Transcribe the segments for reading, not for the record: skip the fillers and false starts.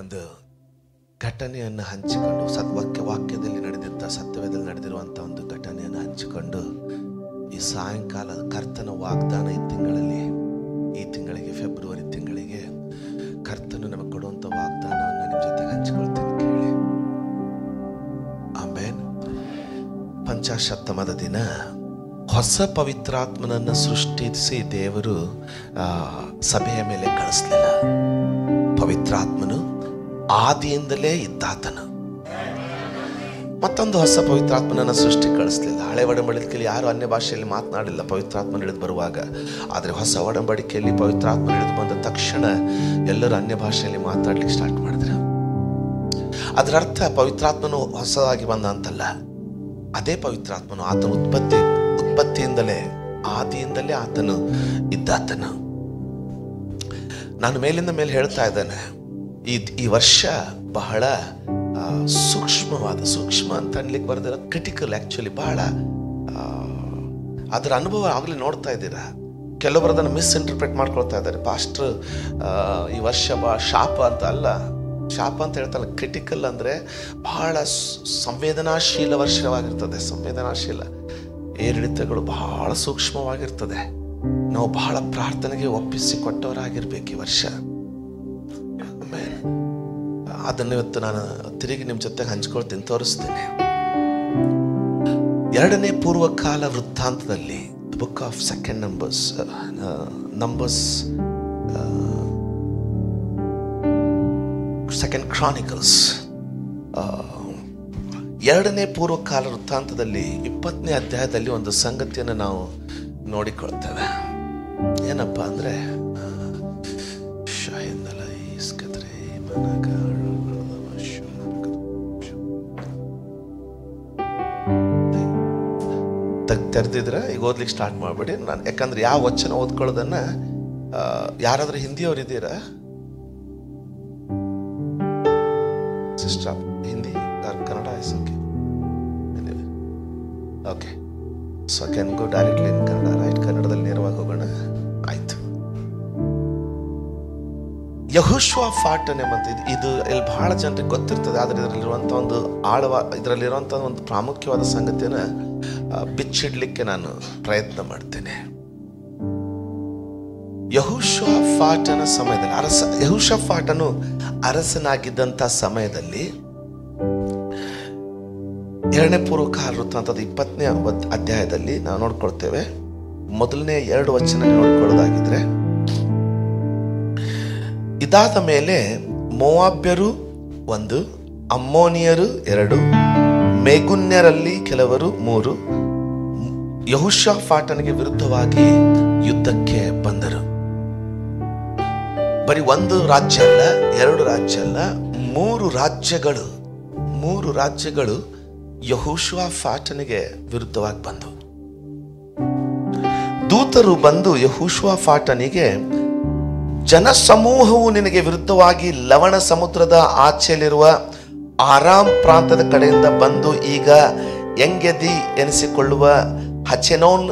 ಒಂದು ಘಟನೆಯನ್ನು ಹಂಚಿಕೊಂಡು ವಾಕ್ಯದಲ್ಲಿ ನಡೆದಿದ್ದ ಸತ್ಯವೇದಲ್ಲಿ ನಡೆದಿರುವಂಥ ಒಂದು ಘಟನೆಯನ್ನು ಹಂಚಿಕೊಂಡು ಈ ಸಾಯಂಕಾಲ ಕರ್ತನ ವಾಗ್ದಾನ ಈ ತಿಂಗಳಿಗೆ ಫೆಬ್ರವರಿ ತಿಂಗಳಿಗೆ ಕರ್ತನು ನಮಗೆ ಕೊಡುವಂಥ ವಾಗ್ದಾನವನ್ನು ನಿಮ್ಮ ಜೊತೆಗೆ ಹಂಚಿಕೊಳ್ತೀನಿ, ಕೇಳಿ. ಆಮೇನ್. ಪಂಚಾಶತ್ತಮದ ದಿನ ಹೊಸ ಪವಿತ್ರಾತ್ಮನನ್ನು ಸೃಷ್ಟಿಸಿ ದೇವರು ಸಭೆಯ ಮೇಲೆ ಕಳಿಸ್ಲಿಲ್ಲ. ಪವಿತ್ರಾತ್ಮನು ಆದಿಯಿಂದಲೇ ಇದ್ದಾತನು. ಮತ್ತೊಂದು ಹೊಸ ಪವಿತ್ರಾತ್ಮನನ್ನು ಸೃಷ್ಟಿ ಕಳಿಸ್ಲಿಲ್ಲ. ಹಳೆ ಒಡಂಬಡಿಕೆಯಲ್ಲಿ ಯಾರು ಅನ್ಯ ಭಾಷೆಯಲ್ಲಿ ಮಾತನಾಡಿಲ್ಲ ಪವಿತ್ರಾತ್ಮನ ಇಳಿದು ಬರುವಾಗ. ಆದರೆ ಹೊಸ ಒಡಂಬಡಿಕೆಯಲ್ಲಿ ಪವಿತ್ರಾತ್ಮನ ಇಳಿದು ಬಂದ ತಕ್ಷಣ ಎಲ್ಲರೂ ಅನ್ಯ ಭಾಷೆಯಲ್ಲಿ ಮಾತಾಡ್ಲಿಕ್ಕೆ ಸ್ಟಾರ್ಟ್ ಮಾಡಿದ್ರು. ಅದರ ಅರ್ಥ ಪವಿತ್ರಾತ್ಮನು ಹೊಸದಾಗಿ ಬಂದ ಅಂತಲ್ಲ. ಅದೇ ಪವಿತ್ರಾತ್ಮನು ಆತನ ಉತ್ಪತ್ತಿಯಿಂದಲೇ ಆದಿಯಿಂದಲೇ ಆತನು ಇದ್ದಾತನು. ನಾನು ಮೇಲಿಂದ ಮೇಲೆ ಹೇಳ್ತಾ ಇದ್ದೇನೆ, ಈ ವರ್ಷ ಬಹಳ ಸೂಕ್ಷ್ಮ ಅಂತ ಅನ್ಲಿಕ್ಕೆ ಬರ್ದಿರೋ ಕ್ರಿಟಿಕಲ್. ಆ್ಯಕ್ಚುಲಿ ಬಹಳ ಅದರ ಅನುಭವ ಆಗಲಿ ನೋಡ್ತಾ ಇದ್ದೀರಾ. ಕೆಲವರು ಅದನ್ನು ಮಿಸ್ಇಂಟರ್ಪ್ರೆಟ್ ಮಾಡ್ಕೊಳ್ತಾ ಇದ್ದಾರೆ. ಪಾಸ್ಟರ್ ಈ ವರ್ಷ ಶಾಪ ಅಂತ ಅಲ್ಲ, ಶಾಪ ಅಂತ ಹೇಳ್ತಾರಲ್ಲ. ಕ್ರಿಟಿಕಲ್ ಅಂದರೆ ಬಹಳ ಸಂವೇದನಾಶೀಲ ವರ್ಷವಾಗಿರ್ತದೆ. ಸಂವೇದನಾಶೀಲ ಏರಿಳಿತಗಳು ಬಹಳ ಸೂಕ್ಷ್ಮವಾಗಿರ್ತದೆ. ನಾವು ಬಹಳ ಪ್ರಾರ್ಥನೆಗೆ ಒಪ್ಪಿಸಿ ಕೊಟ್ಟವರಾಗಿರ್ಬೇಕು ಈ ವರ್ಷ. ಅದನ್ನು ಇವತ್ತು ನಾನು ತಿರುಗಿ ನಿಮ್ಮ ಜೊತೆಗೆ ಹಂಚ್ಕೊಳ್ತೀನಿ, ತೋರಿಸ್ತೀನಿ. ಎರಡನೇ ಪೂರ್ವಕಾಲ ವೃತ್ತಾಂತದಲ್ಲಿ ಬುಕ್ ಆಫ್ ಸೆಕೆಂಡ್ ಕ್ರಾನಿಕಲ್ಸ್ ಎರಡನೇ ಪೂರ್ವಕಾಲ ವೃತ್ತಾಂತದಲ್ಲಿ 20ನೇ ಅಧ್ಯಾಯದಲ್ಲಿ ಒಂದು ಸಂಗತಿಯನ್ನು ನಾವು ನೋಡಿಕೊಳ್ತೇವೆ. ಏನಪ್ಪ ಅಂದರೆ ತೆರೆದಿದ್ರೆ ಈಗ ಓದ್ಲಿಕ್ಕೆ ಸ್ಟಾರ್ಟ್ ಮಾಡಬೇಡಿ. ನಾನು ಯಾಕಂದ್ರೆ ಯಾವ ವಚನ ಓದ್ಕೊಳ್ಳೋದನ್ನ ಯಾರಾದ್ರೂ ಹಿಂದಿಯವ್ರು ಇದ್ದೀರಾ? Sister Hindi Kannada is okay. Okay, so can go directly in Kannada, right? ಕನ್ನಡದಲ್ಲಿ ನೇರವಾಗಿ ಹೋಗೋಣ. ಆಯ್ತು. ಯೆಹೋಷಾಫಾಟ್ ಎಂಬಂತ ಇದು ಇಲ್ಲಿ ಬಹಳ ಜನರಿಗೆ ಗೊತ್ತಿರ್ತದೆ. ಆದರೆ ಇದರಲ್ಲಿರುವಂಥ ಒಂದು ಇದರಲ್ಲಿರುವಂಥ ಒಂದು ಪ್ರಾಮುಖ್ಯವಾದ ಸಂಗತಿಯನ್ನು ಬಿಚ್ಚಿಡ್ಲಿಕ್ಕೆ ನಾನು ಪ್ರಯತ್ನ ಮಾಡ್ತೇನೆ. ಯೆಹೋಷಾಫಾಟನ ಸಮಯದಲ್ಲಿ ಯೆಹೋಷಾಫಾಟನು ಅರಸನಾಗಿದ್ದಂಥ ಸಮಯದಲ್ಲಿ ಎರಡನೇ ಪೂರ್ವಕಾಲ ವೃತ್ತಾಂತದ 20ನೇ ಅಧ್ಯಾಯದಲ್ಲಿ ನಾವು ನೋಡ್ಕೊಳ್ತೇವೆ. ಮೊದಲನೇ 2 ವಚನ ನೋಡ್ಕೊಳ್ಳೋದಾಗಿದ್ರೆ, ಇದಾದ ಮೇಲೆ ಮೋವಾಬ್ಯರು 1, ಅಮ್ಮೋನಿಯರು 2, ಮೇಗುನ್ಯರಲ್ಲಿ ಕೆಲವರು 3 ಯೆಹೋಷಾಫಾಟನಿಗೆ ವಿರುದ್ಧವಾಗಿ ಯುದ್ಧಕ್ಕೆ ಬಂದರು. ಬರೀ 1 ರಾಜ್ಯ ಅಲ್ಲ, 2 ರಾಜ್ಯ ಅಲ್ಲ, 3 ರಾಜ್ಯಗಳು ಯೆಹೋಷಾಫಾಟನಿಗೆ ವಿರುದ್ಧವಾಗಿ ಬಂದವು. ದೂತರು ಬಂದು ಯೆಹೋಷಾಫಾಟನಿಗೆ, ಜನಸಮೂಹವು ನಿನಗೆ ವಿರುದ್ಧವಾಗಿ ಲವಣ ಸಮುದ್ರದ ಆಚೆಯಲ್ಲಿರುವ ಆರಾಮ್ ಪ್ರಾಂತದ ಕಡೆಯಿಂದ ಬಂದು ಈಗ ಎಂಗೆದಿ ಎನಿಸಿಕೊಳ್ಳುವ ಹಚೆನೋನ್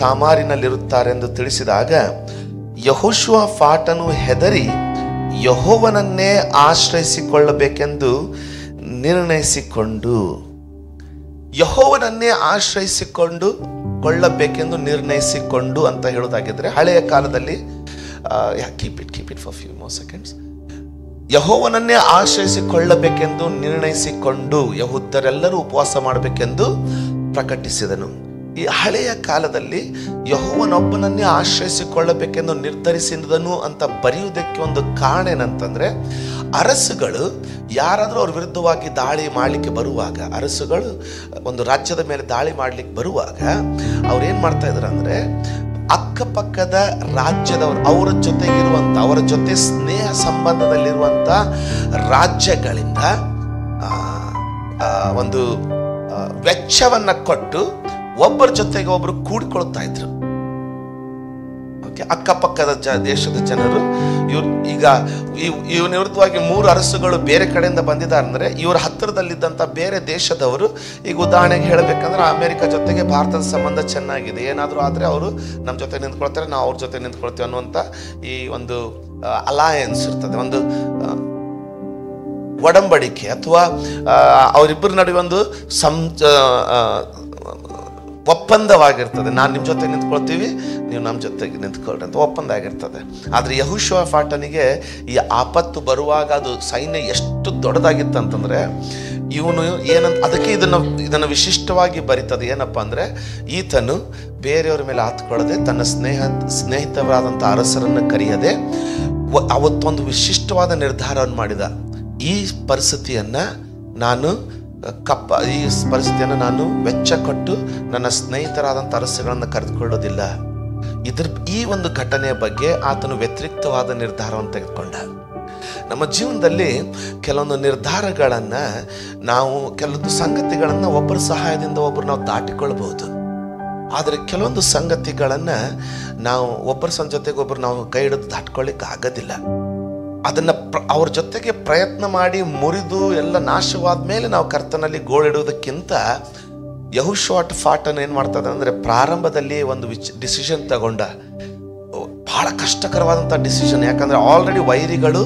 ತಾಮಾರಿನಲ್ಲಿರುತ್ತಾರೆಂದು ತಿಳಿಸಿದಾಗ ಯೆಹೋಷಾಫಾಟನು ಹೆದರಿ ಯೆಹೋವನನ್ನೇ ಆಶ್ರಯಿಸಿಕೊಳ್ಳಬೇಕೆಂದು ನಿರ್ಣಯಿಸಿಕೊಂಡು ಅಂತ ಹೇಳೋದಾಗಿದ್ರೆ, ಹಳೆಯ ಕಾಲದಲ್ಲಿ keep it for few more seconds. ಯೆಹೋವನನ್ನೇ ಆಶ್ರಯಿಸಿಕೊಳ್ಳಬೇಕೆಂದು ನಿರ್ಣಯಿಸಿಕೊಂಡು ಯೆಹೂದ್ಯರೆಲ್ಲರೂ ಉಪವಾಸ ಮಾಡಬೇಕೆಂದು ಪ್ರಕಟಿಸಿದನು. ಈ ಹಳೆಯ ಕಾಲದಲ್ಲಿ ಯೆಹೋವನೊಬ್ಬನನ್ನೇ ಆಶ್ರಯಿಸಿಕೊಳ್ಳಬೇಕೆಂದು ನಿರ್ಧರಿಸಿದನು ಅಂತ ಬರೆಯುವುದಕ್ಕೆ ಒಂದು ಕಾರಣ ಏನಂತಂದ್ರೆ, ಅರಸುಗಳು ಯಾರಾದರೂ ಅವ್ರ ವಿರುದ್ಧವಾಗಿ ದಾಳಿ ಮಾಡಲಿಕ್ಕೆ ಬರುವಾಗ, ಅರಸುಗಳು ಒಂದು ರಾಜ್ಯದ ಮೇಲೆ ದಾಳಿ ಮಾಡಲಿಕ್ಕೆ ಬರುವಾಗ ಅವ್ರೇನ್ ಮಾಡ್ತಾ ಇದ್ರು ಅಂದ್ರೆ, ಅಕ್ಕಪಕ್ಕದ ರಾಜ್ಯದವರು ಅವರ ಜೊತೆ ಸ್ನೇಹ ಸಂಬಂಧದಲ್ಲಿರುವಂತ ರಾಜ್ಯಗಳಿಂದ ಒಂದು ವೆಚ್ಚವನ್ನ ಕೊಟ್ಟು ಒಬ್ಬರ ಜೊತೆಗೆ ಒಬ್ಬರು ಕೂಡಿಕೊಳ್ತಾ ಇದ್ರು. ಅಕ್ಕಪಕ್ಕದ ದೇಶದ ಜನರು ಇವನ ವಿರುದ್ಧವಾಗಿ 3 ಅರಸುಗಳು ಬೇರೆ ಕಡೆಯಿಂದ ಬಂದಿದ್ದಾರೆ ಅಂದ್ರೆ, ಇವರ ಹತ್ತಿರದಲ್ಲಿದ್ದಂಥ ಬೇರೆ ದೇಶದವರು, ಈಗ ಉದಾಹರಣೆಗೆ ಹೇಳಬೇಕಂದ್ರೆ ಅಮೆರಿಕ ಜೊತೆಗೆ ಭಾರತದ ಸಂಬಂಧ ಚೆನ್ನಾಗಿದೆ, ಏನಾದರೂ ಆದರೆ ಅವರು ನಮ್ಮ ಜೊತೆ ನಿಂತ್ಕೊಳ್ತಾರೆ, ನಾವು ಅವ್ರ ಜೊತೆ ನಿಂತ್ಕೊಳ್ತೀವಿ ಅನ್ನುವಂಥ ಈ ಒಂದು ಅಲಯನ್ಸ್ ಇರ್ತದೆ, ಒಂದು ಒಡಂಬಡಿಕೆ ಅಥವಾ ಅವರಿಬ್ಬರ ನಡುವೆ ಒಂದು ಒಪ್ಪಂದವಾಗಿರ್ತದೆ. ನಾನು ನಿಮ್ಮ ಜೊತೆಗೆ ನಿಂತ್ಕೊಳ್ತೀವಿ, ನೀವು ನಮ್ಮ ಜೊತೆಗೆ ನಿಂತ್ಕೊಳ್ರಿ ಅಂತ ಒಪ್ಪಂದ ಆಗಿರ್ತದೆ. ಆದರೆ ಯೆಹೋಷಾಫಾಟನಿಗೆ ಈ ಆಪತ್ತು ಬರುವಾಗ ಅದು ಸೈನ್ಯ ಎಷ್ಟು ದೊಡ್ಡದಾಗಿತ್ತಂತಂದರೆ ಇವನು ಅದಕ್ಕೆ ಇದನ್ನು ವಿಶಿಷ್ಟವಾಗಿ ಬರೀತದೆ. ಏನಪ್ಪ ಅಂದರೆ, ಈತನು ಬೇರೆಯವರ ಮೇಲೆ ಹಾತ್ಕೊಳ್ಳದೆ ತನ್ನ ಸ್ನೇಹಿತರಾದಂಥ ಅರಸರನ್ನು ಕರೆಯದೆ ಅವತ್ತೊಂದು ವಿಶಿಷ್ಟವಾದ ನಿರ್ಧಾರವನ್ನು ಮಾಡಿದ. ಈ ಪರಿಸ್ಥಿತಿಯನ್ನು ನಾನು ವೆಚ್ಚ ಕೊಟ್ಟು ನನ್ನ ಸ್ನೇಹಿತರಾದಂಥ ಅರಸುಗಳನ್ನು ಕರೆದುಕೊಳ್ಳೋದಿಲ್ಲ. ಈ ಒಂದು ಘಟನೆಯ ಬಗ್ಗೆ ಆತನು ವ್ಯತಿರಿಕ್ತವಾದ ನಿರ್ಧಾರವನ್ನು ತೆಗೆದುಕೊಂಡ. ನಮ್ಮ ಜೀವನದಲ್ಲಿ ಕೆಲವೊಂದು ನಿರ್ಧಾರಗಳನ್ನು ಕೆಲವೊಂದು ಸಂಗತಿಗಳನ್ನು ಒಬ್ಬರ ಸಹಾಯದಿಂದ ಒಬ್ಬರು ನಾವು ದಾಟಿಕೊಳ್ಬಹುದು. ಆದರೆ ಕೆಲವೊಂದು ಸಂಗತಿಗಳನ್ನು ನಾವು ಒಬ್ಬರ ಜೊತೆಗೆ ಒಬ್ಬರು ನಾವು ಕೈ ಹಿಡಿದು ದಾಟ್ಕೊಳ್ಳಿಕ್ಕೆ ಆಗೋದಿಲ್ಲ. ಅದನ್ನು ಅವ್ರ ಜೊತೆಗೆ ಪ್ರಯತ್ನ ಮಾಡಿ ಮುರಿದು ಎಲ್ಲ ನಾಶವಾದ ಮೇಲೆ ನಾವು ಕರ್ತನಲ್ಲಿ ಗೋಳಿಡುವುದಕ್ಕಿಂತ ಯೆಹೋಷಾಫಾಟನು ಏನು ಮಾಡ್ತದೆ ಅಂದರೆ, ಪ್ರಾರಂಭದಲ್ಲಿ ಒಂದು ಡಿಸಿಷನ್ ತಗೊಂಡ. ಬಹಳ ಕಷ್ಟಕರವಾದಂಥ ಡಿಸಿಷನ್. ಯಾಕಂದರೆ ಆಲ್ರೆಡಿ ವೈರಿಗಳು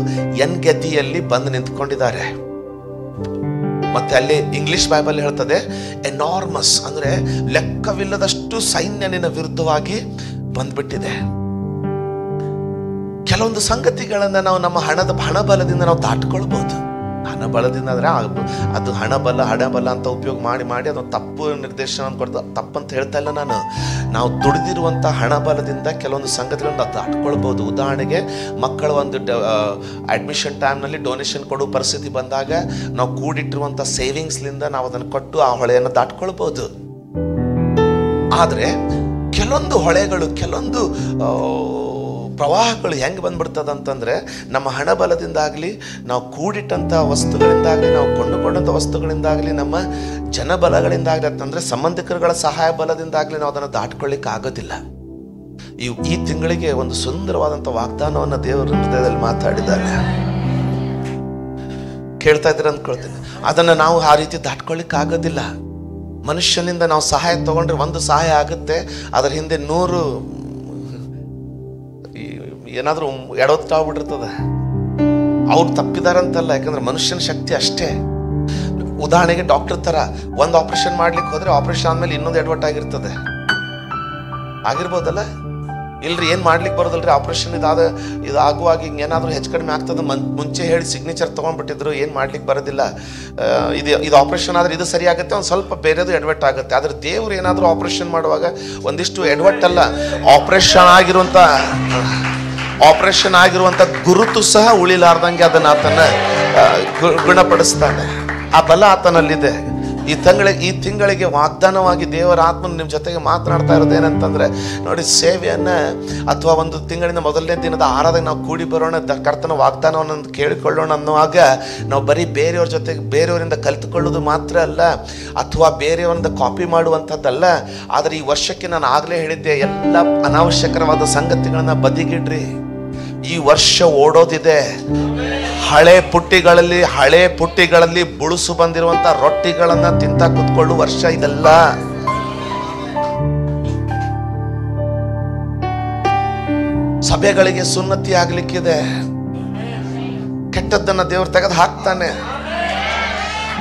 ಎನ್ಗೆದಿಯಲ್ಲಿ ಬಂದು ನಿಂತ್ಕೊಂಡಿದ್ದಾರೆ. ಮತ್ತೆ ಅಲ್ಲಿ ಇಂಗ್ಲಿಷ್ ಬೈಬಲ್ ಹೇಳ್ತದೆ ಎನಾರ್ಮಸ್, ಅಂದರೆ ಲೆಕ್ಕವಿಲ್ಲದಷ್ಟು ಸೈನ್ಯ ನಿನ್ನ ವಿರುದ್ಧವಾಗಿ ಬಂದ್ಬಿಟ್ಟಿದೆ. ಕೆಲವೊಂದು ಸಂಗತಿಗಳನ್ನು ನಾವು ನಮ್ಮ ಹಣಬಲದಿಂದ ನಾವು ದಾಟ್ಕೊಳ್ಬಹುದು. ಹಣಬಲದಿಂದ ಅಂದರೆ ಅದು ಹಣಬಲ ಅಂತ ಉಪಯೋಗ ಮಾಡಿ ಅದು ತಪ್ಪು ನಿರ್ದೇಶನ ಕೊಡ್ತಾ ತಪ್ಪಂತ ಹೇಳ್ತಾ ಇಲ್ಲ ನಾನು. ನಾವು ದುಡಿದಿರುವಂಥ ಹಣಬಲದಿಂದ ಕೆಲವೊಂದು ಸಂಗತಿಗಳನ್ನ ನಾವು ದಾಟ್ಕೊಳ್ಬೋದು. ಉದಾಹರಣೆಗೆ, ಮಕ್ಕಳ ಒಂದು ಅಡ್ಮಿಷನ್ ಟೈಮ್ನಲ್ಲಿ ಡೊನೇಷನ್ ಕೊಡೋ ಪರಿಸ್ಥಿತಿ ಬಂದಾಗ ನಾವು ಕೂಡಿಟ್ಟಿರುವಂಥ ಸೇವಿಂಗ್ಸ್ಲಿಂದ ನಾವು ಅದನ್ನು ಕೊಟ್ಟು ಆ ಹೊಳೆಯನ್ನು ದಾಟ್ಕೊಳ್ಬೋದು. ಆದರೆ ಕೆಲವೊಂದು ಹೊಳೆಗಳು, ಕೆಲವೊಂದು ಪ್ರವಾಹಗಳು ಹೆಂಗೆ ಬಂದ್ಬಿಡ್ತದೆ ಅಂತಂದರೆ, ನಮ್ಮ ಹಣಬಲದಿಂದಾಗಲಿ, ನಾವು ಕೂಡಿಟ್ಟಂಥ ವಸ್ತುಗಳಿಂದಾಗಲಿ, ನಾವು ಕೊಂಡುಕೊಂಡಂಥ ವಸ್ತುಗಳಿಂದಾಗಲಿ, ನಮ್ಮ ಜನಬಲಗಳಿಂದಾಗಲಿ, ಅಂತಂದರೆ ಸಂಬಂಧಿಕರುಗಳ ಸಹಾಯ ಬಲದಿಂದಾಗಲಿ ನಾವು ಅದನ್ನು ದಾಟ್ಕೊಳ್ಳಿಕ್ಕೆ ಆಗೋದಿಲ್ಲ. ಈ ತಿಂಗಳಿಗೆ ಒಂದು ಸುಂದರವಾದಂಥ ವಾಗ್ದಾನವನ್ನು ದೇವರ ಹೃದಯದಲ್ಲಿ ಮಾತಾಡಿದ್ದಾರೆ. ಕೇಳ್ತಾ ಇದ್ದೀರ ಅಂದ್ಕೊಳ್ತೀನಿ. ಅದನ್ನು ನಾವು ಆ ರೀತಿ ದಾಟ್ಕೊಳ್ಳಿಕ್ಕೆ ಆಗೋದಿಲ್ಲ. ಮನುಷ್ಯನಿಂದ ನಾವು ಸಹಾಯ ತಗೊಂಡ್ರೆ ಒಂದು ಸಹಾಯ ಆಗುತ್ತೆ, ಅದರ ಹಿಂದೆ 100 ಏನಾದರೂ ಎಡವತ್ತಾಗ್ಬಿಟ್ಟಿರ್ತದೆ. ಅವ್ರು ತಪ್ಪಿದಾರಂತಲ್ಲ, ಯಾಕಂದ್ರೆ ಮನುಷ್ಯನ ಶಕ್ತಿ ಅಷ್ಟೇ. ಉದಾಹರಣೆಗೆ ಡಾಕ್ಟರ್ ಥರ ಒಂದು ಆಪರೇಷನ್ ಮಾಡ್ಲಿಕ್ಕೆ ಹೋದ್ರೆ ಆಪರೇಷನ್ ಆದಮೇಲೆ ಇನ್ನೊಂದು ಎಡವಟ್ಟಾಗಿರ್ತದೆ. ಆಗಿರ್ಬೋದಲ್ಲ? ಇಲ್ರಿ, ಏನು ಮಾಡ್ಲಿಕ್ಕೆ ಬರೋದಲ್ರಿ, ಆಪರೇಷನ್ ಇದು ಆಗುವಾಗ ಹಿಂಗೇನಾದರೂ ಹೆಚ್ಚು ಕಡಿಮೆ ಆಗ್ತದೆ ಮುಂಚೆ ಹೇಳಿ ಸಿಗ್ನೇಚರ್ ತೊಗೊಂಡ್ಬಿಟ್ಟಿದ್ರು, ಏನು ಮಾಡ್ಲಿಕ್ಕೆ ಬರೋದಿಲ್ಲ, ಇದು ಆಪರೇಷನ್ ಆದರೆ ಇದು ಸರಿ ಆಗುತ್ತೆ, ಒಂದು ಸ್ವಲ್ಪ ಬೇರೆದು ಎಡವಟ್ ಆಗುತ್ತೆ. ಆದರೆ ದೇವ್ರು ಏನಾದರೂ ಆಪರೇಷನ್ ಮಾಡುವಾಗ ಒಂದಿಷ್ಟು ಎಡವಟ್ಟಲ್ಲ, ಆಪರೇಷನ್ ಆಗಿರುವಂಥ ಗುರುತು ಸಹ ಉಳಿಲಾರ್ದಂಗೆ ಅದನ್ನು ಆತನ ಗುಣಪಡಿಸ್ತಾನೆ. ಆ ಬಲ ಆತನಲ್ಲಿದೆ. ಈ ತಿಂಗಳಿಗೆ ವಾಗ್ದಾನವಾಗಿ ದೇವರ ಆತ್ಮನ ನಿಮ್ಮ ಜೊತೆಗೆ ಮಾತನಾಡ್ತಾ ಇರೋದೇನಂತಂದರೆ, ನೋಡಿ, ಸೇವೆಯನ್ನು ಅಥವಾ ಒಂದು ತಿಂಗಳಿನ ಮೊದಲನೇ ದಿನದ ಆರಾಧನೆ ನಾವು ಕೂಡಿ ಬರೋಣ, ಕರ್ತನ ವಾಗ್ದಾನವನ್ನು ಕೇಳಿಕೊಳ್ಳೋಣ ಅನ್ನುವಾಗ ನಾವು ಬರೀ ಬೇರೆಯವ್ರ ಜೊತೆಗೆ ಬೇರೆಯವರಿಂದ ಕಲಿತುಕೊಳ್ಳೋದು ಮಾತ್ರ ಅಲ್ಲ, ಅಥವಾ ಬೇರೆಯವರಿಂದ ಕಾಪಿ ಮಾಡುವಂಥದ್ದಲ್ಲ. ಆದರೆ ಈ ವರ್ಷಕ್ಕೆ ನಾನು ಆಗಲೇ ಹೇಳಿದ್ದೆ, ಎಲ್ಲ ಅನಾವಶ್ಯಕರವಾದ ಸಂಗತಿಗಳನ್ನು ಬದಿಗಿಡ್ರಿ. ಈ ವರ್ಷ ಓಡೋದಿದೆ. ಹಳೆ ಪುಟ್ಟಿಗಳಲ್ಲಿ ಬುಳುಸು ಬಂದಿರುವಂತ ರೊಟ್ಟಿಗಳನ್ನ ತಿಂತ ಕೂತ್ಕೊಳ್ಳುವ ವರ್ಷ ಇದೆಲ್ಲ. ಸಭೆಗಳಿಗೆ ಸುನ್ನತಿ ಆಗ್ಲಿಕ್ಕಿದೆ. ಕೆಟ್ಟದ್ದನ್ನ ದೇವರು ತೆಗೆದು ಹಾಕ್ತಾನೆ.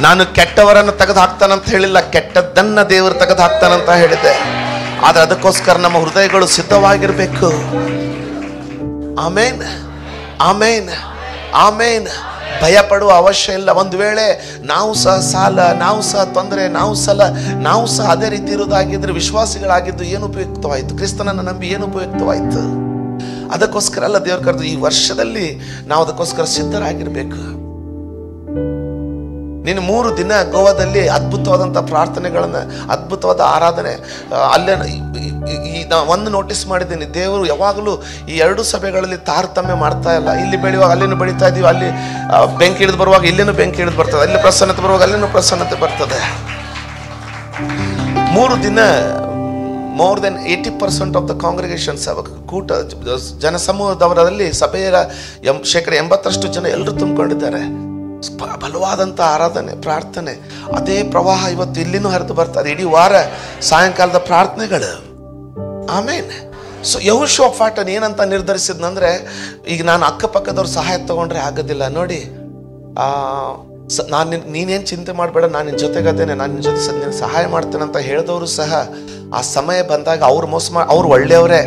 ನಾನು ಕೆಟ್ಟವರನ್ನು ತೆಗೆದು ಹಾಕ್ತಾನಂತ ಹೇಳಿಲ್ಲ, ಕೆಟ್ಟದ್ದನ್ನ ದೇವರು ತೆಗೆದು ಹಾಕ್ತಾನಂತ ಹೇಳಿದೆ. ಆದ್ರೆ ಅದಕ್ಕೋಸ್ಕರ ನಮ್ಮ ಹೃದಯಗಳು ಸಿದ್ಧವಾಗಿರ್ಬೇಕು. ಆಮೇನ್, ಆಮೇನ್, ಆಮೇನ್. ಭಯ ಪಡುವ ಅವಶ್ಯ ಇಲ್ಲ. ಒಂದು ವೇಳೆ ನಾವು ಸಹ ಸಾಲ, ನಾವು ಸಹ ತೊಂದರೆ, ನಾವು ಸಹ ಅದೇ ರೀತಿ ಇರೋದಾಗಿದ್ರೆ ವಿಶ್ವಾಸಿಗಳಾಗಿದ್ದು ಏನು ಉಪಯುಕ್ತವಾಯಿತು? ಕ್ರಿಸ್ತನನ್ನು ನಂಬಿ ಏನು ಉಪಯುಕ್ತವಾಯಿತು? ಅದಕ್ಕೋಸ್ಕರ ಅಲ್ಲ ದೇವರು ಕರೆದು. ಈ ವರ್ಷದಲ್ಲಿ ನಾವು ಅದಕ್ಕೋಸ್ಕರ ಸಿದ್ಧರಾಗಿರ್ಬೇಕು. ನೀನು 3 ದಿನ ಗೋವಾದಲ್ಲಿ ಅದ್ಭುತವಾದಂಥ ಪ್ರಾರ್ಥನೆಗಳನ್ನು, ಅದ್ಭುತವಾದ ಆರಾಧನೆ, ಅಲ್ಲೇ ಒಂದು ನೋಟಿಸ್ ಮಾಡಿದ್ದೀನಿ, ದೇವರು ಯಾವಾಗಲೂ ಈ 2 ಸಭೆಗಳಲ್ಲಿ ತಾರತಮ್ಯ ಮಾಡ್ತಾ ಇಲ್ಲ. ಇಲ್ಲಿ ಬೆಳೆಯುವಾಗ ಅಲ್ಲಿನೂ ಬೆಳೀತಾ ಇದೀವಿ, ಅಲ್ಲಿ ಬೆಂಕಿ ಹಿಡಿದು ಬರುವಾಗ ಇಲ್ಲಿನೂ ಬೆಂಕಿ ಹಿಡಿದು ಬರ್ತದೆ, ಅಲ್ಲಿ ಪ್ರಸನ್ನತೆ ಬರುವಾಗ ಅಲ್ಲಿನೂ ಪ್ರಸನ್ನತೆ ಬರ್ತದೆ. 3 ದಿನ more than 80% ಆಫ್ ದ ಕಾಂಗ್ರಿಗೇಷನ್ಸ್, ಕೂಟ ಜನಸಮೂಹದವರಲ್ಲಿ ಸಭೆಯ 80% ಜನ ಎಲ್ಲರೂ ತುಂಬಿಕೊಂಡಿದ್ದಾರೆ. ಬಲವಾದಂಥ ಆರಾಧನೆ, ಪ್ರಾರ್ಥನೆ, ಅದೇ ಪ್ರವಾಹ ಇವತ್ತು ಇಲ್ಲಿನೂ ಹರಿದು ಬರ್ತದೆ. ಇಡೀ ವಾರ ಸಾಯಂಕಾಲದ ಪ್ರಾರ್ಥನೆಗಳು. ಆಮೇನ್. ಸೊ ಯೆಹೋಷಾಫಾಟನ್ ಏನಂತ ನಿರ್ಧರಿಸಿದ್ನಂದ್ರೆ, ಈಗ ನಾನು ಅಕ್ಕಪಕ್ಕದವ್ರ ಸಹಾಯ ತಗೊಂಡ್ರೆ ಆಗೋದಿಲ್ಲ. ನೋಡಿ, ನೀನೇನು ಚಿಂತೆ ಮಾಡಬೇಡ, ನಾನು ನಿನ್ನ ಜೊತೆಗದೇನೆ, ನಾನು ನಿನ್ನ ಜೊತೆ ನಿನಗೆ ಸಹಾಯ ಮಾಡ್ತೇನೆ ಅಂತ ಹೇಳಿದವರು ಸಹ ಆ ಸಮಯ ಬಂದಾಗ ಅವ್ರು ಮೋಸ ಮಾಡಿ, ಅವ್ರು ಒಳ್ಳೆಯವರೇ,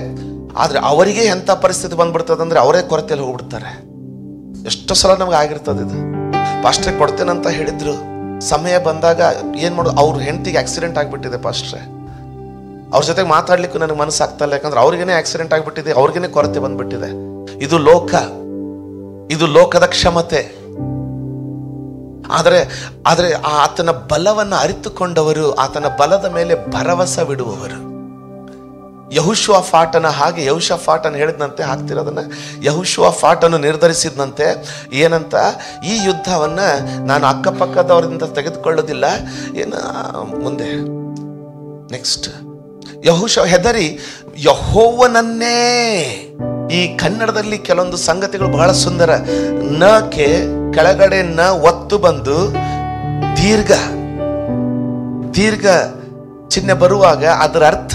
ಆದರೆ ಅವರಿಗೆ ಎಂಥ ಪರಿಸ್ಥಿತಿ ಬಂದ್ಬಿಡ್ತದಂದ್ರೆ ಅವರೇ ಕೊರತೆಯಲ್ಲಿ ಹೋಗ್ಬಿಡ್ತಾರೆ. ಎಷ್ಟೋ ಸಲ ನಮ್ಗೆ ಆಗಿರ್ತದೆ ಇದು. ಪಾಸ್ಟ್ರೆ ಕೊಡ್ತೇನಂತ ಹೇಳಿದ್ರು, ಸಮಯ ಬಂದಾಗ ಏನು ಮಾಡೋದು, ಅವ್ರ ಹೆಂಡತಿಗೆ ಆಕ್ಸಿಡೆಂಟ್ ಆಗಿಬಿಟ್ಟಿದೆ ಪಾಸ್ಟ್ರೆ, ಅವ್ರ ಜೊತೆಗೆ ಮಾತಾಡ್ಲಿಕ್ಕೂ ನನಗೆ ಮನಸ್ಸಾಗ್ತಾ ಇಲ್ಲ, ಯಾಕಂದ್ರೆ ಅವ್ರಿಗೇನೆ ಆಕ್ಸಿಡೆಂಟ್ ಆಗಿಬಿಟ್ಟಿದೆ, ಅವ್ರಿಗೇನೆ ಕೊರತೆ ಬಂದ್ಬಿಟ್ಟಿದೆ. ಇದು ಲೋಕ, ಇದು ಲೋಕದ ಕ್ಷಮತೆ. ಆದರೆ ಆತನ ಬಲವನ್ನು ಅರಿತುಕೊಂಡವರು, ಆತನ ಬಲದ ಮೇಲೆ ಭರವಸವಿಡುವವರು. ಯೆಹೋಷಾಫಾಟನ ಹಾಗೆ ಯೆಹೋಷಾಫಾಟನ ಹೇಳಿದಂತೆ ಆಗ್ತಿರೋದನ್ನ ಯೆಹೋಷಾಫಾಟನು ನಿರ್ಧರಿಸಿದಂತೆ ಏನಂತ, ಈ ಯುದ್ಧವನ್ನ ನಾನು ಅಕ್ಕಪಕ್ಕದವರಿಂದ ತೆಗೆದುಕೊಳ್ಳೋದಿಲ್ಲ. ಮುಂದೆ ನೆಕ್ಸ್ಟ್ ಹೆದರಿ ಯೆಹೋವನನ್ನೇ. ಈ ಕನ್ನಡದಲ್ಲಿ ಕೆಲವೊಂದು ಸಂಗತಿಗಳು ಬಹಳ ಸುಂದರ. ನಕ್ಕೆ ಕೆಳಗಡೆ ನ ಒತ್ತು ಬಂದು ದೀರ್ಘ ಚಿಹ್ನೆ ಬರುವಾಗ ಅದರ ಅರ್ಥ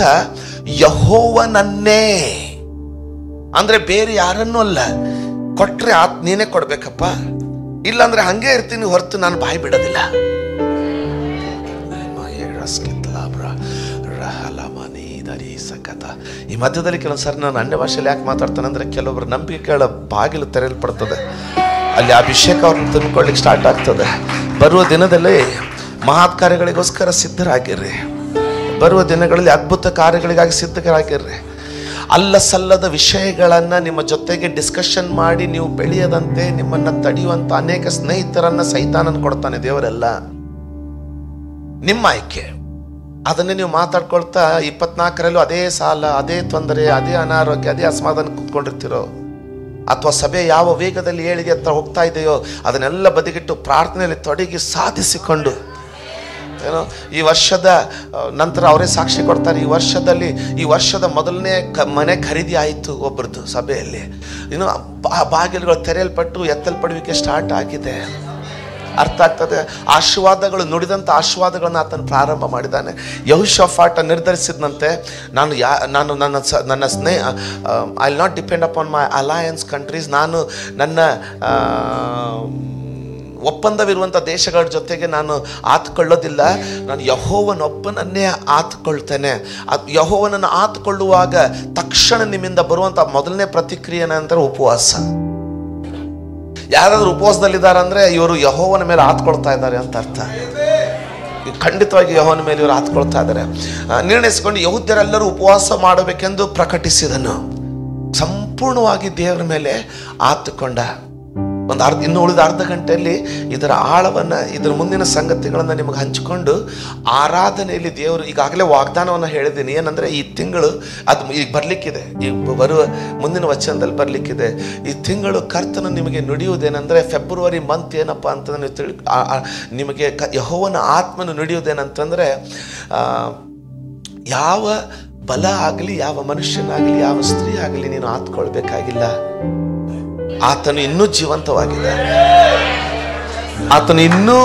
ಯೆಹೋವನನ್ನೇ, ಅಂದ್ರೆ ಬೇರೆ ಯಾರನ್ನೂ ಅಲ್ಲ. ಕೊಟ್ರೆ ನೀನೇ ಕೊಡ್ಬೇಕಪ್ಪ, ಇಲ್ಲಾಂದ್ರೆ ಹಂಗೆ ಇರ್ತೀನಿ ಹೊರತು ನಾನು ಬಾಯಿ ಬಿಡೋದಿಲ್ಲ. ಈ ಮಧ್ಯದಲ್ಲಿ ಕೆಲವೊಂದ್ಸರಿ ನಾನು ಅನ್ಯ ಭಾಷೆಯಲ್ಲಿ ಯಾಕೆ ಮಾತಾಡ್ತಾನೆ ಅಂದ್ರೆ, ಕೆಲವೊಬ್ಬರು ನಂಬಿಕೆಗಳ ಬಾಗಿಲು ತೆರೆಯಲ್ಪಡ್ತದೆ, ಅಲ್ಲಿ ಅಭಿಷೇಕ ಅವ್ರನ್ನ ತುಂಬಿಕೊಳ್ಳಿಕ್ಕೆ ಸ್ಟಾರ್ಟ್ ಆಗ್ತದೆ. ಬರುವ ದಿನದಲ್ಲಿ ಮಹತ್ ಕಾರ್ಯಗಳಿಗೋಸ್ಕರ ಸಿದ್ಧರಾಗಿರ್ರಿ. ಬರುವ ದಿನಗಳಲ್ಲಿ ಅದ್ಭುತ ಕಾರ್ಯಗಳಿಗಾಗಿ ಸಿದ್ಧರಾಗಿರ್ರಿ. ಅಲ್ಲ ಸಲ್ಲದ ವಿಷಯಗಳನ್ನು ನಿಮ್ಮ ಜೊತೆಗೆ ಡಿಸ್ಕಷನ್ ಮಾಡಿ ನೀವು ಬೆಳೆಯದಂತೆ ನಿಮ್ಮನ್ನು ತಡೆಯುವಂಥ ಅನೇಕ ಸ್ನೇಹಿತರನ್ನ ಸೈತಾನನ ಕೊಡ್ತಾನೆ ದೇವರೆಲ್ಲ. ನಿಮ್ಮ ಆಯ್ಕೆ. ಅದನ್ನೇ ನೀವು ಮಾತಾಡ್ಕೊಳ್ತಾ 24ರಲ್ಲೂ ಅದೇ ಸಾಲ, ಅದೇ ತೊಂದರೆ, ಅದೇ ಅನಾರೋಗ್ಯ, ಅದೇ ಅಸಮಾಧಾನ ಕೂತ್ಕೊಂಡಿರ್ತಿರೋ, ಅಥವಾ ಸಭೆ ಯಾವ ವೇಗದಲ್ಲಿ ಏಳಿಗೆ ಹತ್ರ ಹೋಗ್ತಾ ಇದೆಯೋ ಅದನ್ನೆಲ್ಲ ಬದಿಗಿಟ್ಟು ಪ್ರಾರ್ಥನೆಯಲ್ಲಿ ತೊಡಗಿ ಸಾಧಿಸಿಕೊಂಡು, ಏನೋ ಈ ವರ್ಷದ ನಂತರ ಅವರೇ ಸಾಕ್ಷಿ ಕೊಡ್ತಾರೆ, ಈ ವರ್ಷದ ಮೊದಲನೇ ಮನೆ ಖರೀದಿ ಆಯಿತು ಒಬ್ಬರದ್ದು ಸಭೆಯಲ್ಲಿ. ಇನ್ನು ಬಾಗಿಲುಗಳು ತೆರೆಯಲ್ಪಟ್ಟು ಎತ್ತಲ್ಪಡುವಿಕೆ ಸ್ಟಾರ್ಟ್ ಆಗಿದೆ. ಅರ್ಥ ಆಗ್ತದೆ. ಆಶೀರ್ವಾದಗಳು, ನುಡಿದಂಥ ಆಶೀರ್ವಾದಗಳನ್ನು ಆತನು ಪ್ರಾರಂಭ ಮಾಡಿದ್ದಾನೆ. ಯೆಹೋಷಾಫಾಟ ನಿರ್ಧರಿಸಿದಂತೆ, ನನ್ನ ಸ್ನೇಹ, I will not depend upon my alliance countries, ನಾನು ನನ್ನ ಒಪ್ಪಂದವಿರುವಂಥ ದೇಶಗಳ ಜೊತೆಗೆ ನಾನು ಆತ್ಕೊಳ್ಳೋದಿಲ್ಲ, ನಾನು ಯೆಹೋವನೊಬ್ಬನನ್ನೇ ಆತ್ಕೊಳ್ತೇನೆ. ಯೆಹೋವನನ್ನು ಆತ್ಕೊಳ್ಳುವಾಗ ತಕ್ಷಣ ನಿಮ್ಮಿಂದ ಬರುವಂಥ ಮೊದಲನೇ ಪ್ರತಿಕ್ರಿಯೆ ಏನಂತಾರೆ ಉಪವಾಸ. ಯಾರಾದ್ರೂ ಉಪವಾಸದಲ್ಲಿದ್ದಾರೆ ಅಂದ್ರೆ ಇವರು ಯೆಹೋವನ ಮೇಲೆ ಆತ್ಕೊಳ್ತಾ ಇದ್ದಾರೆ ಅಂತ ಅರ್ಥ. ಖಂಡಿತವಾಗಿ ಯೆಹೋವನ ಮೇಲೆ ಇವರು ಆತ್ಕೊಳ್ತಾ ಇದ್ದಾರೆ. ನಿರ್ಣಯಿಸಿಕೊಂಡು ಯೆಹೂದ್ಯರೆಲ್ಲರೂ ಉಪವಾಸ ಮಾಡಬೇಕೆಂದು ಪ್ರಕಟಿಸಿದನು. ಸಂಪೂರ್ಣವಾಗಿ ದೇವರ ಮೇಲೆ ಆತುಕೊಂಡ. ಇನ್ನು ಉಳಿದ ಅರ್ಧ ಗಂಟೆಯಲ್ಲಿ ಇದರ ಆಳವನ್ನು, ಇದರ ಮುಂದಿನ ಸಂಗತಿಗಳನ್ನು ನಿಮಗೆ ಹಂಚಿಕೊಂಡು ಆರಾಧನೆಯಲ್ಲಿ ದೇವರು, ಈಗಾಗಲೇ ವಾಗ್ದಾನವನ್ನು ಹೇಳಿದ್ದೀನಿ. ಏನಂದರೆ ಈ ತಿಂಗಳು ಅದು ಈಗ ಬರಲಿಕ್ಕಿದೆ, ಈಗ ಬರುವ ಮುಂದಿನ ವಚನದಲ್ಲಿ ಬರಲಿಕ್ಕಿದೆ. ಈ ತಿಂಗಳು ಕರ್ತನು ನಿಮಗೆ ನುಡಿಯುವುದೇನೆಂದರೆ, ಫೆಬ್ರವರಿ ಮಂತ್ ಏನಪ್ಪ ಅಂತಂದ್ರೆ ನೀವು ನಿಮಗೆ ಯೆಹೋವನ ಆತ್ಮನು ನುಡಿಯುವುದೇನಂತಂದರೆ, ಯಾವ ಬಲ ಆಗಲಿ, ಯಾವ ಮನುಷ್ಯನಾಗಲಿ, ಯಾವ ಸ್ತ್ರೀ ಆಗಲಿ ನೀನು ಆತ್ಕೊಳ್ಬೇಕಾಗಿಲ್ಲ. ಆತನು ಇನ್ನೂ ಜೀವಂತವಾಗಿದ್ದಾನೆ, ಆತನು ಇನ್ನೂ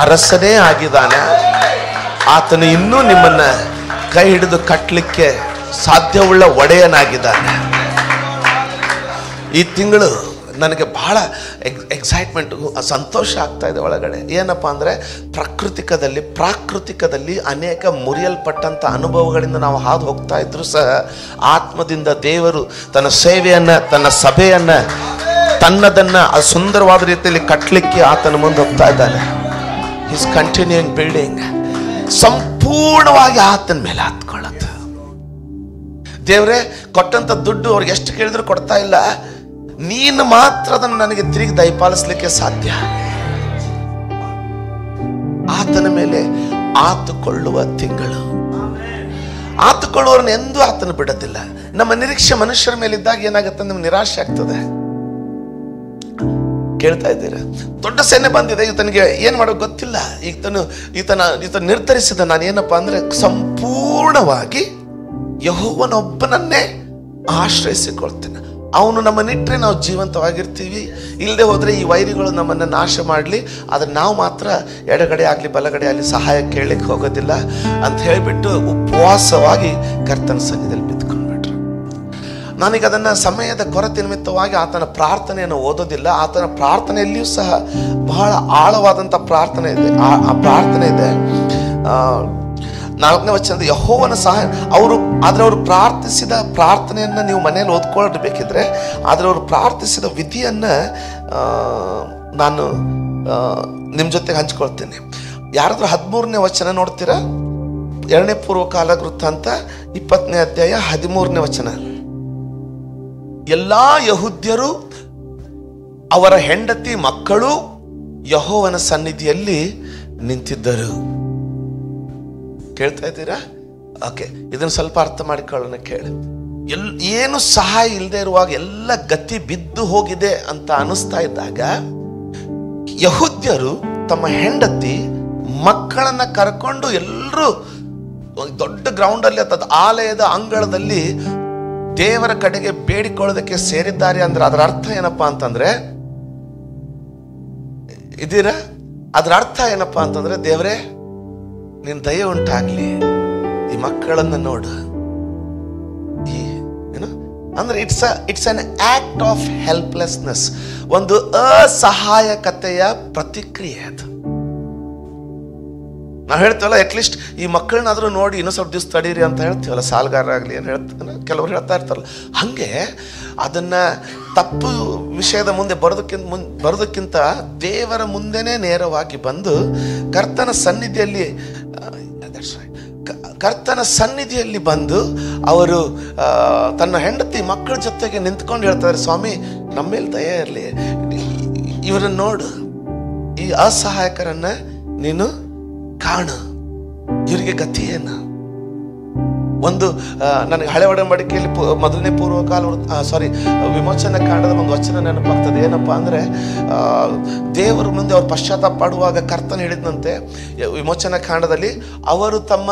ಅರಸನೇ ಆಗಿದ್ದಾನೆ, ಆತನು ಇನ್ನೂ ನಿಮ್ಮನ್ನ ಕೈ ಹಿಡಿದು ಕಟ್ಟಲಿಕ್ಕೆ ಸಾಧ್ಯವುಳ್ಳ ಒಡೆಯನಾಗಿದ್ದಾನೆ. ಈ ತಿಂಗಳು ನನಗೆ ಬಹಳ ಎಕ್ಸೈಟ್ಮೆಂಟ್, ಸಂತೋಷ ಆಗ್ತಾ ಇದೆ ಒಳಗಡೆ. ಏನಪ್ಪ ಅಂದರೆ, ಪ್ರಾಕೃತಿಕದಲ್ಲಿ ಅನೇಕ ಮುರಿಯಲ್ಪಟ್ಟಂಥ ಅನುಭವಗಳಿಂದ ನಾವು ಹಾದು ಹೋಗ್ತಾ ಇದ್ರು ಸಹ ಆತ್ಮದಿಂದ ದೇವರು ತನ್ನ ಸೇವೆಯನ್ನು, ತನ್ನ ಸಭೆಯನ್ನು, ತನ್ನದನ್ನು ಸುಂದರವಾದ ರೀತಿಯಲ್ಲಿ ಕಟ್ಟಲಿಕ್ಕೆ ಆತನ ಮುಂದೆ ಹೋಗ್ತಾ ಇದ್ದಾನೆ. Is continuing building. ಸಂಪೂರ್ಣವಾಗಿ ಆತನ ಮೇಲೆ ಹತ್ಕೊಳ್ಳುತ್ತೆ. ದೇವರೇ ಕೊಟ್ಟಂಥ ದುಡ್ಡು ಅವ್ರಿಗೆ ಎಷ್ಟು ಕೇಳಿದ್ರು ಕೊಡ್ತಾ ಇಲ್ಲ, ನೀನು ಮಾತ್ರ ಅದನ್ನು ನನಗೆ ತಿರುಗಿ ದಯಪಾಲಿಸಲಿಕ್ಕೆ ಸಾಧ್ಯ. ಆತನ ಮೇಲೆ ಆತುಕೊಳ್ಳುವ ತಿಂಗಳು. ಆತುಕೊಳ್ಳುವವರನ್ನು ಎಂದೂ ಆತನು ಬಿಡೋದಿಲ್ಲ. ನಮ್ಮ ನಿರೀಕ್ಷೆ ಮನುಷ್ಯರ ಮೇಲಿದ್ದಾಗ ಏನಾಗುತ್ತೆ, ನಮ್ಗೆ ನಿರಾಶೆ ಆಗ್ತದೆ. ಕೇಳ್ತಾ ಇದ್ದೀರಾ, ದೊಡ್ಡ ಸೇನೆ ಬಂದಿದೆ, ಈತನಿಗೆ ಏನ್ ಮಾಡೋಕೆ ಗೊತ್ತಿಲ್ಲ. ಈತನ ನಿರ್ಧರಿಸಿದ, ನಾನು ಏನಪ್ಪಾ ಅಂದ್ರೆ ಸಂಪೂರ್ಣವಾಗಿ ಯೆಹೋವನೊಬ್ಬನನ್ನೇ ಆಶ್ರಯಿಸಿಕೊಳ್ತೇನೆ. ಅವನು ನಮ್ಮನ್ನಿಟ್ಟರೆ ನಾವು ಜೀವಂತವಾಗಿರ್ತೀವಿ. ಇಲ್ಲದೆ ಹೋದರೆ ಈ ವೈರಿಗಳು ನಮ್ಮನ್ನು ನಾಶ ಮಾಡಲಿ, ಆದರೆ ನಾವು ಮಾತ್ರ ಎಡಗಡೆ ಆಗಲಿ ಬಲಗಡೆ ಆಗಲಿ ಸಹಾಯ ಕೇಳಲಿಕ್ಕೆ ಹೋಗೋದಿಲ್ಲ ಅಂತ ಹೇಳಿಬಿಟ್ಟು ಉಪವಾಸವಾಗಿ ಕರ್ತನ ಸನ್ನಿಧಿಯಲ್ಲಿ ಬಿದ್ದುಕೊಂಡ್ಬಿಟ್ರು. ನಾನೀಗ ಅದನ್ನು ಸಮಯದ ಕೊರತೆ ನಿಮಿತ್ತವಾಗಿ ಆತನ ಪ್ರಾರ್ಥನೆಯನ್ನು ಓದೋದಿಲ್ಲ. ಆತನ ಪ್ರಾರ್ಥನೆಯಲ್ಲಿಯೂ ಸಹ ಬಹಳ ಆಳವಾದಂಥ ಪ್ರಾರ್ಥನೆ ಇದೆ. ಆ ಪ್ರಾರ್ಥನೆ ಇದೆ. 4ನೇ ವಚನದ ಯೆಹೋವನ ಸಹಾಯ ಆದರೆ ಅವರು ಪ್ರಾರ್ಥಿಸಿದ ಪ್ರಾರ್ಥನೆಯನ್ನು ನೀವು ಮನೆಯಲ್ಲಿ ಓದ್ಕೊಳ್ಬೇಕಿದ್ರೆ, ಆದರೆ ಅವರು ಪ್ರಾರ್ಥಿಸಿದ ವಿಧಿಯನ್ನು ನಾನು ನಿಮ್ಮ ಜೊತೆಗೆ ಹಂಚ್ಕೊಳ್ತೀನಿ. ಯಾರಾದ್ರೂ 13ನೇ ವಚನ ನೋಡ್ತೀರಾ? 2ನೇ ಪೂರ್ವಕಾಲ ವೃತ್ತಾಂತ 20ನೇ ಅಧ್ಯಾಯ 13ನೇ ವಚನ. ಎಲ್ಲಾ ಯೆಹೂದ್ಯರು ಅವರ ಹೆಂಡತಿ ಮಕ್ಕಳು ಯೆಹೋವನ ಸನ್ನಿಧಿಯಲ್ಲಿ ನಿಂತಿದ್ದರು. ಕೇಳ್ತಾ ಇದ್ದೀರಾ? ಓಕೆ, ಇದನ್ನು ಸ್ವಲ್ಪ ಅರ್ಥ ಮಾಡಿಕೊಳ್ಳೋಣ, ಕೇಳಿ. ಏನು ಸಹಾಯ ಇಲ್ಲದೆ ಇರುವಾಗ, ಎಲ್ಲ ಗತಿ ಬಿದ್ದು ಹೋಗಿದೆ ಅಂತ ಅನಿಸ್ತಾ ಇದ್ದಾಗ, ಯೆಹೂದ್ಯರು ತಮ್ಮ ಹೆಂಡತಿ ಮಕ್ಕಳನ್ನ ಕರ್ಕೊಂಡು ಎಲ್ಲರೂ ದೊಡ್ಡ ಗ್ರೌಂಡಲ್ಲಿ ಅಥವಾ ಆಲಯದ ಅಂಗಳದಲ್ಲಿ ದೇವರ ಕಡೆಗೆ ಬೇಡಿಕೊಳ್ಳೋದಕ್ಕೆ ಸೇರಿದ್ದಾರೆ. ಅಂದ್ರೆ ಅದರ ಅರ್ಥ ಏನಪ್ಪಾ ಅಂತಂದ್ರೆ, ಇದೀರಾ? ಅದರ ಅರ್ಥ ಏನಪ್ಪಾ ಅಂತಂದ್ರೆ, ದೇವರೇ ನಿನ್ ದಯೆ ಉಂಟಾಗ್ಲಿ, ಈ ಮಕ್ಕಳನ್ನ ನೋಡು. ಅಂದ್ರೆ it's an act of helplessness, ಒಂದು ಅಸಹಾಯಕತೆಯ ಪ್ರತಿಕ್ರಿಯೆ ಅದು. ನಾವು ಹೇಳ್ತೀವಲ್ಲ, ಅಟ್ಲೀಸ್ಟ್ ಈ ಮಕ್ಕಳನ್ನಾದ್ರೂ ನೋಡಿ ಇನ್ನೂ ಸ್ವಲ್ಪ ದಿವಸ ತಡೀರಿ ಅಂತ ಹೇಳ್ತೀವಲ್ಲ, ಸಾಲಗಾರ ಆಗಲಿ ಏನು ಹೇಳ್ತಾನೆ, ಕೆಲವರು ಹೇಳ್ತಾ ಇರ್ತಾರಲ್ಲ. ಹಾಗೆ ಅದನ್ನ ತಪ್ಪು ವಿಷಯದ ಮುಂದೆ ಬರೋದಕ್ಕಿಂತ ದೇವರ ಮುಂದೆನೇ ನೇರವಾಗಿ ಬಂದು ಕರ್ತನ ಸನ್ನಿಧಿಯಲ್ಲಿ ಬಂದು ಅವರು ತನ್ನ ಹೆಂಡತಿ ಮಕ್ಕಳ ಜೊತೆಗೆ ನಿಂತ್ಕೊಂಡು ಹೇಳ್ತಾರೆ, ಸ್ವಾಮಿ ನಮ್ಮ ಮೇಲೆ ದಯೆ ಇರಲಿ, ಇವರನ್ನು ನೋಡು, ಈ ಅಸಹಾಯಕರನ್ನ ನೀನು ಕಾಣು, ಇವರಿಗೆ ಗತಿ ಏನು. ಒಂದು ನನಗೆ ಹಳೆ ಒಡಂಬಡಿಕೆಯಲ್ಲಿ 1ನೇ ಪೂರ್ವಕಾಲ ವಿಮೋಚನಾ ಕಾಂಡದ ಒಂದು ವಚನ ನೆನಪಾಗ್ತದೆ. ಏನಪ್ಪಾ ಅಂದ್ರೆ, ದೇವರ ಮುಂದೆ ಅವ್ರು ಪಶ್ಚಾತ್ತಾಪ ಪಡುವಾಗ ಕರ್ತನ ಹೇಳಿದಂತೆ ವಿಮೋಚನಾ ಕಾಂಡದಲ್ಲಿ, ಅವರು ತಮ್ಮ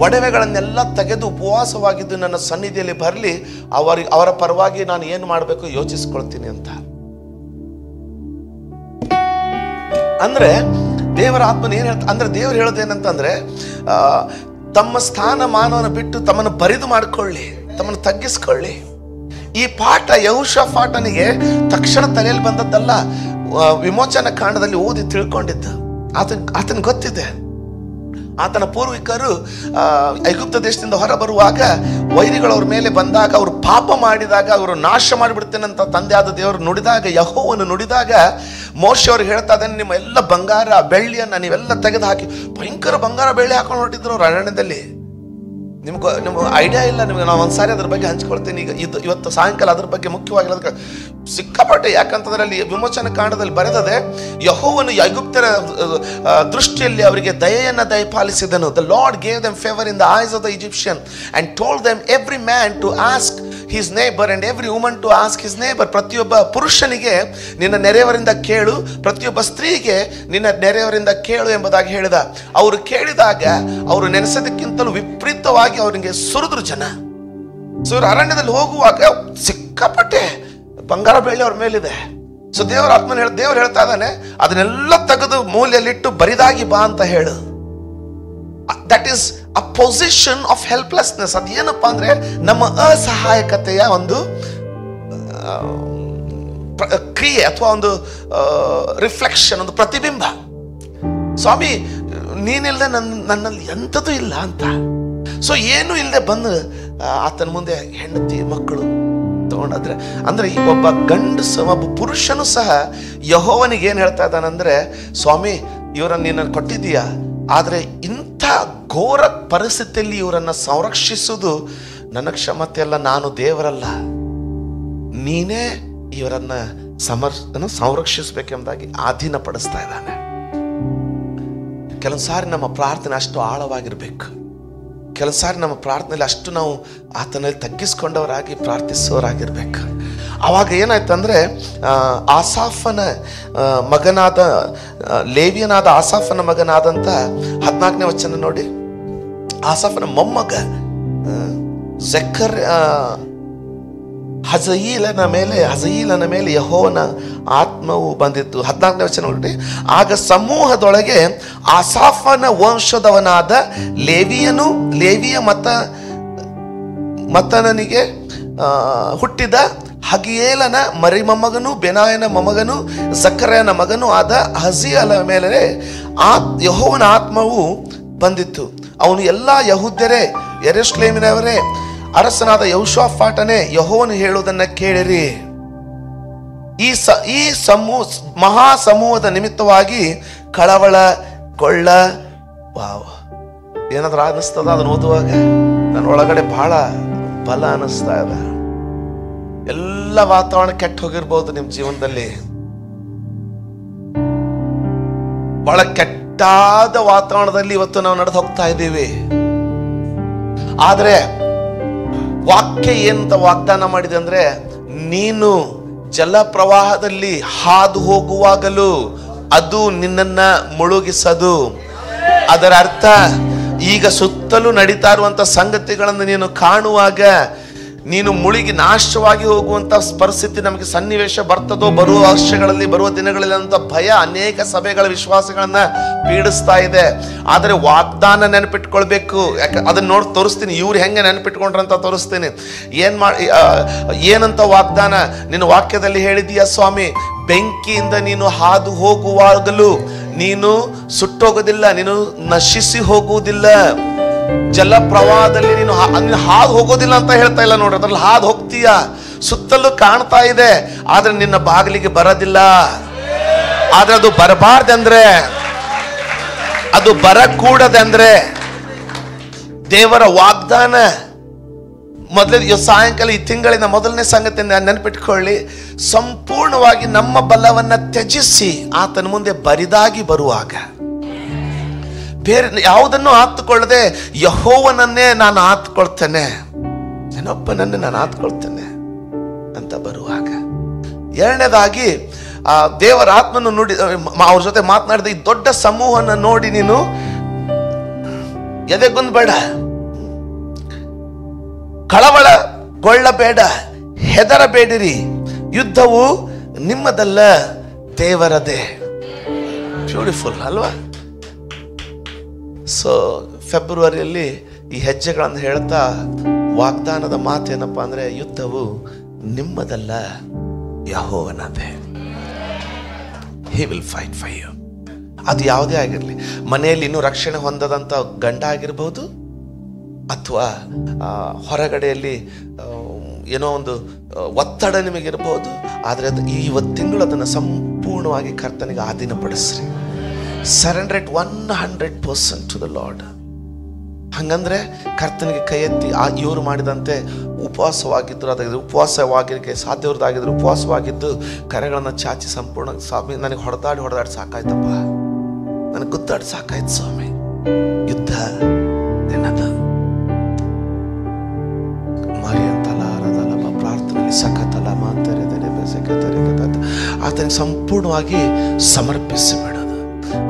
ಒಡವೆಗಳನ್ನೆಲ್ಲ ತೆಗೆದು ಉಪವಾಸವಾಗಿದ್ದು ನನ್ನ ಸನ್ನಿಧಿಯಲ್ಲಿ ಬರಲಿ, ಅವರ ಪರವಾಗಿ ನಾನು ಏನು ಮಾಡಬೇಕು ಯೋಚಿಸ್ಕೊಳ್ತೀನಿ ಅಂತ. ಅಂದ್ರೆ ದೇವರ ಆತ್ಮನ ಏನ್ ಹೇಳ್ತಾ ಅಂದ್ರೆ, ದೇವರು ಹೇಳೋದೇನಂತಂದ್ರೆ, ತಮ್ಮ ಸ್ಥಾನಮಾನವನ್ನು ಬಿಟ್ಟು ತಮ್ಮನ್ನು ಬರಿದು ಮಾಡಿಕೊಳ್ಳಿ, ತಮ್ಮನ್ನು ತಗ್ಗಿಸ್ಕೊಳ್ಳಿ. ಈ ಪಾಠ ಯೆಹೋಷಾಫಾಟನಿಗೆ ತಕ್ಷಣ ತಲೆಯಲ್ಲಿ ಬಂದದ್ದಲ್ಲ, ವಿಮೋಚನಾ ಕಾಂಡದಲ್ಲಿ ಓದಿ ತಿಳ್ಕೊಂಡಿದ್ದ. ಆತನ ಗೊತ್ತಿದೆ, ಆತನ ಪೂರ್ವಿಕರು ಐಗುಪ್ತ ದೇಶದಿಂದ ಹೊರ ಬರುವಾಗ ವೈರಿಗಳು ಅವ್ರ ಮೇಲೆ ಬಂದಾಗ, ಅವರು ಪಾಪ ಮಾಡಿದಾಗ, ಅವರು ನಾಶ ಮಾಡಿಬಿಡ್ತೇನಂತ ತಂದೆ ಆದ ದೇವರು ನುಡಿದಾಗ, ಯೆಹೋವನು ನುಡಿದಾಗ, ಮೋಶೆ ಅವ್ರಿಗೆ ಹೇಳ್ತಾ ಇದ್ದಾನೆ, ನಿಮ್ಮ ಎಲ್ಲ ಬಂಗಾರ ಬೆಳ್ಳಿಯನ್ನ ನೀವೆಲ್ಲ ತೆಗೆದು ಹಾಕಿ, ಭಯಂಕರ ಬಂಗಾರ ಬೆಳ್ಳಿ ಹಾಕೊಂಡು ಹೊರಟಿದ್ರು ಅವ್ರು ಅರಣ್ಯದಲ್ಲಿ. ನಿಮ್ಗೆ ಐಡಿಯಾ ಇಲ್ಲ ನಿಮ್ಗೆ. ನಾವು ಒಂದ್ಸಾರಿ ಅದ್ರ ಬಗ್ಗೆ ಹಂಚ್ಕೊಳ್ತೀನಿ. ಈಗ ಇವತ್ತು ಸಾಯಂಕಾಲ ಅದ್ರ ಬಗ್ಗೆ ಮುಖ್ಯವಾಗಿರೋದಕ್ಕೆ ಸಿಕ್ಕಾಪಟ್ಟೆ. ಯಾಕಂತಂದ್ರೆ ಅಲ್ಲಿ ವಿಮೋಚನಾ ಕಾಂಡದಲ್ಲಿ ಬರೆದದೆ, ಯೆಹೋವನು ಐಗುಪ್ತರ ದೃಷ್ಟಿಯಲ್ಲಿ ಅವರಿಗೆ ದಯೆಯನ್ನ ದಯಪಾಲಿಸಿದನು. The Lord gave them favour in the eyes of the Egyptian and told them every man to ask his neighbour and every woman to ask his neighbour. ಪ್ರತಿಯೊಬ್ಬ ಪುರುಷನಿಗೆ ನಿನ್ನ ನೆರೆಯವರಿಂದ ಕೇಳು, ಪ್ರತಿಯೊಬ್ಬ ಸ್ತ್ರೀಗೆ ನಿನ್ನ ನೆರೆಯವರಿಂದ ಕೇಳು ಎಂಬುದಾಗಿ ಹೇಳಿದ. ಅವರು ಕೇಳಿದಾಗ ಅವರು ನೆನೆಸೋದಕ್ಕಿಂತಲೂ ವಿಪರೀತವಾಗಿ ಅವರಿಗೆ ಸುರಿದ್ರು ಜನ. ಅರಣ್ಯದಲ್ಲಿ ಹೋಗುವಾಗ ಸಿಕ್ಕಾಪಟ್ಟೆ ಬಂಗಾರ ಬೆಳ್ಳಿ ಅವ್ರ ಮೇಲಿದೆ. ಸೊ ದೇವರು ಹೇಳ್ತಾ ಇದ್ದಾನೆ, ಅದನ್ನೆಲ್ಲ ತೆಗೆದು ಮೂಲೆಯಲ್ಲಿಟ್ಟು ಬರಿದಾಗಿ ಬಾ ಅಂತ ಹೇಳು. That is a position of helplessness. ಅದು ಏನಪ್ಪಾ ಅಂದ್ರೆ, ನಮ್ಮ ಅಸಹಾಯಕತೆಯ ಒಂದು ಕ್ರಿಯೆ ಅಥವಾ ಒಂದು ರಿಫ್ಲೆಕ್ಷನ್, ಒಂದು ಪ್ರತಿಬಿಂಬ. ಸ್ವಾಮಿ ನೀನಿಲ್ಲದೆ ನನ್ನಲ್ಲಿ ಎಂಥದ್ದು ಇಲ್ಲ ಅಂತ. ಸೊ ಏನು ಇಲ್ಲದೆ ಬಂದು ಆತನ ಮುಂದೆ ಹೆಂಡತಿ ಮಕ್ಕಳು ತಗೊಂಡಾದ್ರೆ, ಅಂದ್ರೆ ಈ ಒಬ್ಬ ಗಂಡಸು, ಒಬ್ಬ ಪುರುಷನು ಸಹ ಯೆಹೋವನಿಗೆ ಏನ್ ಹೇಳ್ತಾ ಇದ್ದಾನಂದ್ರೆ, ಸ್ವಾಮಿ ಇವರನ್ನ ನೀನು ಕೊಟ್ಟಿದ್ದೀಯಾ, ಆದ್ರೆ ಇಂಥ ಘೋರ ಪರಿಸ್ಥಿತಿಯಲ್ಲಿ ಇವರನ್ನ ಸಂರಕ್ಷಿಸುವುದು ನನ್ನ ಕ್ಷಮತೆ ಅಲ್ಲ, ನಾನು ದೇವರಲ್ಲ, ನೀನೇ ಇವರನ್ನ ಸಂರಕ್ಷಿಸಬೇಕೆಂಬುದಾಗಿ ಅಧೀನಪಡಿಸ್ತಾ ಇದ್ದಾನೆ. ಕೆಲವೊಂದು ಸಾರಿ ನಮ್ಮ ಪ್ರಾರ್ಥನೆ ಅಷ್ಟು ಆಳವಾಗಿರ್ಬೇಕು. ಕೆಲವು ಸಾರಿ ನಮ್ಮ ಪ್ರಾರ್ಥನೆಯಲ್ಲಿ ಅಷ್ಟು ನಾವು ಆತನಲ್ಲಿ ತಗ್ಗಿಸ್ಕೊಂಡವರಾಗಿ ಪ್ರಾರ್ಥಿಸೋರಾಗಿರ್ಬೇಕು. ಆವಾಗ ಏನಾಯ್ತಂದ್ರೆ, ಆಸಾಫನ ಮಗನಾದ ಲೇವಿಯನಾದ ಆಸಾಫನ ಮಗನಾದಂಥ 14ನೇ ವಚನ ನೋಡಿ. ಆಸಾಫನ ಮೊಮ್ಮಗ ಹಜಯೀಲನ ಮೇಲೆ ಯೆಹೋವನ ಆತ್ಮವು ಬಂದಿತ್ತು. 14ನೇ ವಚನ ನೋಡಿ. ಆಗ ಸಮೂಹದೊಳಗೆ ಆಸಾಫನ ವಂಶದವನಾದ ಲೇವಿಯ ಮತನನಿಗೆ ಹುಟ್ಟಿದ ಹಗಿಯೇಲನ ಮರಿಮೊಮ್ಮಗನು, ಬೆನಾಯನ ಮೊಮ್ಮಗನು, ಜಕರಯನ ಮಗನು ಆದ ಹಜೀಯಲ ಮೇಲೆ ಯೆಹೋವನ ಆತ್ಮವು ಬಂದಿತ್ತು. ಅವನು ಎಲ್ಲ ಯೆಹೂದ್ಯರೇ, ಯೆರೂಸಲೇಮಿನವರೇ, ಅರಸನಾದ ಯೆಹೋಷಾಫಾಟನೇ, ಯೆಹೋವನು ಹೇಳುವುದನ್ನು ಕೇಳಿರಿ. ಈ ಮಹಾ ಸಮೂಹದ ನಿಮಿತ್ತವಾಗಿ ಕಳವಳಗೊಳ್ಳ. ವಾವ್, ಏನಾದ್ರೂ ಅನ್ನಿಸ್ತದ ಅದನ್ನು ಓದುವಾಗ? ನನ್ನ ಒಳಗಡೆ ಬಹಳ ಬಲ ಅನ್ನಿಸ್ತಾ ಇದೆ. ಎಲ್ಲ ವಾತಾವರಣ ಕೆಟ್ಟ ಹೋಗಿರ್ಬೋದು ನಿಮ್ಮ ಜೀವನದಲ್ಲಿ, ಬಹಳ ಕೆಟ್ಟಾದ ವಾತಾವರಣದಲ್ಲಿ ಇವತ್ತು ನಾವು ನಡೆದು ಹೋಗ್ತಾ ಇದ್ದೀವಿ. ಆದ್ರೆ ವಾಕ್ಯ ಏನಂತ ವಾಗ್ದಾನ ಮಾಡಿದೆ ಅಂದ್ರೆ, ನೀನು ಜಲ ಪ್ರವಾಹದಲ್ಲಿ ಹಾದು ಹೋಗುವಾಗಲೂ ಅದು ನಿನ್ನನ್ನ ಮುಳುಗಿಸದು. ಅದರ ಅರ್ಥ, ಈಗ ಸುತ್ತಲೂ ನಡೀತಾ ಇರುವಂತ ಸಂಗತಿಗಳನ್ನು ನೀನು ಕಾಣುವಾಗ ನೀನು ಮುಳುಗಿ ನಾಶವಾಗಿ ಹೋಗುವಂತ ಪರಿಸ್ಥಿತಿ ನಮಗೆ ಸನ್ನಿವೇಶ ಬರ್ತದೋ ಬರುವ ವರ್ಷಗಳಲ್ಲಿ, ಬರುವ ದಿನಗಳಲ್ಲಿ ಅಂತ ಭಯ ಅನೇಕ ಸಭೆಗಳ ವಿಶ್ವಾಸಗಳನ್ನ ಪೀಡಿಸ್ತಾ ಇದೆ. ಆದರೆ ವಾಗ್ದಾನ ನೆನಪಿಟ್ಕೊಳ್ಬೇಕು. ಯಾಕೆ ಅದನ್ನ ನೋಡಿ ತೋರಿಸ್ತೀನಿ, ಇವ್ರು ಹೆಂಗೆ ನೆನಪಿಟ್ಕೊಂಡ್ರಂತ ತೋರಿಸ್ತೀನಿ. ಏನಂತ ವಾಗ್ದಾನ ನಿನ್ನ ವಾಕ್ಯದಲ್ಲಿ ಹೇಳಿದೀಯ ಸ್ವಾಮಿ? ಬೆಂಕಿಯಿಂದ ನೀನು ಹಾದು ಹೋಗುವಾಗಲೂ ನೀನು ಸುಟ್ಟೋಗೋದಿಲ್ಲ, ನೀನು ನಶಿಸಿ ಹೋಗುವುದಿಲ್ಲ. ಜಲ ಪ್ರವಾಹದಲ್ಲಿ ನೀನು ಹಾದು ಹೋಗೋದಿಲ್ಲ ಅಂತ ಹೇಳ್ತಾ ಇಲ್ಲ ನೋಡ್ರಿ, ಅದ್ರಲ್ಲಿ ಹಾದು ಹೋಗ್ತೀಯ. ಸುತ್ತಲೂ ಕಾಣ್ತಾ ಇದೆ, ಆದ್ರೆ ನಿನ್ನ ಬಾಗಿಲಿಗೆ ಬರೋದಿಲ್ಲ. ಆದ್ರೆ ಅದು ಬರಬಾರ್ದಂದ್ರೆ, ಅದು ಬರಕೂಡದಂದ್ರೆ ದೇವರ ವಾಗ್ದಾನ. ಮೊದಲೇ ಸಾಯಂಕಾಲ ಈ ತಿಂಗಳಿನ ಮೊದಲನೇ ಸಂಗತಿ ನೆನಪಿಟ್ಕೊಳ್ಳಿ, ಸಂಪೂರ್ಣವಾಗಿ ನಮ್ಮ ಬಲವನ್ನ ತ್ಯಜಿಸಿ ಆತನ ಮುಂದೆ ಬರಿದಾಗಿ ಬರುವಾಗ, ಬೇರೆ ಯಾವುದನ್ನು ಆತುಕೊಳ್ಳದೆ ಯೆಹೋವನನ್ನೇ ನಾನು ಆತ್ಕೊಳ್ತೇನೆ, ನನ್ನೊಬ್ಬನನ್ನೇ ನಾನು ಆತ್ಕೊಳ್ತೇನೆ ಅಂತ ಬರುವಾಗ. ಎರಡನೇದಾಗಿ ದೇವರ ಆತ್ಮನ ನೋಡಿ ಅವ್ರ ಜೊತೆ ಮಾತನಾಡಿದ ಈ ದೊಡ್ಡ ಸಮೂಹನ ನೋಡಿ ನೀನು ಎದೆಗುಂದಬೇಡ, ಕಳವಳಗೊಳ್ಳಬೇಡ, ಹೆದರಬೇಡಿರಿ. ಯುದ್ಧವು ನಿಮ್ಮದಲ್ಲ, ದೇವರದೇ. ಬ್ಯೂಟಿಫುಲ್ ಅಲ್ವಾ? ಸೊ ಫೆಬ್ರವರಿಯಲ್ಲಿ ಈ ಹೆಜ್ಜೆಗಳನ್ನು ಹೇಳ್ತಾ ವಾಗ್ದಾನದ ಮಾತೇನಪ್ಪ ಅಂದ್ರೆ, ಯುದ್ಧವು ನಿಮ್ಮದಲ್ಲ, ಯೆಹೋವನದೇ. He will fight for you. ಅದು ಯಾವುದೇ ಆಗಿರಲಿ, ಮನೆಯಲ್ಲಿ ಇನ್ನೂ ರಕ್ಷಣೆ ಹೊಂದದಂತ ಗಂಡ ಆಗಿರ್ಬೋದು, ಅಥವಾ ಹೊರಗಡೆಯಲ್ಲಿ ಏನೋ ಒಂದು ಒತ್ತಡ ನಿಮಗಿರ್ಬೋದು. ಆದರೆ ಅದು ಈ ತಿಂಗಳು ಅದನ್ನು ಸಂಪೂರ್ಣವಾಗಿ ಕರ್ತನಿಗೆ ಆಧೀನಪಡಿಸ್ರಿ. Surrender it 100% to the Lord. ಹಂಗಂದ್ರೆ ಕರ್ತನಿಗೆ ಕೈ ಎತ್ತಿ ಇವರು ಮಾಡಿದಂತೆ ಉಪವಾಸವಾಗಿದ್ದರು, ಅದಾಗಿದ್ರು ಉಪವಾಸವಾಗಿರಕ್ಕೆ ಸಾಧ್ಯವ್ರದ್ದಾಗಿದ್ರು ಉಪವಾಸವಾಗಿದ್ದು ಕರೆಗಳನ್ನು ಚಾಚಿ ಸಂಪೂರ್ಣ, ಸ್ವಾಮಿ ನನಗೆ ಹೊಡೆದಾಡಿ ಸಾಕಾಯ್ತಪ್ಪ, ನನಗೆ ಗುದ್ದಾಡಿ ಸಾಕಾಯ್ತು ಸ್ವಾಮಿ, ಯುದ್ಧ ನಿನ್ನದು. ಪ್ರಾರ್ಥನೆಯಲ್ಲಿ ಸಖತಲ ಆತನಿಗೆ ಸಂಪೂರ್ಣವಾಗಿ ಸಮರ್ಪಿಸಿ ಬಿಡೋದು.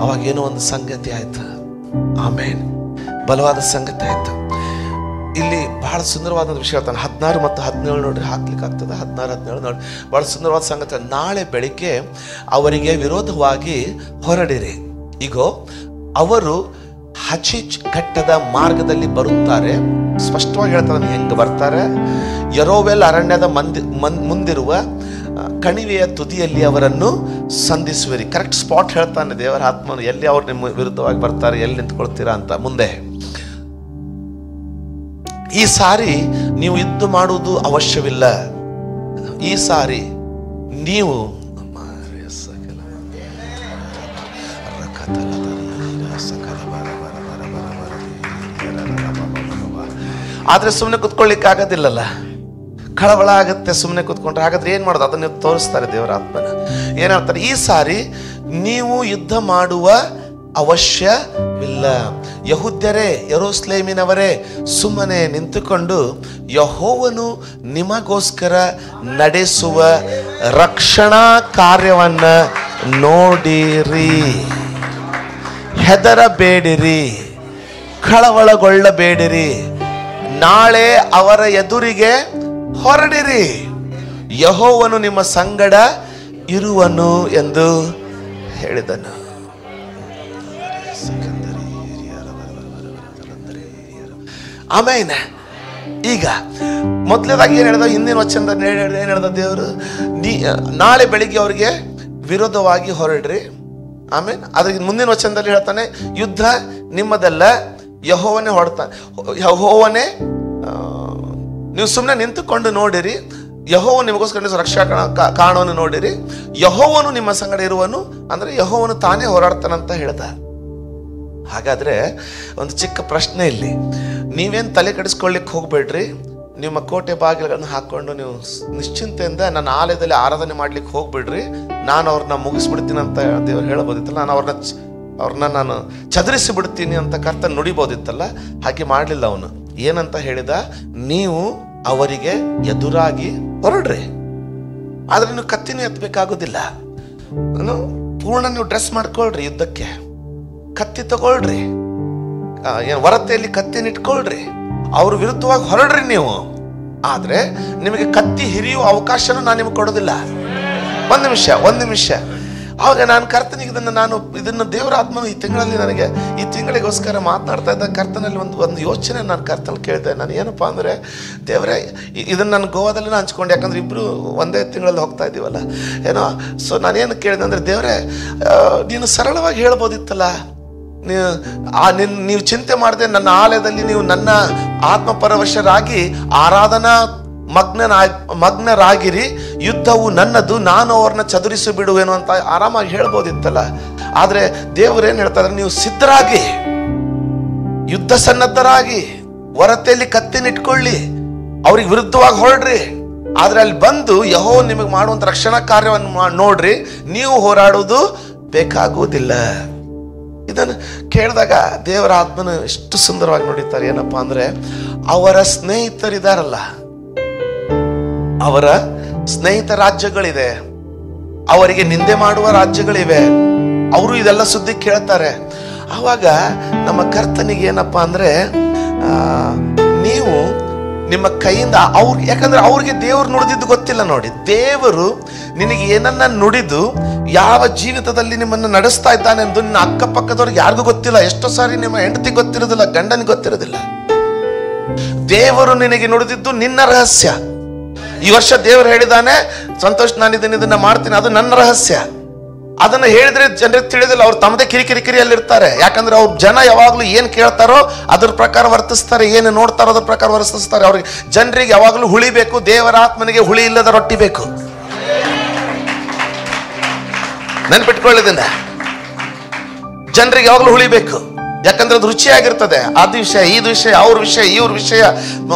ಅವಾಗ ಏನೋ ಒಂದು ಸಂಗತಿ ಆಯ್ತು, ಆಮೇಲೆ ಬಲವಾದ ಸಂಗತಿ ಆಯ್ತು. ಇಲ್ಲಿ ಬಹಳ ಸುಂದರವಾದ ವಿಷಯ ಹೇಳ್ತಾನೆ. 16 ಮತ್ತು 17 ನೋಡ್ರಿ, ಹಾಕ್ಲಿಕ್ಕೆ ಆಗ್ತದೆ. 16, 17 ನೋಡಿ, ಬಹಳ ಸುಂದರವಾದ ಸಂಗತಿ. ನಾಳೆ ಬೆಳಿಗ್ಗೆ ಅವರಿಗೆ ವಿರೋಧವಾಗಿ ಹೊರಡಿರಿ. ಈಗೋ ಅವರು ಹಚೀಚ್ ಘಟ್ಟದ ಮಾರ್ಗದಲ್ಲಿ ಬರುತ್ತಾರೆ. ಸ್ಪಷ್ಟವಾಗಿ ಹೇಳ್ತಾರೆ ಹೆಂಗೆ ಬರ್ತಾರೆ. ಯರೋವೆಲ್ ಅರಣ್ಯದ ಮುಂದಿರುವ ಕಣಿವೆಯ ತುದಿಯಲ್ಲಿ ಅವರನ್ನು ಸಂಧಿಸುವಿರಿ. ಕರೆಕ್ಟ್ ಸ್ಪಾಟ್ ಹೇಳ್ತಾನೆ ದೇವರ ಆತ್ಮನು, ಎಲ್ಲಿ ಅವ್ರು ನಿಮ್ಮ ವಿರುದ್ಧವಾಗಿ ಬರ್ತಾರೆ, ಎಲ್ಲಿ ನಿಂತ್ಕೊಳ್ತೀರಾ ಅಂತ. ಮುಂದೆ ಈ ಸಾರಿ ನೀವು ಯುದ್ಧ ಮಾಡುವುದು ಅವಶ್ಯವಿಲ್ಲ. ಈ ಸಾರಿ ನೀವು ಆದ್ರೆ ಸುಮ್ಮನೆ ಕುತ್ಕೊಳ್ಳಿಕ್ಕೆ ಆಗೋದಿಲ್ಲಲ್ಲ, ಕಳವಳ ಆಗುತ್ತೆ ಸುಮ್ಮನೆ ಕುತ್ಕೊಂಡ್ರೆ. ಹಾಗಾದ್ರೆ ಏನ್ ಮಾಡೋದು? ಅದನ್ನ ತೋರಿಸ್ತಾರೆ ದೇವರ ಆತ್ಮನ. ಏನ್ ಹೇಳ್ತಾರೆ? ಈ ಸಾರಿ ನೀವು ಯುದ್ಧ ಮಾಡುವ ಅವಶ್ಯವಿಲ್ಲ. ಯೆಹೂದ್ಯರೇ, ಯೆರೂಸಲೇಮಿನವರೇ, ಸುಮ್ಮನೆ ನಿಂತುಕೊಂಡು ಯೆಹೋವನು ನಿಮಗೋಸ್ಕರ ನಡೆಸುವ ರಕ್ಷಣಾ ಕಾರ್ಯವನ್ನ ನೋಡಿರಿ. ಹೆದರಬೇಡಿರಿ, ಕಳವಳಗೊಳ್ಳಬೇಡಿರಿ. ನಾಳೆ ಅವರ ಎದುರಿಗೆ ಹೊರಡಿರಿ, ಯೆಹೋವನು ನಿಮ್ಮ ಸಂಗಡ ಇರುವನು ಎಂದು ಹೇಳಿದನು. ಆಮೇಲೆ ಈಗ ಮೊದಲನೇದಾಗಿ ಏನು ಹೇಳ್ದ, ಹಿಂದಿನ ವಚನದಲ್ಲಿ ಏನು ಹೇಳ್ದ ದೇವರು, ನಾಳೆ ಬೆಳಿಗ್ಗೆ ಅವರಿಗೆ ವಿರೋಧವಾಗಿ ಹೊರಡ್ರಿ. ಆಮೇಲೆ ಅದಕ್ಕೆ ಮುಂದಿನ ವಚನದಲ್ಲಿ ಹೇಳ್ತಾನೆ, ಯುದ್ಧ ನಿಮ್ಮದಲ್ಲ, ಯೆಹೋವನೇ ಹೊಡ್ತಾನೆ. ಯೆಹೋವನೇ, ನೀವು ಸುಮ್ಮನೆ ನಿಂತುಕೊಂಡು ನೋಡಿರಿ, ಯೆಹೋವನು ನಿಮಗೋಸ್ಕರ ರಕ್ಷಾ ಕಾಣವನ್ನು ನೋಡಿರಿ, ಯೆಹೋವನು ನಿಮ್ಮ ಸಂಗಡ ಇರುವನು. ಅಂದ್ರೆ ಯೆಹೋವನು ತಾನೇ ಹೋರಾಡ್ತಾನಂತ ಹೇಳ್ದ. ಹಾಗಾದ್ರೆ ಒಂದು ಚಿಕ್ಕ ಪ್ರಶ್ನೆ ಇಲ್ಲಿ, ನೀವೇನು ತಲೆ ಕೆಡಿಸ್ಕೊಳ್ಳಿಕ್ಕೆ ಹೋಗ್ಬೇಡ್ರಿ. ನಿಮ್ಮ ಕೋಟೆ ಬಾಗಿಲುಗಳನ್ನು ಹಾಕೊಂಡು ನೀವು ನಿಶ್ಚಿಂತೆಯಿಂದ ನನ್ನ ಆಲಯದಲ್ಲಿ ಆರಾಧನೆ ಮಾಡ್ಲಿಕ್ಕೆ ಹೋಗ್ಬಿಡ್ರಿ, ನಾನು ಅವ್ರನ್ನ ಮುಗಿಸ್ಬಿಡ್ತೀನಿ ಅಂತ ದೇವರು ಹೇಳಬಹುದಿತ್ತಲ್ಲ, ಅವ್ರನ್ನ ನಾನು ಚದರಿಸಿ ಬಿಡ್ತೀನಿ ಅಂತ ಕರ್ತನ ನುಡಿಬೋದಿತ್ತಲ್ಲ. ಹಾಗೆ ಮಾಡಲಿಲ್ಲ. ಅವನು ಏನಂತ ಹೇಳಿದ, ನೀವು ಅವರಿಗೆ ಎದುರಾಗಿ ಹೊರಡ್ರಿ, ಆದ್ರೆ ನೀವು ಕತ್ತಿನೂ ಎತ್ತಬೇಕಾಗೋದಿಲ್ಲ. ಪೂರ್ಣ ನೀವು ಡ್ರೆಸ್ ಮಾಡ್ಕೊಳ್ರಿ, ಯುದ್ಧಕ್ಕೆ ಕತ್ತಿ ತಗೊಳ್ರಿ, ಹೊರತೆಯಲ್ಲಿ ಕತ್ತಿನ ಇಟ್ಕೊಳ್ರಿ, ಅವ್ರ ವಿರುದ್ಧವಾಗಿ ಹೊರಡ್ರಿ ನೀವು. ಆದ್ರೆ ನಿಮಗೆ ಕತ್ತಿ ಹಿರಿಯುವ ಅವಕಾಶನೂ ನಾನು ನಿಮಗೆ ಕೊಡೋದಿಲ್ಲ. ಒಂದು ನಿಮಿಷ ಆವಾಗ ನಾನು ಕರ್ತನಿಗೆ ಇದನ್ನು ದೇವರ ಆತ್ಮನು ಈ ತಿಂಗಳಿಗೋಸ್ಕರ ಮಾತನಾಡ್ತಾ ಇದ್ದ ಕರ್ತನಲ್ಲಿ ಒಂದು ಯೋಚನೆ ನಾನು ಕರ್ತನಲ್ಲಿ ಕೇಳಿದೆ. ನಾನು ಏನಪ್ಪ ಅಂದ್ರೆ, ದೇವರೇ ಇದನ್ನು ನಾನು ಗೋವಾದಲ್ಲಿ ಹಂಚ್ಕೊಂಡು, ಯಾಕಂದ್ರೆ ಇಬ್ರು ಒಂದೇ ತಿಂಗಳಲ್ಲಿ ಹೋಗ್ತಾ ಇದ್ದೀವಲ್ಲ ಏನೋ. ಸೊ ನಾನೇನು ಕೇಳಿದೆ ಅಂದ್ರೆ, ದೇವರೇ ನೀನು ಸರಳವಾಗಿ ಹೇಳ್ಬೋದಿತ್ತಲ್ಲ, ನೀವು ಚಿಂತೆ ಮಾಡದೆ ನನ್ನ ಆಲಯದಲ್ಲಿ ನೀವು ನನ್ನ ಆತ್ಮಪರವಶರಾಗಿ ಆರಾಧನಾ ಮಗ್ನರಾಗಿರಿ, ಯುದ್ಧವು ನನ್ನದು, ನಾನು ಅವ್ರನ್ನ ಚದುರಿಸಿ ಬಿಡುವೇನು ಅಂತ ಆರಾಮಾಗಿ ಹೇಳ್ಬೋದಿತ್ತಲ್ಲ. ಆದ್ರೆ ದೇವರೇನ್ ಹೇಳ್ತಾ ಇದ್ದಾರೆ, ನೀವು ಸಿದ್ಧರಾಗಿ, ಯುದ್ಧ ಸನ್ನದ್ಧರಾಗಿ, ಹೊರತೆಯಲ್ಲಿ ಕತ್ತಿನಿಟ್ಕೊಳ್ಳಿ, ಅವ್ರಿಗೆ ವಿರುದ್ಧವಾಗಿ ಹೊರಡ್ರಿ. ಆದ್ರೆ ಅಲ್ಲಿ ಬಂದು ಯೆಹೋವನು ನಿಮಗೆ ಮಾಡುವಂತ ರಕ್ಷಣಾ ಕಾರ್ಯವನ್ನು ನೋಡ್ರಿ, ನೀವು ಹೋರಾಡುವುದು ಬೇಕಾಗುವುದಿಲ್ಲ. ಇದನ್ನು ಕೇಳಿದಾಗ ದೇವರ ಆತ್ಮನ ಎಷ್ಟು ಸುಂದರವಾಗಿ ನೋಡಿದ್ದಾರೆ. ಏನಪ್ಪಾ ಅಂದ್ರೆ, ಅವರ ಸ್ನೇಹಿತರಿದಾರಲ್ಲ, ಅವರ ಸ್ನೇಹಿತ ರಾಜ್ಯಗಳಿದೆ, ಅವರಿಗೆ ನಿಂದೆ ಮಾಡುವ ರಾಜ್ಯಗಳಿವೆ, ಅವರು ಇದೆಲ್ಲ ಸುದ್ದಿ ಕೇಳ್ತಾರೆ. ಆವಾಗ ನಮ್ಮ ಕರ್ತನಿಗೆ ಏನಪ್ಪಾ ಅಂದ್ರೆ, ನೀವು ನಿಮ್ಮ ಕೈಯಿಂದ ಯಾಕಂದ್ರೆ ಅವ್ರಿಗೆ ದೇವರು ನುಡಿದಿದ್ದು ಗೊತ್ತಿಲ್ಲ. ನೋಡಿ, ದೇವರು ನಿನಗೆ ಏನನ್ನ ನುಡಿದು ಯಾವ ಜೀವಿತದಲ್ಲಿ ನಿಮ್ಮನ್ನು ನಡೆಸ್ತಾ ಇದ್ದಾನೆಂದು ನಿನ್ನ ಅಕ್ಕಪಕ್ಕದವ್ರಿಗೆ ಯಾರಿಗೂ ಗೊತ್ತಿಲ್ಲ. ಎಷ್ಟೋ ಸಾರಿ ನಿಮ್ಮ ಹೆಂಡತಿಗೆ ಗೊತ್ತಿರೋದಿಲ್ಲ, ಗಂಡನಿಗೆ ಗೊತ್ತಿರೋದಿಲ್ಲ. ದೇವರು ನಿನಗೆ ನುಡಿದಿದ್ದು ನಿನ್ನ ರಹಸ್ಯ. ಈ ವರ್ಷ ದೇವರು ಹೇಳಿದಾನೆ, ಸಂತೋಷ್ ನಾನು ಇದನ್ನ ಮಾಡ್ತೀನಿ, ಅದು ನನ್ನ ರಹಸ್ಯ. ಅದನ್ನ ಹೇಳಿದ್ರೆ ಜನರಿಗೆ ತಿಳಿದಿಲ್ಲ, ಅವ್ರು ತಮ್ಮದೇ ಕಿರಿಕಿರಿಯಲ್ಲಿರ್ತಾರೆ. ಯಾಕಂದ್ರೆ ಅವ್ರ ಜನ ಯಾವಾಗ್ಲೂ ಏನ್ ಕೇಳ್ತಾರೋ ಅದ್ರ ಪ್ರಕಾರ ವರ್ತಿಸ್ತಾರೆ, ಏನು ನೋಡ್ತಾರೋ ಅದ್ರ ಪ್ರಕಾರ ವರ್ತಿಸ್ತಾರೆ. ಅವ್ರಿಗೆ ಜನರಿಗೆ ಯಾವಾಗ್ಲೂ ಹುಳಿ ಬೇಕು, ದೇವರ ಆತ್ಮನಿಗೆ ಹುಳಿ ಇಲ್ಲದ ರೊಟ್ಟಿ ಬೇಕು. ನೆನ್ಪಿಟ್ಕೊಳ್ಳೋದಿಲ್ಲ, ಜನರಿಗೆ ಯಾವಾಗ್ಲೂ ಹುಳಿ ಬೇಕು, ಯಾಕಂದ್ರೆ ಅದು ರುಚಿಯಾಗಿರ್ತದೆ. ಅದು ವಿಷಯ, ಇದು ವಿಷಯ, ಅವ್ರ ವಿಷಯ, ಇವ್ರ ವಿಷಯ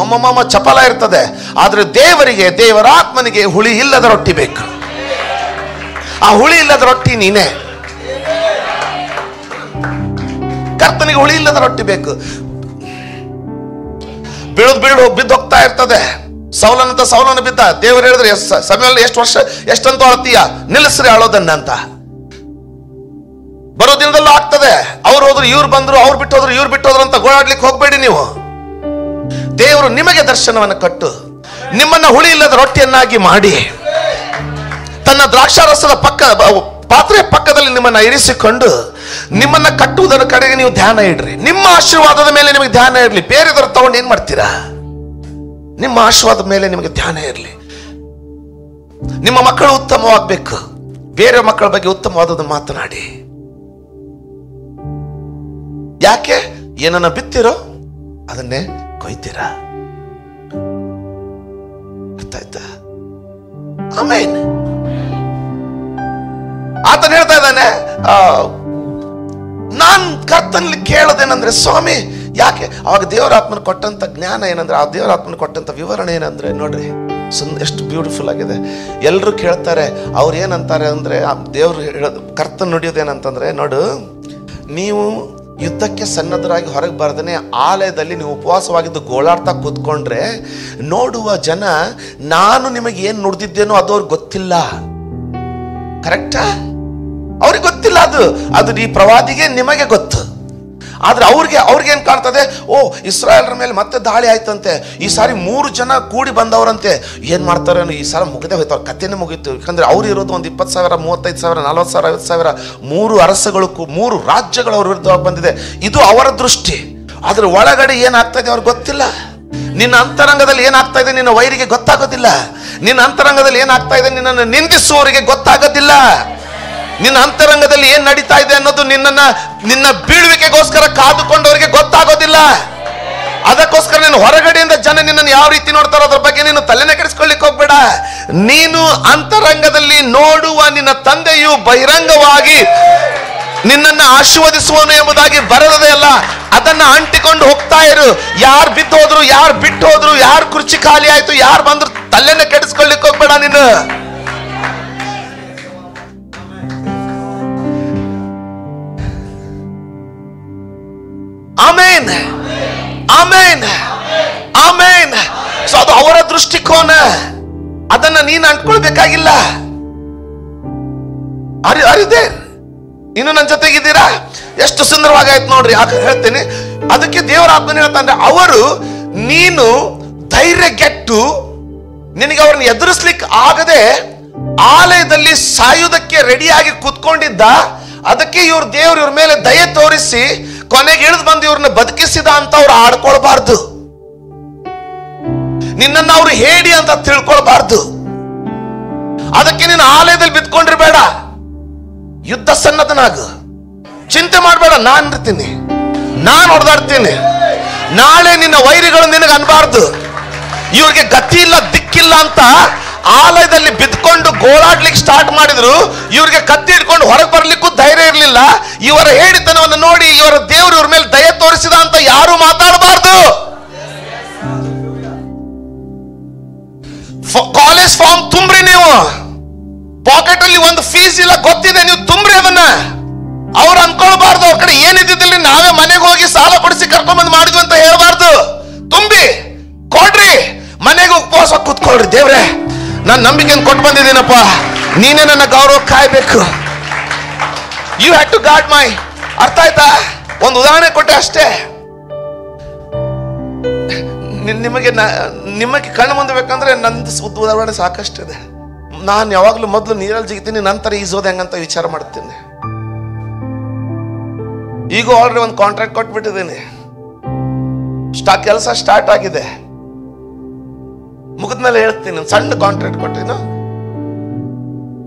ಚಪಲ ಇರ್ತದೆ. ಆದ್ರೆ ದೇವರಿಗೆ, ದೇವರ ಆತ್ಮನಿಗೆ ಹುಳಿ ಇಲ್ಲದ ರೊಟ್ಟಿ ಬೇಕು. ಆ ಹುಳಿ ಇಲ್ಲದ ರೊಟ್ಟಿ ನೀನೇ. ಕರ್ತನಿಗೆ ಹುಳಿ ಇಲ್ಲದ ರೊಟ್ಟಿ ಬೇಕು. ಬಿದ್ದೋಗ್ತಾ ಇರ್ತದೆ. ಸೌಲನು ಬಿದ್ದ. ದೇವರು ಹೇಳಿದ್ರೆ, ಸಮಯದಲ್ಲಿ ಎಷ್ಟಂತೂ ಅಳ್ತೀಯ, ನಿಲ್ಲಿಸ್ರಿ ಅಳೋದನ್ನ ಅಂತ. ಬರೋ ದಿನದಲ್ಲೂ ಆಗ್ತದೆ. ಅವ್ರು ಹೋದ್ರು, ಇವ್ರು ಬಂದ್ರು, ಅವ್ರು ಬಿಟ್ಟು ಹೋದ್ರು ಅಂತ ಗೋಳಾಡ್ಲಿಕ್ಕೆ ಹೋಗ್ಬೇಡಿ ನೀವು. ದೇವರು ನಿಮಗೆ ದರ್ಶನವನ್ನು ಕೊಟ್ಟು ನಿಮ್ಮನ್ನ ಹುಳಿ ಇಲ್ಲದ ರೊಟ್ಟಿಯನ್ನಾಗಿ ಮಾಡಿ ತನ್ನ ದ್ರಾಕ್ಷಾರಸದ ಪಾತ್ರೆಯ ಪಕ್ಕದಲ್ಲಿ ನಿಮ್ಮನ್ನ ಇರಿಸಿಕೊಂಡು ನಿಮ್ಮನ್ನ ಕಟ್ಟುವುದರ ಕಡೆಗೆ ನೀವು ಧ್ಯಾನ ಇಡ್ರಿ. ನಿಮ್ಮ ಆಶೀರ್ವಾದದ ಮೇಲೆ ನಿಮಗೆ ಧ್ಯಾನ ಇರಲಿ. ಬೇರೆದರ ತಗೊಂಡು ಏನ್ ಮಾಡ್ತೀರಾ? ನಿಮ್ಮ ಆಶೀರ್ವಾದದ ಮೇಲೆ ನಿಮಗೆ ಧ್ಯಾನ ಇರಲಿ. ನಿಮ್ಮ ಮಕ್ಕಳು ಉತ್ತಮವಾಗಬೇಕು. ಬೇರೆ ಮಕ್ಕಳ ಬಗ್ಗೆ ಉತ್ತಮವಾದದ್ದು ಮಾತನಾಡಿ. ಯಾಕೆ? ಏನನ್ನ ಬಿತ್ತಿರೋ ಅದನ್ನೇ ಕೊಯ್ತೀರಾ. ಅರ್ಥ ಆಯ್ತಾ? ಆಮೇನ್. ಆತನ ಹೇಳ್ತಾ ಇದ್ದಾನೆ, ನಾನ್ ಕರ್ತನಲ್ಲಿ ಕೇಳೋದೇನಂದ್ರೆ, ಸ್ವಾಮಿ ಯಾಕೆ? ಅವಾಗ ದೇವರಾತ್ಮನ ಕೊಟ್ಟಂತ ಜ್ಞಾನ ಏನಂದ್ರೆ, ಆ ದೇವರಾತ್ಮನ ಕೊಟ್ಟಂತ ವಿವರಣೆ ಏನಂದ್ರೆ, ನೋಡ್ರಿ ಎಷ್ಟು ಬ್ಯೂಟಿಫುಲ್ ಆಗಿದೆ. ಎಲ್ಲರೂ ಕೇಳ್ತಾರೆ. ಅವ್ರು ಏನಂತಾರೆ ಅಂದ್ರೆ, ದೇವ್ರು ಹೇಳೋದು, ಕರ್ತನ ನುಡಿಯೋದೇನಂತಂದ್ರೆ, ನೋಡು, ನೀವು ಯುದ್ಧಕ್ಕೆ ಸನ್ನದ್ಧರಾಗಿ ಹೊರಗೆ ಬರ್ದೇನೆ ಆಲಯದಲ್ಲಿ ನೀವು ಉಪವಾಸವಾಗಿದ್ದು ಗೋಳಾಡ್ತಾ ಕೂತ್ಕೊಂಡ್ರೆ ನೋಡುವ ಜನ ನಾನು ನಿಮಗೆ ಏನ್ ನುಡಿದಿದ್ದೇನೋ ಅದು ಅವ್ರಿಗೆ ಗೊತ್ತಿಲ್ಲ. ಕರೆಕ್ಟಾ? ಅವ್ರಿಗೆ ಗೊತ್ತಿಲ್ಲ. ಅದು ಈ ಪ್ರವಾದಿಗೆ ನಿಮಗೆ ಗೊತ್ತು. ಆದ್ರೆ ಅವ್ರಿಗೇನ್ ಕಾಣ್ತದೆ, ಓ ಇಸ್ರಾಯೇಲರ ಮೇಲೆ ಮತ್ತೆ ದಾಳಿ ಆಯ್ತಂತೆ, ಈ ಸಾರಿ 3 ಜನ ಕೂಡಿ ಬಂದವರಂತೆ, ಏನ್ ಮಾಡ್ತಾರೆ, ಈ ಸಾರಿ ಮುಗಿದೇ ಹೋಯ್ತು, ಅವ್ರ ಕಥೆನೇ ಮುಗೀತು. ಯಾಕಂದ್ರೆ ಅವ್ರು ಇರೋದು ಒಂದು 20,000, 35,000, 40,000, 50,000, 3 ಅರಸುಗಳು, 3 ರಾಜ್ಯಗಳು ಅವ್ರ ವಿರುದ್ಧವಾಗಿ ಬಂದಿದೆ. ಇದು ಅವರ ದೃಷ್ಟಿ. ಆದ್ರೆ ಒಳಗಡೆ ಏನಾಗ್ತದೆ ಅವ್ರಿಗೆ ಗೊತ್ತಿಲ್ಲ. ನಿನ್ನ ಅಂತರಂಗದಲ್ಲಿ ಏನಾಗ್ತಾ ಇದೆ ನಿನ್ನ ವೈರಿಗೆ ಗೊತ್ತಾಗೋದಿಲ್ಲ. ನಿನ್ನ ಅಂತರಂಗದಲ್ಲಿ ಏನಾಗ್ತಾ ಇದೆ ನಿನ್ನನ್ನು ನಿಂದಿಸುವವರಿಗೆ ಗೊತ್ತಾಗೋದಿಲ್ಲ. ನಿನ್ನ ಅಂತರಂಗದಲ್ಲಿ ಏನ್ ನಡೀತಾ ಇದೆ ಅನ್ನೋದು ನಿನ್ನ ಬೀಳುವಿಕೆಗೋಸ್ಕರ ಕಾದುಕೊಂಡವರಿಗೆ ಗೊತ್ತಾಗೋದಿಲ್ಲ. ಅದಕ್ಕೋಸ್ಕರ ನೀನು ಹೊರಗಡೆಯಿಂದ ಜನ ನಿನ್ನನ್ನು ಯಾವ ರೀತಿ ನೋಡ್ತಾರೋ ಅದ್ರ ಬಗ್ಗೆ ನೀನು ತಲೆನೇ ಕೆಡಿಸ್ಕೊಳ್ಳಿಕ್ಕೆ ಹೋಗ್ಬೇಡ. ನೀನು ಅಂತರಂಗದಲ್ಲಿ ನೋಡುವ ನಿನ್ನ ತಂದೆಯು ಬಹಿರಂಗವಾಗಿ ನಿನ್ನನ್ನು ಆಶೀರ್ವದಿಸುವನು ಎಂಬುದಾಗಿ ಬರದೇ ಅಲ್ಲ, ಅದನ್ನ ಅಂಟಿಕೊಂಡು ಹೋಗ್ತಾ ಇರು. ಯಾರು ಬಿದ್ದು ಹೋದ್ರು, ಯಾರು ಬಿಟ್ಟು ಹೋದ್ರು, ಯಾರು ಕುರ್ಚಿ ಖಾಲಿ ಆಯ್ತು, ಯಾರು ಬಂದ್ರು ತಲೆನೇ ಕೆಡಿಸ್ಕೊಳ್ಳಿಕ್ಕೆ ಹೋಗ್ಬೇಡ ನೀನು. ಆಮೇನ್, ಆಮೇನ್, ಆಮೇನ್. ಸೊ ಅದು ಅವರ ದೃಷ್ಟಿಕೋನ, ಅದನ್ನ ನೀನು ಅಂಟ್ಕೊಳ್ಬೇಕಾಗಿಲ್ಲ. ಅರಿದೆ ಇನ್ನು ನನ್ನ ಜೊತೆಗಿದ್ದೀರಾ? ಎಷ್ಟು ಸುಂದರವಾಗಾಯ್ತು ನೋಡ್ರಿ. ಹೇಳ್ತೇನೆ, ಅದಕ್ಕೆ ದೇವರ ಆತ್ಮನ ಹೇಳ್ತಾನೆ, ಅವರು ನೀನು ಧೈರ್ಯಗೆಟ್ಟು ನಿನಗೆ ಅವ್ರನ್ನ ಎದುರಿಸ್ಲಿಕ್ಕೆ ಆಗದೆ ಆಲಯದಲ್ಲಿ ಸಾಯುವುದಕ್ಕೆ ರೆಡಿಯಾಗಿ ಕೂತ್ಕೊಂಡಿದ್ದ. ಅದಕ್ಕೆ ದೇವ್ರ ಇವ್ರ ಮೇಲೆ ದಯೆ ತೋರಿಸಿ ಕೊನೆಗೆ ಇಳಿದು ಬಂದು ಇವ್ರನ್ನ ಬದುಕಿಸಿದ ಅಂತ ಅವ್ರು ಆಡ್ಕೊಳ್ಬಾರ್ದು. ನಿನ್ನನ್ನು ಅವ್ರು ಹೇಳಿ ಅಂತ ತಿಳ್ಕೊಳ್ಬಾರ್ದು. ಅದಕ್ಕೆ ನೀನು ಆಲಯದಲ್ಲಿ ಬಿದ್ಕೊಂಡಿರ್ಬೇಡ, ಯುದ್ಧ ಸನ್ನದ್ಧನಾಗು. ಚಿಂತೆ ಮಾಡಬೇಡ, ನಾನು ಇರ್ತೀನಿ, ನಾನು ಹೊಡೆದಾಡ್ತೀನಿ. ನಾಳೆ ನಿನ್ನ ವೈರಿಗಳು ನಿನಗೆ ಅನ್ಬಾರ್ದು ಇವ್ರಿಗೆ ಗತಿ ಇಲ್ಲ ದಿಕ್ಕಿಲ್ಲ ಅಂತ ಆಲಯದಲ್ಲಿ ಬಿದ್ಕೊಂಡು ಗೋಳಾಡ್ಲಿಕ್ಕೆ ಸ್ಟಾರ್ಟ್ ಮಾಡಿದ್ರು. ಇವ್ರಿಗೆ ಕತ್ತಿ ಹಿಡ್ಕೊಂಡು ಹೊರಗೆ ಬರ್ಲಿಕ್ಕೂ ಧೈರ್ಯ ಇರಲಿಲ್ಲ. ಇವರ ಹೇಳಿತನವನ್ನು ನೋಡಿ ಇವರ ದೇವರು ಇವ್ರ ಮೇಲೆ ದಯೆ ತೋರಿಸಿದ ಅಂತ ಯಾರು ಮಾತಾಡಬಾರ್ದು. ಕಾಲೇಜ್ ಫಾರ್ಮ್ ತುಂಬ್ರಿ, ನೀವು ಪಾಕೆಟ್ ಅಲ್ಲಿ ಒಂದು ಫೀಸ್ ಇಲ್ಲ ಗೊತ್ತಿದೆ, ನೀವು ತುಂಬ್ರಿ ಅದನ್ನ. ಅವ್ರು ಅನ್ಕೊಳ್ಬಾರ್ದು ಅವ್ರ ಕಡೆ ಏನಿದ್ದಿದ್ದಲ್ಲಿ ನಾವೇ ಮನೆಗೆ ಹೋಗಿ ಸಾಲ ಕೊಡಿಸಿ ಕರ್ಕೊಂಡ್ಬಂದು ಮಾಡಿದ್ವಿ ಅಂತ ಹೇಳ್ಬಾರ್ದು. ತುಂಬಿ ಕೊಡ್ರಿ, ಮನೆಗೆ ಉಪವಾಸ ಕೂತ್ಕೊಳ್ರಿ. ದೇವ್ರೆ, ನಾನು ನಂಬಿಕೆಯನ್ನು ಕೊಟ್ಟು ಬಂದಿದ್ದೀನಪ್ಪ, ನೀನೇ ನನ್ನ ಗೌರವ ಕಾಯ್ಬೇಕು. ಯು ಹ್ಯಾಡ್ ಟು ಗಾರ್ಡ್ ಮೈ. ಅರ್ಥ ಆಯ್ತಾ? ಒಂದು ಉದಾಹರಣೆ ಕೊಟ್ಟೆ ಅಷ್ಟೇ. ನಿಮಗೆ ಕಣ್ಣು ಮುಂದೆ ಬೇಕಂದ್ರೆ ನಂದು ಉದಾಹರಣೆ ಸಾಕಷ್ಟಿದೆ. ನಾನು ಯಾವಾಗಲೂ ಮೊದಲು ನೀರಲ್ಲಿ ಜಿಗಿತೀನಿ, ನಂತರ ಈಜೋದು ಹೆಂಗಂತ ವಿಚಾರ ಮಾಡ್ತೀನಿ. ಈಗ ಆಲ್ರೆಡಿ ಒಂದು ಕಾಂಟ್ರಾಕ್ಟ್ ಕೊಟ್ಬಿಟ್ಟಿದ್ದೀನಿ, ಕೆಲಸ ಸ್ಟಾರ್ಟ್ ಆಗಿದೆ. ಮುಗಿದ್ಮೇಲೆ ಹೇಳ್ತೀನಿ. ಸಣ್ಣ ಕಾಂಟ್ರಾಕ್ಟ್ ಕೊಟ್ಟಿನ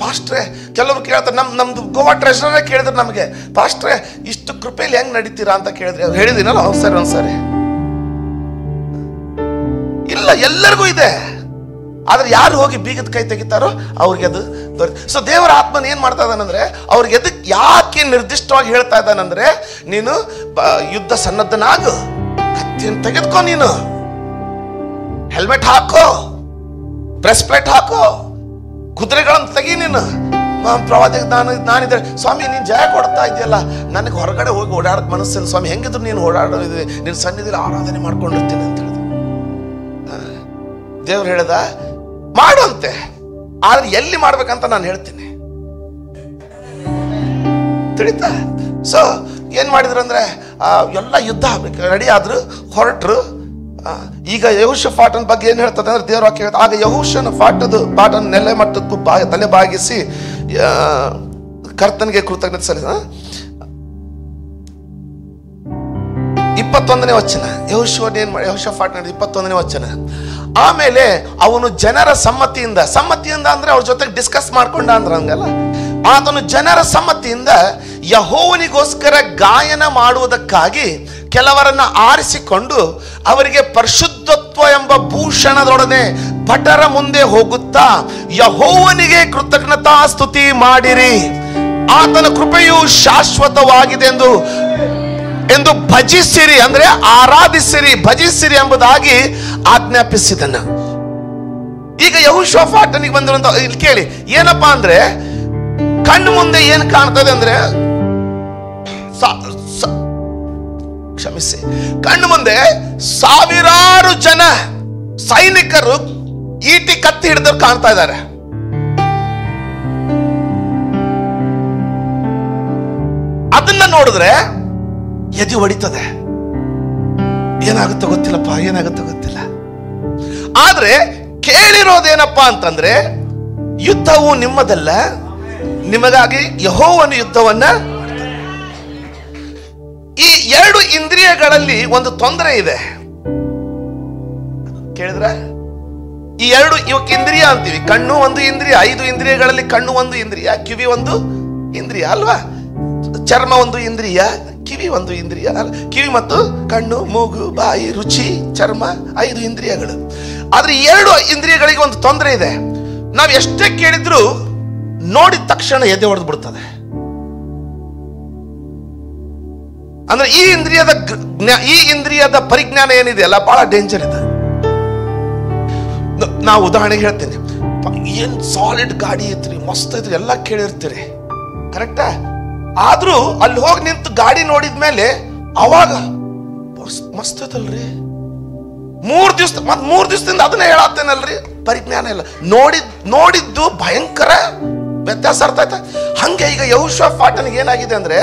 ಪಾಸ್ಟ್ರೆ, ಕೆಲವರು ಕೇಳ್ತಾರೆ, ನಮ್ದು ಗೋವಾ ಟ್ರೆಷರೇ ಕೇಳಿದ್ರು ನಮಗೆ, ಪಾಸ್ಟ್ರೆ ಇಷ್ಟು ಕೃಪೆಯಲ್ಲಿ ಹೆಂಗ್ ನಡೀತೀರಾ ಅಂತ ಕೇಳಿದ್ರೆ ಹೇಳಿದಿನಲ್ಲ, ಒಂದ್ಸರಿ ಇಲ್ಲ, ಎಲ್ಲರಿಗೂ ಇದೆ. ಆದ್ರೆ ಯಾರು ಹೋಗಿ ಬೀಗದ ಕೈ ತೆಗಿತಾರೋ ಅವ್ರಿಗೆ ಅದು ದೊರೆತ. ಸೊ ದೇವರ ಆತ್ಮನ ಏನ್ ಮಾಡ್ತಾ ಇದ್ದಾನಂದ್ರೆ ಅವ್ರಿಗೆ ಎದಕ್ಕೆ ಯಾಕೆ ನಿರ್ದಿಷ್ಟವಾಗಿ ಹೇಳ್ತಾ ಇದ್ದಾನಂದ್ರೆ, ನೀನು ಯುದ್ಧ ಸನ್ನದ್ಧನಾಗು, ಕತ್ತಿಯನ್ನು ತೆಗೆದುಕೋ, ನೀನು ಹೆಲ್ಮೆಟ್ ಹಾಕೋ, ಬ್ರೆಸ್ಟ್ ಪ್ಲೇಟ್ ಹಾಕೋ, ಕುದುರೆಗಳನ್ನು ತೆಗಿ. ನೀನು ಪ್ರವಾದಿಗೆ ನಾನಿದ್ರೆ, ಸ್ವಾಮಿ ನೀನ್ ಜಯ ಕೊಡ್ತಾ ಇದೆಯಲ್ಲ, ನನಗೆ ಹೊರಗಡೆ ಹೋಗಿ ಓಡಾಡಕ್ ಮನಸ್ಸಿಲ್ಲ ಸ್ವಾಮಿ, ಹೆಂಗಿದ್ರು ನೀನು ಓಡಾಡೋದಿದೆ, ನೀನು ಸನ್ನಿಧಿಲಿ ಆರಾಧನೆ ಮಾಡ್ಕೊಂಡಿರ್ತೀನಿ ಅಂತ ಹೇಳಿದ. ದೇವ್ರು ಹೇಳ್ದ ಮಾಡುವಂತೆ, ಆದ್ರೆ ಎಲ್ಲಿ ಮಾಡ್ಬೇಕಂತ ನಾನು ಹೇಳ್ತೀನಿ, ತಿಳಿತಾ? ಸೊ ಏನ್ ಮಾಡಿದ್ರು ಅಂದ್ರೆ ಎಲ್ಲ ಯುದ್ಧ ರೆಡಿ ಆದ್ರು, ಹೊರಟ್ರು. ಈಗ ಯೆಹೋಷಾಫಾಟನ ಬಗ್ಗೆ ಏನ್ ಹೇಳ್ತದೆ ಅಂದ್ರೆ ದೇವ್ರ ವಾಕ್ಯ ಹೇಳ್ತದೆ, ಆಗ ಯೆಹೋಷನ ಪಾಟನ ನೆಲೆ ಮಟ್ಟಕ್ಕೂ ತಲೆ ಬಾಗಿಸಿ ಕರ್ತನಿಗೆ ಕೃತಜ್ಞತೆ ಸಲ್ಲಿಸ. 21ನೇ ವಚನ, ಯೆಹೋಷಾಫಾಟ್ 21ನೇ ವಚನ. ಆಮೇಲೆ ಅವನು ಜನರ ಸಮ್ಮತಿಯಿಂದ ಅಂದ್ರೆ ಅವ್ರ ಜೊತೆಗೆ ಡಿಸ್ಕಸ್ ಮಾಡ್ಕೊಂಡ ಅಂದ್ರೆ ಹಂಗಲ್ಲ, ಆತನು ಜನರ ಸಮ್ಮತಿಯಿಂದ ಯೆಹೋವನಿಗೋಸ್ಕರ ಗಾಯನ ಮಾಡುವುದಕ್ಕಾಗಿ ಕೆಲವರನ್ನ ಆರಿಸಿಕೊಂಡು ಅವರಿಗೆ ಪರಿಶುದ್ಧತ್ವ ಎಂಬ ಭೂಷಣದೊಡನೆ ಭಟರ ಮುಂದೆ ಹೋಗುತ್ತಾ ಯೆಹೋವನಿಗೆ ಕೃತಜ್ಞತಾ ಸ್ತುತಿ ಮಾಡಿರಿ, ಆತನ ಕೃಪೆಯು ಶಾಶ್ವತವಾಗಿದೆ ಎಂದು ಭಜಿಸಿರಿ, ಅಂದ್ರೆ ಆರಾಧಿಸಿರಿ, ಭಜಿಸಿರಿ ಎಂಬುದಾಗಿ ಆಜ್ಞಾಪಿಸಿದನು. ಈಗ ಯೆಹೋಷಾಫಾಟನಿಗೆ ಬಂದಿರುವಂತ ಇಲ್ಲಿ ಕೇಳಿ, ಏನಪ್ಪಾ ಅಂದ್ರೆ ಕಣ್ಣು ಮುಂದೆ ಏನ್ ಕಾಣ್ತದೆ ಅಂದ್ರೆ, ಕ್ಷಮಿಸಿ, ಕಣ್ಣು ಮುಂದೆ ಸಾವಿರಾರು ಜನ ಸೈನಿಕರು ಈಟಿ ಕತ್ತಿ ಹಿಡಿದವ್ರು ಕಾಣ್ತಾ ಇದ್ದಾರೆ. ಅದನ್ನ ನೋಡಿದ್ರೆ ಎದೆ ಹೊಡಿತದೆ. ಏನಾಗುತ್ತೋ ಗೊತ್ತಿಲ್ಲಪ್ಪ, ಏನಾಗುತ್ತೋ ಗೊತ್ತಿಲ್ಲ. ಆದ್ರೆ ಕೇಳಿರೋದೇನಪ್ಪಾ ಅಂತಂದ್ರೆ, ಯುದ್ಧವು ನಿಮ್ಮದಲ್ಲ, ನಿಮಗಾಗಿ ಯೆಹೋವನ ಯುದ್ಧವನ್ನ. ಈ ಎರಡು ಇಂದ್ರಿಯಗಳಲ್ಲಿ ಒಂದು ತೊಂದರೆ ಇದೆ. ಕೇಳಿದ್ರ? ಈ ಎರಡು ಇವಕ್ಕೆ ಇಂದ್ರಿಯ ಅಂತೀವಿ. ಕಣ್ಣು ಒಂದು ಇಂದ್ರಿಯ, 5 ಇಂದ್ರಿಯಗಳಲ್ಲಿ ಕಣ್ಣು ಒಂದು ಇಂದ್ರಿಯ, ಕಿವಿ ಒಂದು ಇಂದ್ರಿಯ ಅಲ್ವಾ? ಚರ್ಮ ಒಂದು ಇಂದ್ರಿಯ, ಕಿವಿ ಒಂದು ಇಂದ್ರಿಯ. ಕಿವಿ ಮತ್ತು ಕಣ್ಣು, ಮೂಗು, ಬಾಯಿ, ರುಚಿ, ಚರ್ಮ 5 ಇಂದ್ರಿಯಗಳು. ಆದ್ರೆ ಈ 2 ಇಂದ್ರಿಯಗಳಿಗೆ ಒಂದು ತೊಂದರೆ ಇದೆ. ನಾವು ಎಷ್ಟೇ ಕೇಳಿದ್ರು ನೋಡಿದ ತಕ್ಷಣ ಎದೆ ಹೊಡೆದು ಬಿಡ್ತದೆ. ಅಂದ್ರೆ ಈ ಇಂದ್ರಿಯದ ಪರಿಜ್ಞಾನ ಏನಿದೆ ಅಲ್ಲ, ಬಹಳ ಡೇಂಜರ್ ಇದೆ. ನಾವು ಉದಾಹರಣೆಗೆ ಹೇಳ್ತೇನೆ, ಏನ್ ಸಾಲಿಡ್ ಗಾಡಿ ಐತ್ರಿ, ಮಸ್ತ್ ಐತ್ರಿ, ಎಲ್ಲ ಕೇಳಿರ್ತೀರಿ, ಕರೆಕ್ಟಾ? ಆದ್ರೂ ಅಲ್ಲಿ ಹೋಗಿ ನಿಂತು ಗಾಡಿ ನೋಡಿದ್ಮೇಲೆ ಅವಾಗ ಮಸ್ತ್ ಐತಲ್ರಿ, 3 ದಿವಸದಿಂದ ಅದನ್ನೇ ಹೇಳತ್ತೇನಲ್ರಿ, ಪರಿಜ್ಞಾನ ಇಲ್ಲ. ನೋಡಿದ್ದು ಭಯಂಕರ ವ್ಯತ್ಯಾಸ ಅರ್ಥ ಆಯ್ತಾ? ಹಂಗೆ ಈಗ ಯೆಹೋಷಾಫಾಟನಿಗೆ ಏನಾಗಿದೆ ಅಂದ್ರೆ,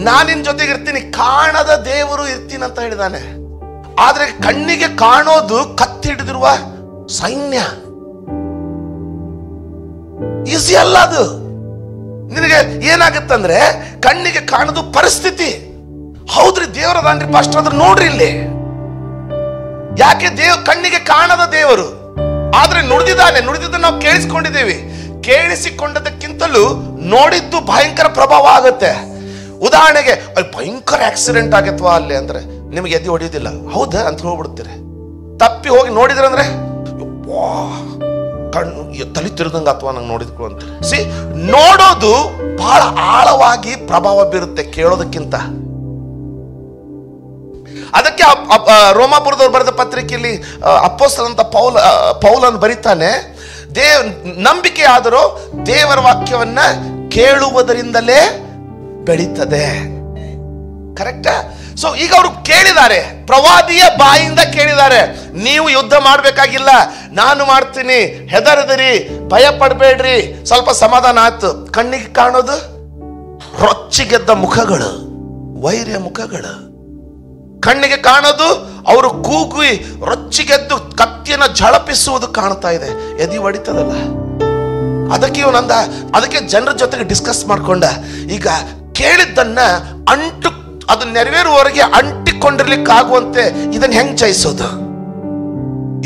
ನಾನಿನ್ ಜೊತೆಗೆ ಇರ್ತೀನಿ, ಕಾಣದ ದೇವರು ಇರ್ತೀನಿ ಅಂತ ಹೇಳಿದಾನೆ. ಆದ್ರೆ ಕಣ್ಣಿಗೆ ಕಾಣೋದು ಕತ್ತಿ ಹಿಡಿದಿರುವ ಸೈನ್ಯ. ಈಸಿ ಅಲ್ಲ ಅದು. ನಿನಗೆ ಏನಾಗುತ್ತಂದ್ರೆ, ಕಣ್ಣಿಗೆ ಕಾಣೋದು ಪರಿಸ್ಥಿತಿ. ಹೌದ್ರಿ, ದೇವರದಾನ್ರಿ ಪಾಸ್ಟರ್, ಆದ್ರೆ ನೋಡ್ರಿ ಇಲ್ಲಿ, ಯಾಕೆ ಕಣ್ಣಿಗೆ ಕಾಣದ ದೇವರು ಆದ್ರೆ ನುಡಿದಿದ್ದನ್ನು ನಾವು ಕೇಳಿಸಿಕೊಂಡಿದ್ದೇವೆ. ಕೇಳಿಸಿಕೊಂಡದಕ್ಕಿಂತಲೂ ನೋಡಿದ್ದು ಭಯಂಕರ ಪ್ರಭಾವ ಆಗುತ್ತೆ. ಉದಾಹರಣೆಗೆ ಅಲ್ಲಿ ಭಯಂಕರ ಆಕ್ಸಿಡೆಂಟ್ ಆಗತ್ವಾ ಅಲ್ಲಿ ಅಂದ್ರೆ ನಿಮಗೆ ಎದ್ದು ಹೊಡೆಯೋದಿಲ್ಲ, ಹೌದಾ ಅಂತ ಹೋಗ್ಬಿಡ್ತೀರಿ. ತಪ್ಪಿ ಹೋಗಿ ನೋಡಿದ್ರಂದ್ರೆ ಕಣ್ಣು ತಲೆ ತಿರುದಂಗ ಅಥವಾ ನಂಗೆ ನೋಡಿದ್ಕು ಅಂತ. ನೋಡೋದು ಬಹಳ ಆಳವಾಗಿ ಪ್ರಭಾವ ಬೀರುತ್ತೆ ಕೇಳೋದಕ್ಕಿಂತ. ಅದಕ್ಕೆ ರೋಮಾಪುರದವ್ರು ಬರೆದ ಪತ್ರಿಕೆಯಲ್ಲಿ ಅಪೊಸ್ತಲನಂತ ಪೌಲನು ಬರೀತಾನೆ, ನಂಬಿಕೆ ಆದರೂ ದೇವರ ವಾಕ್ಯವನ್ನ ಕೇಳುವುದರಿಂದಲೇ ಬೆಳೀತದೆ. ಕರೆಕ್ಟಾ? ಸೊ ಈಗ ಅವರು ಕೇಳಿದ್ದಾರೆ, ಪ್ರವಾದಿಯ ಬಾಯಿಂದ ಕೇಳಿದ್ದಾರೆ, ನೀವು ಯುದ್ಧ ಮಾಡ್ಬೇಕಾಗಿಲ್ಲ, ನಾನು ಮಾಡ್ತೀನಿ, ಹೆದರದಿರಿ, ಭಯ ಪಡಬೇಡ್ರಿ, ಸ್ವಲ್ಪ ಸಮಾಧಾನ ಆಯ್ತು. ಕಣ್ಣಿಗೆ ಕಾಣೋದು ರೊಚ್ಚಿಗೆದ್ದ ಮುಖಗಳು, ವೈರ್ಯ ಮುಖಗಳು. ಕಣ್ಣಿಗೆ ಕಾಣೋದು ಅವರು ಕೂಗಿ ರೊಚ್ಚಿಗೆದ್ದು ಕತ್ತಿಯನ್ನು ಝಳಪಿಸುವುದು ಕಾಣ್ತಾ ಇದೆ, ಎದಿ ಹೊಡಿತದಲ್ಲ. ಅದಕ್ಕೆ ಜನರ ಜೊತೆಗೆ ಡಿಸ್ಕಸ್ ಮಾಡ್ಕೊಂಡ, ಈಗ ಕೇಳಿದ್ದನ್ನ ಅದು ನೆರವೇರುವವರೆಗೆ ಅಂಟಿಕೊಂಡಿರ್ಲಿಕ್ಕಾಗುವಂತೆ ಇದನ್ನ ಹೆಂಗ್ ಜಯಿಸೋದು?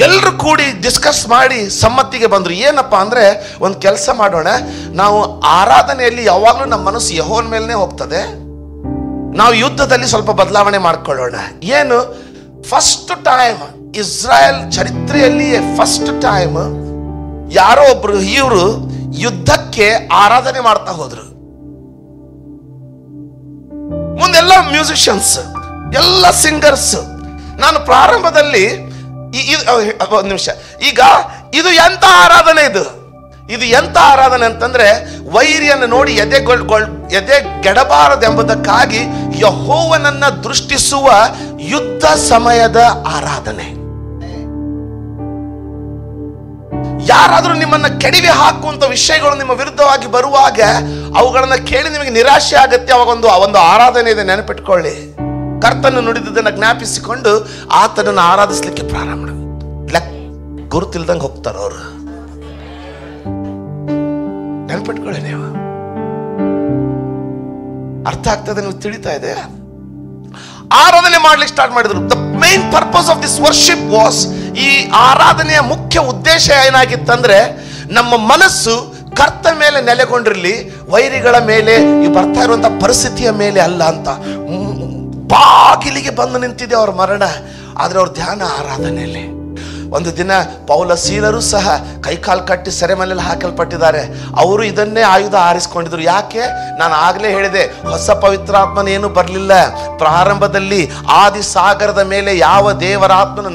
ಎಲ್ಲರೂ ಕೂಡಿ ಡಿಸ್ಕಸ್ ಮಾಡಿ ಸಮ್ಮತಿಗೆ ಬಂದ್ರು. ಏನಪ್ಪಾ ಅಂದ್ರೆ, ಒಂದು ಕೆಲಸ ಮಾಡೋಣ, ನಾವು ಆರಾಧನೆಯಲ್ಲಿ ಯಾವಾಗ್ಲೂ ನಮ್ಮ ಮನಸ್ಸು ಯೆಹೋವನ ಮೇಲೇ ಹೋಗ್ತದೆ, ನಾವು ಯುದ್ಧದಲ್ಲಿ ಸ್ವಲ್ಪ ಬದಲಾವಣೆ ಮಾಡ್ಕೊಳ್ಳೋಣ. ಏನು? ಫಸ್ಟ್ ಟೈಮ್ ಇಸ್ರಾಯೇಲ್ ಚರಿತ್ರೆಯಲ್ಲಿ ಫಸ್ಟ್ ಟೈಮ್ ಯಾರೋ ಒಬ್ರು ಇವರು ಯುದ್ಧಕ್ಕೆ ಆರಾಧನೆ ಮಾಡ್ತಾ ಹೋದ್ರು. ಮುಂದೆಲ್ಲ ಮ್ಯೂಸಿಷಿಯನ್ಸ್, ಎಲ್ಲ ಸಿಂಗರ್ಸ್. ನಾನು ಪ್ರಾರಂಭದಲ್ಲಿ ಒಂದು ನಿಮಿಷ, ಈಗ ಇದು ಎಂತ ಆರಾಧನೆ? ಇದು ಎಂತ ಆರಾಧನೆ ಅಂತಂದ್ರೆ, ವೈರಿಯನ್ನು ನೋಡಿ ಎದೆ ಗೆಡಬಾರದೆಂಬುದಕ್ಕಾಗಿ ಯೆಹೋವನನ್ನ ದೃಷ್ಟಿಸುವ ಯುದ್ಧ ಸಮಯದ ಆರಾಧನೆ. ಯಾರಾದ್ರೂ ನಿಮ್ಮನ್ನ ಕೆಡವಿ ಹಾಕುವಂತ ವಿಷಯಗಳು ನಿಮ್ಮ ವಿರುದ್ಧವಾಗಿ ಬರುವಾಗ ಅವುಗಳನ್ನ ಕೇಳಿ ನಿಮಗೆ ನಿರಾಶೆ ಆಗತ್ತೆ. ಅವಾಗ ಒಂದು ಆರಾಧನೆ ಇದೆ, ನೆನಪಿಟ್ಕೊಳ್ಳಿ. ಕರ್ತನ ನುಡಿದನ್ನ ಜ್ಞಾಪಿಸಿಕೊಂಡು ಆತನನ್ನು ಆರಾಧಿಸ್ಲಿಕ್ಕೆ ಪ್ರಾರಂಭ ಗುರುತಿಲ್ದಂಗೆ ಹೋಗ್ತಾರ ಅವರು. ನೆನಪಿಟ್ಕೊಳ್ಳಿ, ನೀವು ಅರ್ಥ ಆಗ್ತದೆ, ನೀವು ತಿಳಿತಾ ಇದೆ. ಆರಾಧನೆ ಮಾಡ್ಲಿಕ್ಕೆ ಸ್ಟಾರ್ಟ್ ಮಾಡಿದ್ರು. The main purpose of this worship was, ಈ ಆರಾಧನೆಯ ಮುಖ್ಯ ಉದ್ದೇಶ ಏನಾಗಿತ್ತಂದ್ರೆ, ನಮ್ಮ ಮನಸ್ಸು ಕರ್ತನ ಮೇಲೆ ನೆಲೆಗೊಂಡಿರ್ಲಿ, ವೈರಿಗಳ ಮೇಲೆ, ಈ ಬರ್ತಾ ಇರುವಂತಹ ಪರಿಸ್ಥಿತಿಯ ಮೇಲೆ ಅಲ್ಲ ಅಂತ. ಬಾಗಿಲಿಗೆ ಬಂದು ನಿಂತಿದೆ ಅವರ ಮರಣ, ಆದ್ರೆ ಅವ್ರ ಧ್ಯಾನ ಆರಾಧನೆಯಲ್ಲಿ. ಒಂದು ದಿನ ಪೌಲ ಸೀಲರು ಸಹ ಕೈಕಾಲು ಕಟ್ಟಿ ಸೆರೆಮನೆಯಲ್ಲಿ ಹಾಕಲ್ಪಟ್ಟಿದ್ದಾರೆ. ಅವರು ಇದನ್ನೇ ಆಯುಧ ಆರಿಸಿಕೊಂಡಿದ್ರು. ಯಾಕೆ? ನಾನು ಆಗಲೇ ಹೇಳಿದೆ, ಹೊಸ ಪವಿತ್ರಾತ್ಮನೇನು ಬರಲಿಲ್ಲ. ಪ್ರಾರಂಭದಲ್ಲಿ ಆದಿ ಸಾಗರದ ಮೇಲೆ ಯಾವ ದೇವರ ಆತ್ಮನು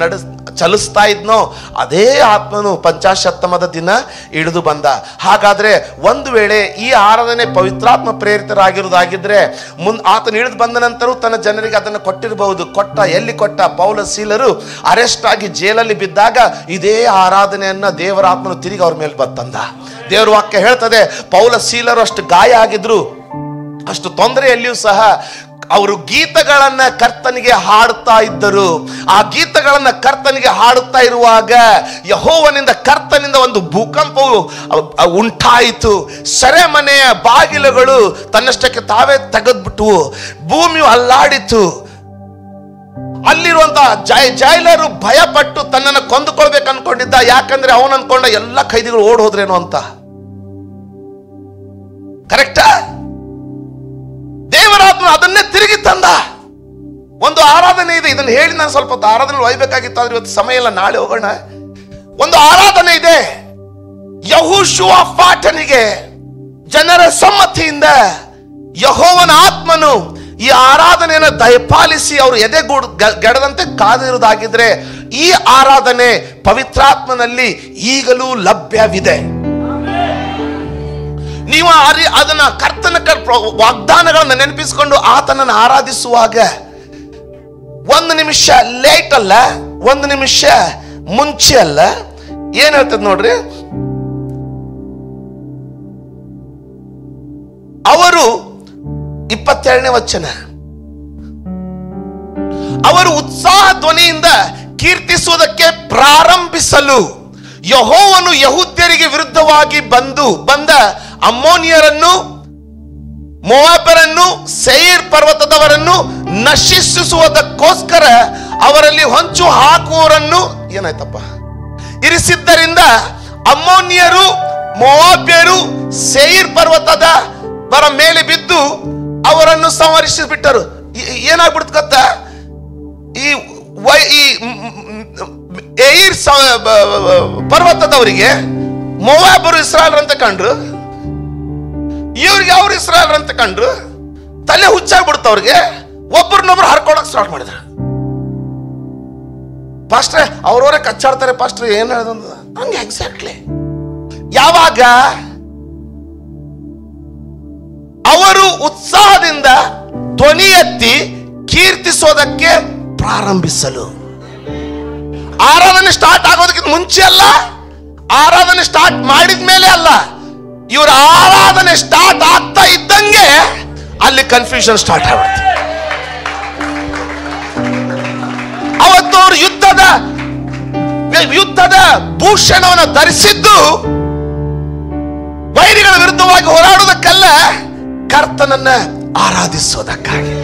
ಚಲಿಸ್ತಾ ಇದ್ನೋ ಅದೇ ಆತ್ಮನು ಪಂಚಾಶತ್ತಮದ ದಿನ ಇಳಿದು ಬಂದ. ಹಾಗಾದ್ರೆ ಒಂದು ವೇಳೆ ಈ ಆರಾಧನೆ ಪವಿತ್ರಾತ್ಮ ಪ್ರೇರಿತರಾಗಿರುವುದಾಗಿದ್ರೆ, ಆತನು ಇಳಿದು ಬಂದ ನಂತರ ತನ್ನ ಜನರಿಗೆ ಅದನ್ನು ಕೊಟ್ಟಿರಬಹುದು. ಎಲ್ಲಿ ಕೊಟ್ಟ? ಪೌಲ ಸೀಲರು ಅರೆಸ್ಟ್ ಆಗಿ ಜೈಲಲ್ಲಿ ಬಿದ್ದಾಗ ಇದೇ ಆರಾಧನೆಯನ್ನ ದೇವರ ಆತ್ಮನು ತಿರುಗಿ ಅವ್ರ ಮೇಲೆ ಬಂದ. ದೇವರ ವಾಕ್ಯ ಹೇಳ್ತದೆ, ಪೌಲ ಸೀಲರು ಅಷ್ಟು ಗಾಯ ಆಗಿದ್ರು, ಅಷ್ಟು ತೊಂದರೆಯಲ್ಲಿಯೂ ಸಹ ಅವರು ಗೀತಗಳನ್ನ ಕರ್ತನಿಗೆ ಹಾಡುತ್ತಾ ಇದ್ದರು. ಆ ಗೀತಗಳನ್ನ ಕರ್ತನಿಗೆ ಹಾಡುತ್ತಾ ಇರುವಾಗ ಯೆಹೋವನಿಂದ, ಕರ್ತನಿಂದ ಒಂದು ಭೂಕಂಪವು ಉಂಟಾಯಿತು. ಸೆರೆಮನೆಯ ಬಾಗಿಲುಗಳು ತನ್ನಷ್ಟಕ್ಕೆ ತಾವೇ ತೆಗೆದ್ಬಿಟ್ಟು ಭೂಮಿಯು ಅಲ್ಲಾಡಿತು. ಅಲ್ಲಿರುವಂತ ಜೈಲರು ಭಯಪಟ್ಟು ತನ್ನನ್ನು ಕೊಂದುಕೊಳ್ಬೇಕು ಅನ್ಕೊಂಡಿದ್ದ. ಯಾಕಂದ್ರೆ ಅವನು ಅನ್ಕೊಂಡ ಎಲ್ಲ ಖೈದಿಗಳು ಓಡ್ ಹೋದ್ರೇನೋ ಅಂತ. ಕರೆಕ್ಟಾ? ದೇವರಾತ್ಮ ಅದನ್ನೇ ತಿರುಗಿ ತಂದ. ಒಂದು ಆರಾಧನೆ ಇದೆ, ಇದನ್ನು ಹೇಳಿ ನಾನು ಸ್ವಲ್ಪ ಆರಾಧನೆ ಒಯ್ಬೇಕಾಗಿತ್ತು, ಆದ್ರೆ ಇವತ್ತು ಸಮಯ ಇಲ್ಲ, ನಾಳೆ ಹೋಗೋಣ. ಒಂದು ಆರಾಧನೆ ಇದೆ. ಯೆಹೋಷುವಾಫಾಟನಿಗೆ ಜನರ ಸಮ್ಮತಿಯಿಂದ ಯೆಹೋವನ ಆತ್ಮನು ಈ ಆರಾಧನೆಯನ್ನು ದಯಪಾಲಿಸಿ ಅವರು ಗೆಡದಂತೆ ಕಾದಿರುವುದಾಗಿದ್ರೆ ಈ ಆರಾಧನೆ ಪವಿತ್ರಾತ್ಮನಲ್ಲಿ ಈಗಲೂ ಲಭ್ಯವಿದೆ. ನೀವು ಅದನ್ನ ಕರ್ತನ ವಾಗ್ದಾನಗಳನ್ನು ನೆನಪಿಸಿಕೊಂಡು ಆತನನ್ನು ಆರಾಧಿಸುವಾಗ 1 ನಿಮಿಷ ಲೇಟ್ ಅಲ್ಲ, 1 ನಿಮಿಷ ಮುಂಚೆ ಅಲ್ಲ. ಏನ್ ಹೇಳ್ತದ ನೋಡ್ರಿ, ಅವರು 22ನೇ ವಚನ, ಅವರು ಉತ್ಸಾಹ ಧ್ವನಿಯಿಂದ ಕೀರ್ತಿಸುವುದಕ್ಕೆ ಪ್ರಾರಂಭಿಸಲು ಯೆಹೋವನು ಯೆಹೂದ್ಯರಿಗೆ ವಿರುದ್ಧವಾಗಿ ಬಂದ ಅಮ್ಮೋನಿಯರನ್ನು, ಮೋವಾಬ್ಯರನ್ನು, ಸೇಯಿರ್ ಪರ್ವತದವರನ್ನು ನಶಿಸುವುದಕ್ಕೋಸ್ಕರ ಅವರಲ್ಲಿ ಹೊಂಚು ಹಾಕುವವರನ್ನು ಏನಾಯ್ತಪ್ಪ ಇರಿಸಿದ್ದರಿಂದ ಅಮ್ಮೋನಿಯರು, ಮೋವಾಬ್ಯರು ಸೇಯಿರ್ ಪರ್ವತದವರ ಮೇಲೆ ಬಿದ್ದು ಅವರನ್ನು ಸಂಹರಿಸಿಬಿಟ್ಟರು. ಏನಾಗ್ಬಿಡ್ತು ಗೊತ್ತಾ, ಈ ಏಯಿರ್ ಪರ್ವತದವರಿಗೆ ಮೋವಾಬ್ಯರು ಇಸ್ರಾಯೇಲ್ ಅಂತ ಕಂಡ್ರು, ಇವ್ರಿಗೆ ಅವ್ರು ಇಸ್ರಾಯೇಲ್ ಅಂತ ಕಂಡ್ರು, ತಲೆ ಹುಚ್ಚಾಗ್ಬಿಡ್ತು ಅವ್ರಿಗೆ. ಒಬ್ಬರನ್ನೊಬ್ರು ಹರ್ಕೊಳಕ್ ಸ್ಟಾರ್ಟ್ ಮಾಡಿದ್ರು. ಪಾಸ್ಟ್ರೆ ಅವ್ರವರೇ ಕಚ್ಚಾಡ್ತಾರೆ, ಪಾಸ್ಟ್ರೆ ಏನ್ ಹೇಳೋದು ಹಂಗೆ ಎಕ್ಸಾಕ್ಟ್ಲಿ. ಯಾವಾಗ ಅವರು ಉತ್ಸಾಹದಿಂದ ಧ್ವನಿ ಎತ್ತಿ ಕೀರ್ತಿಸೋದಕ್ಕೆ ಪ್ರಾರಂಭಿಸಲು, ಆರಾಧನೆ ಸ್ಟಾರ್ಟ್ ಆಗೋದಕ್ಕಿಂತ ಮುಂಚೆ ಅಲ್ಲ, ಆರಾಧನೆ ಸ್ಟಾರ್ಟ್ ಮಾಡಿದ ಮೇಲೆ ಅಲ್ಲ, ಇವರ ಆರಾಧನೆ ಸ್ಟಾರ್ಟ್ ಆಗ್ತಾ ಇದ್ದಂಗೆ ಅಲ್ಲಿ ಕನ್ಫ್ಯೂಷನ್ ಸ್ಟಾರ್ಟ್ ಆಗುತ್ತೆ. ಅವತ್ತು ಅವರು ಯುದ್ಧದ ಭೂಷಣವನ್ನು ಧರಿಸಿದ್ದು ವೈರಿಗಳ ವಿರುದ್ಧವಾಗಿ ಹೋರಾಡುವುದಕ್ಕಲ್ಲ, ಕರ್ತನನ್ನ ಆರಾಧಿಸೋದಕ್ಕಾಗಿ.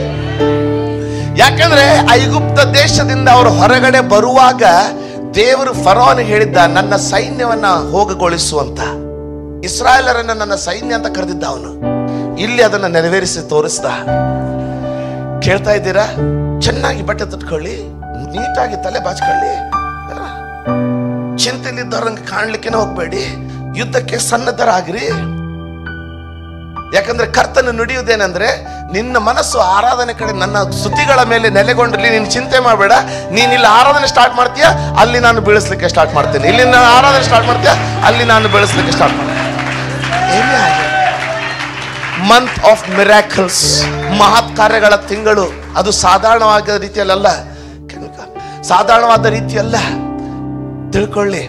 ಯಾಕಂದ್ರೆ ಐಗುಪ್ತ ದೇಶದಿಂದ ಅವರು ಹೊರಗಡೆ ಬರುವಾಗ ದೇವರು ಫರೋನಿಗೆ ಹೇಳಿದ್ದ, ನನ್ನ ಸೈನ್ಯವನ್ನ ಹೋಗಗೊಳಿಸುವಂತ, ಇಸ್ರಾಯೇಲರನ್ನ ನನ್ನ ಸೈನ್ಯ ಅಂತ ಕರೆದಿದ್ದ ಅವನು. ಇಲ್ಲಿ ಅದನ್ನ ನೆರವೇರಿಸಿ ತೋರಿಸ್ದ. ಕೇಳ್ತಾ ಇದ್ದೀರಾ? ಚೆನ್ನಾಗಿ ಬಟ್ಟೆ ತಟ್ಕೊಳ್ಳಿ, ನೀಟಾಗಿ ತಲೆ ಬಾಚ್ಕೊಳ್ಳಿ, ಚಿಂತೆಲಿದ್ದವ್ರಂಗೆ ಕಾಣ್ಲಿಕ್ಕೆ ಹೋಗ್ಬೇಡಿ, ಯುದ್ಧಕ್ಕೆ ಸನ್ನದ್ಧರಾಗ್ರಿ. ಯಾಕಂದ್ರೆ ಕರ್ತನ ನುಡಿಯುವುದೇನೆಂದ್ರೆ, ನಿನ್ನ ಮನಸ್ಸು ಆರಾಧನೆ ಕಡೆ ನನ್ನ ಸ್ತುತಿಗಳ ಮೇಲೆ ನೆಲೆಗೊಂಡ್ರಲ್ಲಿ, ನೀನು ಚಿಂತೆ ಮಾಡಬೇಡ. ನೀನ್ ಇಲ್ಲಿ ಆರಾಧನೆ ಸ್ಟಾರ್ಟ್ ಮಾಡ್ತೀಯ, ಅಲ್ಲಿ ನಾನು ಬೀಳಿಸ್ಲಿಕ್ಕೆ ಸ್ಟಾರ್ಟ್ ಮಾಡ್ತೇನೆ. ಇಲ್ಲಿ ನಾನು ಆರಾಧನೆ ಸ್ಟಾರ್ಟ್ ಮಾಡ್ತೀಯ, ಅಲ್ಲಿ ನಾನು ಬೀಳಿಸ್ಲಿಕ್ಕೆ ಸ್ಟಾರ್ಟ್ ಮಾಡ್ತೇನೆ. ಮಂತ್ ಆಫ್ ಮಿರಾಕಲ್ಸ್, ಮಹತ್ ಕಾರ್ಯಗಳ ತಿಂಗಳು. ಅದು ಸಾಧಾರಣವಾದ ರೀತಿಯಲ್ಲ, ಸಾಧಾರಣವಾದ ರೀತಿಯಲ್ಲ. ತಿಳ್ಕೊಳ್ಳಿ,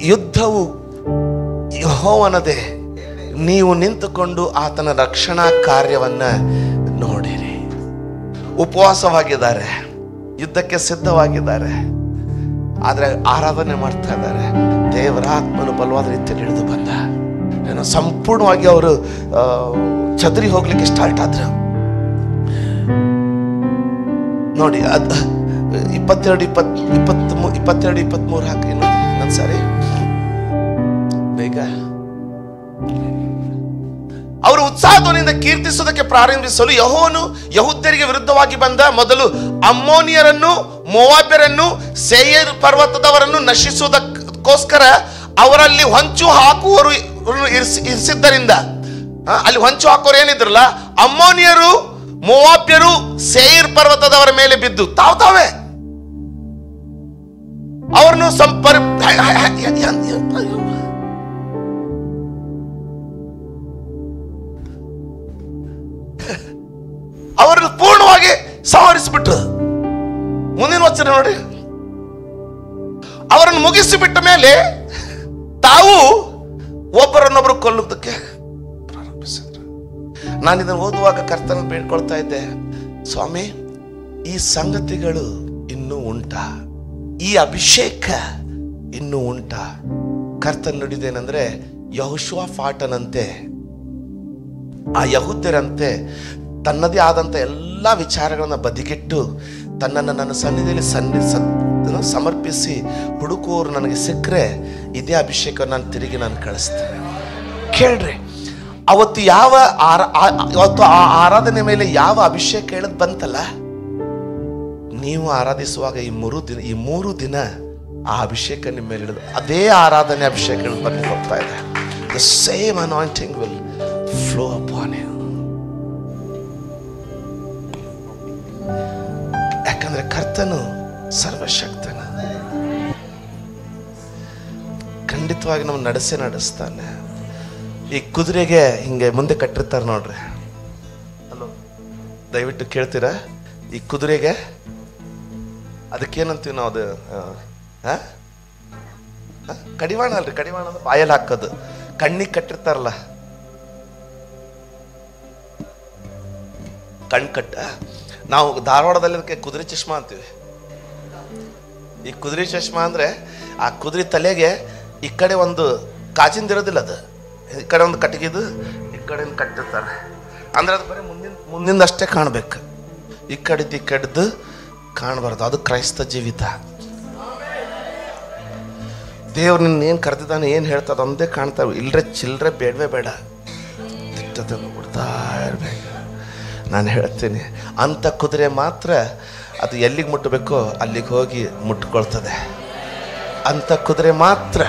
ಯುದ್ಧವು ಯೆಹೋವನದೇ. ನೀವು ನಿಂತುಕೊಂಡು ಆತನ ರಕ್ಷಣಾ ಕಾರ್ಯವನ್ನ ನೋಡಿರಿ. ಉಪವಾಸವಾಗಿದ್ದಾರೆ, ಯುದ್ಧಕ್ಕೆ ಸಿದ್ಧವಾಗಿದ್ದಾರೆ, ಆದ್ರೆ ಆರಾಧನೆ ಮಾಡ್ತಾ ಇದ್ದಾರೆ. ದೇವರ ಆತ್ಮನು ಬಲವಾದ ರೀತಿಯಲ್ಲಿ ಇಳಿದು ಬಂದ. ಏನೋ ಸಂಪೂರ್ಣವಾಗಿ ಅವರು ಚದರಿ ಹೋಗ್ಲಿಕ್ಕೆ ಸ್ಟಾರ್ಟ್ ಆದ್ರು. ನೋಡಿ, 22-23 ಹಾಕಿ ಇನ್ನೊಂದು ಸಾರಿ ಬೇಗ. ಅವರು ಉತ್ಸಾಹದಿಂದ ಕೀರ್ತಿಸುವುದಕ್ಕೆ ಪ್ರಾರಂಭಿಸಲು ಯೆಹೋವನು ಯೆಹೂದ್ಯರಿಗೆ ವಿರುದ್ಧವಾಗಿ ಬಂದ ಮೊದಲು ಅಮ್ಮೋನಿಯರನ್ನು, ಮೋವಾಬ್ಯರನ್ನು, ಸೇಯಿರ್ ಪರ್ವತದವರನ್ನು ನಶಿಸುವುದಕ್ಕೋಸ್ಕರ ಅವರಲ್ಲಿ ಹೊಂಚು ಹಾಕುವರು ಇರಿಸಿದ್ದರಿಂದ. ಅಲ್ಲಿ ಹೊಂಚು ಹಾಕೋರು ಏನಿದ್ರಲ್ಲ, ಅಮ್ಮೋನಿಯರು, ಮೋವಾಬ್ಯರು, ಸೇಯಿರ್ ಪರ್ವತದವರ ಮೇಲೆ ಬಿದ್ದು ತಾವೇ ಅವರನ್ನು ಅವರನ್ನು ಪೂರ್ಣವಾಗಿ ಸಂಹರಿಸಿಬಿಟ್ರು. ಮುಂದಿನ ವಚನ ನೋಡಿ, ಅವರನ್ನು ಮುಗಿಸಿಬಿಟ್ಟ ಮೇಲೆ ತಾವು ಒಬ್ಬರನ್ನೊಬ್ಬರು ಕೊಲ್ಲುವುದಕ್ಕೆ ಪ್ರಾರಂಭಿಸಿದ್ರು. ನಾನು ಇದನ್ನು ಓದುವಾಗ ಕರ್ತನ ಬೇಡ್ಕೊಳ್ತಾ ಇದ್ದೆ, ಸ್ವಾಮಿ, ಈ ಸಂಗತಿಗಳು ಇನ್ನೂ ಉಂಟಾ? ಈ ಅಭಿಷೇಕ ಇನ್ನೂ ಉಂಟಾ? ಕರ್ತನ ನುಡಿದೇನೆಂದ್ರೆ, ಯೆಹೋಷುವಾಫಾಟನಂತೆ, ಆ ಯಹೂದ್ಯರಂತೆ ತನ್ನದೇ ಆದಂತ ಎಲ್ಲ ವಿಚಾರಗಳನ್ನ ಬದಿಗಿಟ್ಟು ತನ್ನನ್ನು ನನ್ನ ಸನ್ನಿಧಿಯಲ್ಲಿ ಸಮರ್ಪಿಸಿ ಹುಡುಕುವವರು ನನಗೆ ಸಿಕ್ಕರೆ ಇದೇ ಅಭಿಷೇಕ ನಾನು ತಿರುಗಿ ಕಳಿಸ್ತೇನೆ. ಕೇಳ್ರಿ, ಅವತ್ತು ಅವತ್ತು ಆ ಆರಾಧನೆ ಮೇಲೆ ಯಾವ ಅಭಿಷೇಕ ಹೇಳದ್ ಬಂತಲ್ಲ, ನೀವು ಆರಾಧಿಸುವಾಗ ಈ ಮೂರು ದಿನ ಆ ಅಭಿಷೇಕ ನಿಮ್ಮ ಮೇಲೆ ಇಳಿದು ಅದೇ ಆರಾಧನೆ ಅಭಿಷೇಕ ಹೇಳದ್ ಬರ್ಲಿಕ್ಕೆ ಹೋಗ್ತಾ ಇದೆ. The same anointing will flow upon you. ಯಾಕಂದ್ರೆ ಕರ್ತನು ಸರ್ವಶಕ್ತನ, ಖಂಡಿತವಾಗಿ ನಾವು ನಡೆಸ್ತಾನೆ. ಈ ಕುದುರೆಗೆ ಹಿಂಗೆ ಮುಂದೆ ಕಟ್ಟಿರ್ತಾರೆ ನೋಡ್ರಿ, ಅಲ್ಲೋ ದಯವಿಟ್ಟು ಕೇಳ್ತೀರಾ? ಈ ಕುದುರೆಗೆ ಅದಕ್ಕೇನಂತೀವಿ ನಾವು? ಅದು ಕಡಿವಾಣ ಅಲ್ರಿ, ಕಡಿವಾಣ ಅಂದ್ರೆ ಬಾಯಲ್ಲಿ ಹಾಕೋದು, ಕಣ್ಣಿಗೆ ಕಟ್ಟಿರ್ತಾರಲ್ಲ, ಕಟ್ಟ. ನಾವು ಧಾರವಾಡದಲ್ಲಿ ಅದಕ್ಕೆ ಕುದುರೆ ಚಶ್ಮಾ ಅಂತೀವಿ. ಈ ಕುದುರೆ ಚಶ್ಮಾ ಅಂದ್ರೆ ಆ ಕುದುರೆ ತಲೆಗೆ ಈ ಕಡೆ ಒಂದು ಕಾಜಿಂದಿರೋದಿಲ್ಲ, ಅದು ಈ ಕಡೆ ಒಂದು ಕಟ್ಟಿಗೆದು ಈ ಕಡೆಯಿಂದ ಕಟ್ಟಿರ್ತಾರೆ. ಅಂದ್ರೆ ಅದು ಬರೀ ಮುಂದಿಂದ ಅಷ್ಟೇ ಕಾಣ್ಬೇಕು, ಈ ಕಡೆದು ಕಾಣಬಾರ್ದು. ಅದು ಕ್ರೈಸ್ತ ಜೀವಿತ. ದೇವ್ರು ನಿನ್ನ ಏನು ಕರೆದಿದ್ದಾನೆ, ಏನು ಹೇಳ್ತದ ಒಂದೇ ಕಾಣ್ತಾವೆ. ಇಲ್ಲರೆ ಚಿಲ್ಲರೆ ಬೇಡವೇ ಬೇಡ, ದಿಟ್ಟದನ್ನು ಕೊಡ್ತಾ ಇರ್ಬೇಕು. ನಾನು ಹೇಳ್ತೀನಿ, ಅಂಥ ಕುದುರೆ ಮಾತ್ರ ಅದು ಎಲ್ಲಿಗೆ ಮುಟ್ಟಬೇಕೋ ಅಲ್ಲಿಗೆ ಹೋಗಿ ಮುಟ್ಕೊಳ್ತದೆ. ಅಂಥ ಕುದುರೆ ಮಾತ್ರ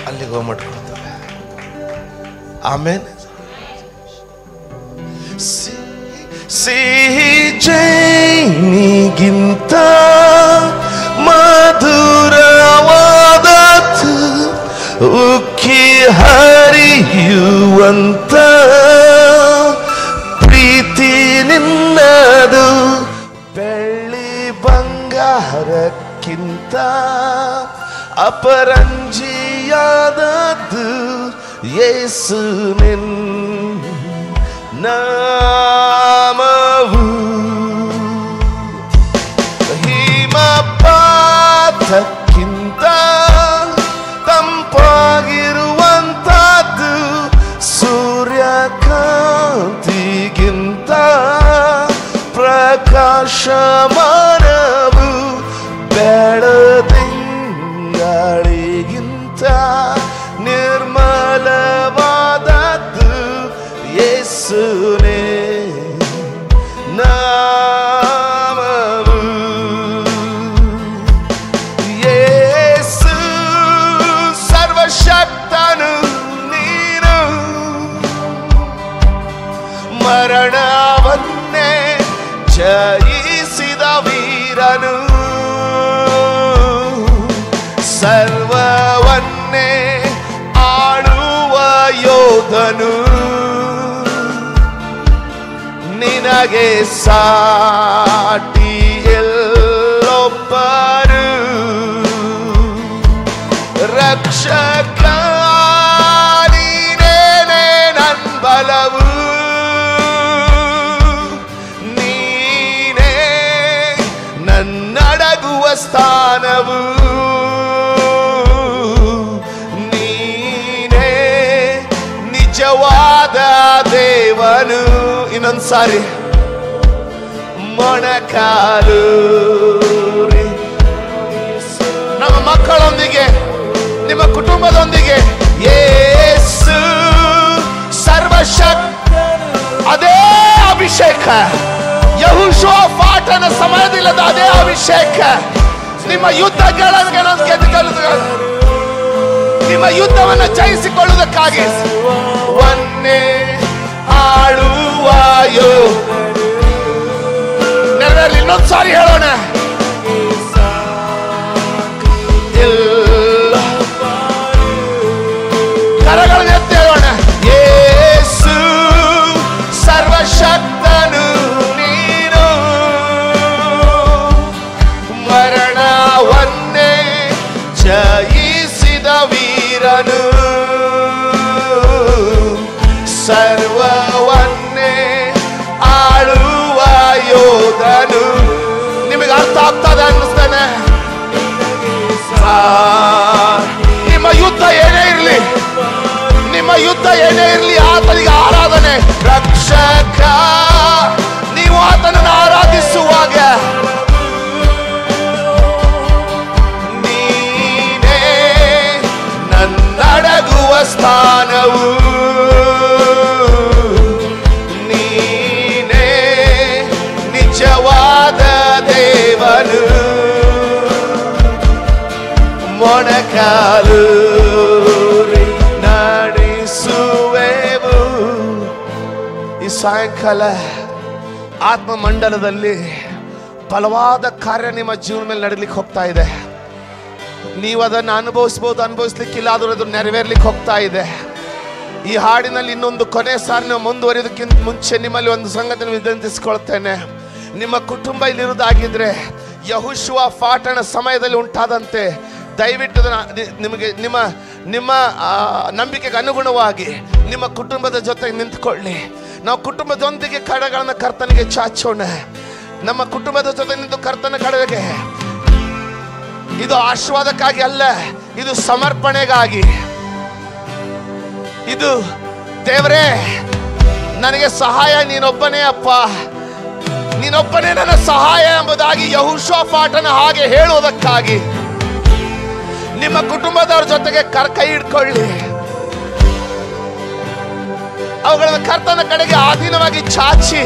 ಅಲ್ಲಿಗೆ ಹೋಗಿ ಮುಟ್ಕೊಳ್ತದೆ. ಆಮೇನ್. ಸಿಹಿ ಜೇನಿಗಿಂತ ಮಧುರವಾದದ್ದು ಉಕ್ಕಿ ಹರಿಯುವಂತ ಪ್ರೀತಿ ನಿನ್ನದು, ಬೆಳ್ಳಿ ಬಂಗಾರಕ್ಕಿಂತ ಅಪರಂಜಿಯಾದದ್ದು ಯೇಸು ನಿನ್ನ ನಾಮವು. ಹಿಮಪಾತಕ್ಕಿಂತ ತಂಪಾಗಿರುವಂತದ್ದು, ಸೂರ್ಯಕಾಂತಿಗಿಂತ ಪ್ರಕಾಶಮಾನವು, ಬೆಳದಿಂಗಳಿಗಿಂತ ನಿರ್ಮಲವಾದದ್ದು ಯೇಸುನೇ ನಾಮವು. ಯೇಸು ಸರ್ವಶಕ್ತನು, ನೀನು ಮರಣವನ್ನೇ ಜಯಿಸಿದ ವೀರನು, ಸರ್ವವನ್ನೇ ಆಳುವ ಯೋಧನು, ನಿನಗೆ ಸಾಟಿ ಎಲ್ಲೊಬ್ಬರು. ರಕ್ಷಕ ನೀನೇ ನನ್ ಬಲವು, ನೀನೇ ನನ್ನಡಗುವ ಸ್ಥಾನವು, ನೀನೇ ನಿಜವಾದ ದೇವನು. ಇನ್ನೊಂದ್ಸಾರಿ ಮೊಣಕಾಲು ನಮ್ಮ ಮಕ್ಕಳೊಂದಿಗೆ, ನಿಮ್ಮ ಕುಟುಂಬದೊಂದಿಗೆ, ಯೇಸು ಸರ್ವಶಕ್ತ. ಅದೇ ಅಭಿಷೇಕ ಯೆಹೋಶುವ ಪಾಠನ ಸಮಯದಿಲ್ಲದ ಅದೇ ಅಭಿಷೇಕ ನಿಮ್ಮ ಯುದ್ಧಗಳನ್ನು ಗೆದ್ದುಕೊಳ್ಳುವುದು, ನಿಮ್ಮ ಯುದ್ಧವನ್ನು ಜಯಿಸಿಕೊಳ್ಳುವುದಕ್ಕಾಗಿ ವನ್ನೇ ಆಳುವ ನೆರವೇರಲಿ. ಇನ್ನೊಂದು ಸಾರಿ ಹೇಳೋಣ, ಕರಗಳನ್ನು ಎತ್ತಿ ಹೇಳೋಣ, ಯೇಸು ಸರ್ವಶಕ್ತನು, ನೀನು ಮರಣವನ್ನೇ ಜಯಿಸಿದ ವೀರನು, ಸರ್ವವನ್ನೇ ಆಳುವ ಯೋಧನು. ನಿಮಗೆ ಅರ್ಥ ಆಗ್ತದೆ ಅನ್ನಿಸ್ತಾನೆ? ನಿಮ್ಮ ಯುದ್ಧ ಏನೇ ಇರಲಿ, ನಿಮ್ಮ ಯುದ್ಧ ಏನೇ ಇರಲಿ, ಆತನಿಗೆ ಆರಾಧನೆ. ರಕ್ಷಕ, ನೀವು ಆತನನ್ನು ಆರಾಧಿಸುವಾಗ ಸ್ಥಾನವು ನೀನೇ ನಿಜವಾದ ದೇವನು. ಮೊಣಕಾಲು ನಡೆಸುವೆವು. ಈ ಸಾಯಂಕಾಲ ಆತ್ಮ ಮಂಡಲದಲ್ಲಿ ಬಲವಾದ ಕಾರ್ಯ ನಿಮ್ಮ ಜೀವನ ಮೇಲೆ ನಡೀಲಿಕ್ಕೆ ಹೋಗ್ತಾ ಇದೆ. ನೀವು ಅದನ್ನು ಅನುಭವಿಸ್ಲಿಕ್ಕಿಲ್ಲ, ಆದರೂ ಅದು ನೆರವೇರ್ಲಿಕ್ಕೆ ಹೋಗ್ತಾ ಇದೆ. ಈ ಹಾಡಿನಲ್ಲಿ ಇನ್ನೊಂದು ಕೊನೆ ಸಾರಿ ನಾವು ಮುಂದುವರಿಯೋದಕ್ಕಿಂತ ಮುಂಚೆ ನಿಮ್ಮಲ್ಲಿ ಒಂದು ಸಂಗತಿಯನ್ನು ವಿನಂತಿಸಿಕೊಳ್ತೇನೆ. ನಿಮ್ಮ ಕುಟುಂಬ ಇಲ್ಲಿರುವುದಾಗಿದ್ರೆ ಯೆಹೋಶುವ ಪಾಠಣ ಸಮಯದಲ್ಲಿ ಉಂಟಾದಂತೆ ದಯವಿಟ್ಟು ನಿಮಗೆ ನಿಮ್ಮ ನಂಬಿಕೆಗೆ ಅನುಗುಣವಾಗಿ ನಿಮ್ಮ ಕುಟುಂಬದ ಜೊತೆಗೆ ನಿಂತ್ಕೊಳ್ಳಿ. ನಾವು ಕುಟುಂಬದೊಂದಿಗೆ ಕಡೆಗಳನ್ನು ಕರ್ತನಿಗೆ ಚಾಚೋಣ. ನಮ್ಮ ಕುಟುಂಬದ ಜೊತೆ ನಿಂತು ಕರ್ತನ ಕಡೆಗೆ. ಇದು ಆಶೀರ್ವಾದಕ್ಕಾಗಿ ಅಲ್ಲ, ಇದು ಸಮರ್ಪಣೆಗಾಗಿ. ಇದು ದೇವರೇ ನನಗೆ ಸಹಾಯ ನೀನೊಬ್ಬನೇ ಅಪ್ಪ, ನೀನೊಬ್ಬನೇ ನನ್ನ ಸಹಾಯ ಎಂಬುದಾಗಿ ಯೆಹೋಷಾಫಾಟನ ಹಾಗೆ ಹೇಳುವುದಕ್ಕಾಗಿ ನಿಮ್ಮ ಕುಟುಂಬದವರ ಜೊತೆಗೆ ಕೈ ಹಿಡ್ಕೊಳ್ಳಿ. ಅವುಗಳನ್ನು ಕರ್ತನ ಕಡೆಗೆ ಆಧೀನವಾಗಿ ಚಾಚಿ.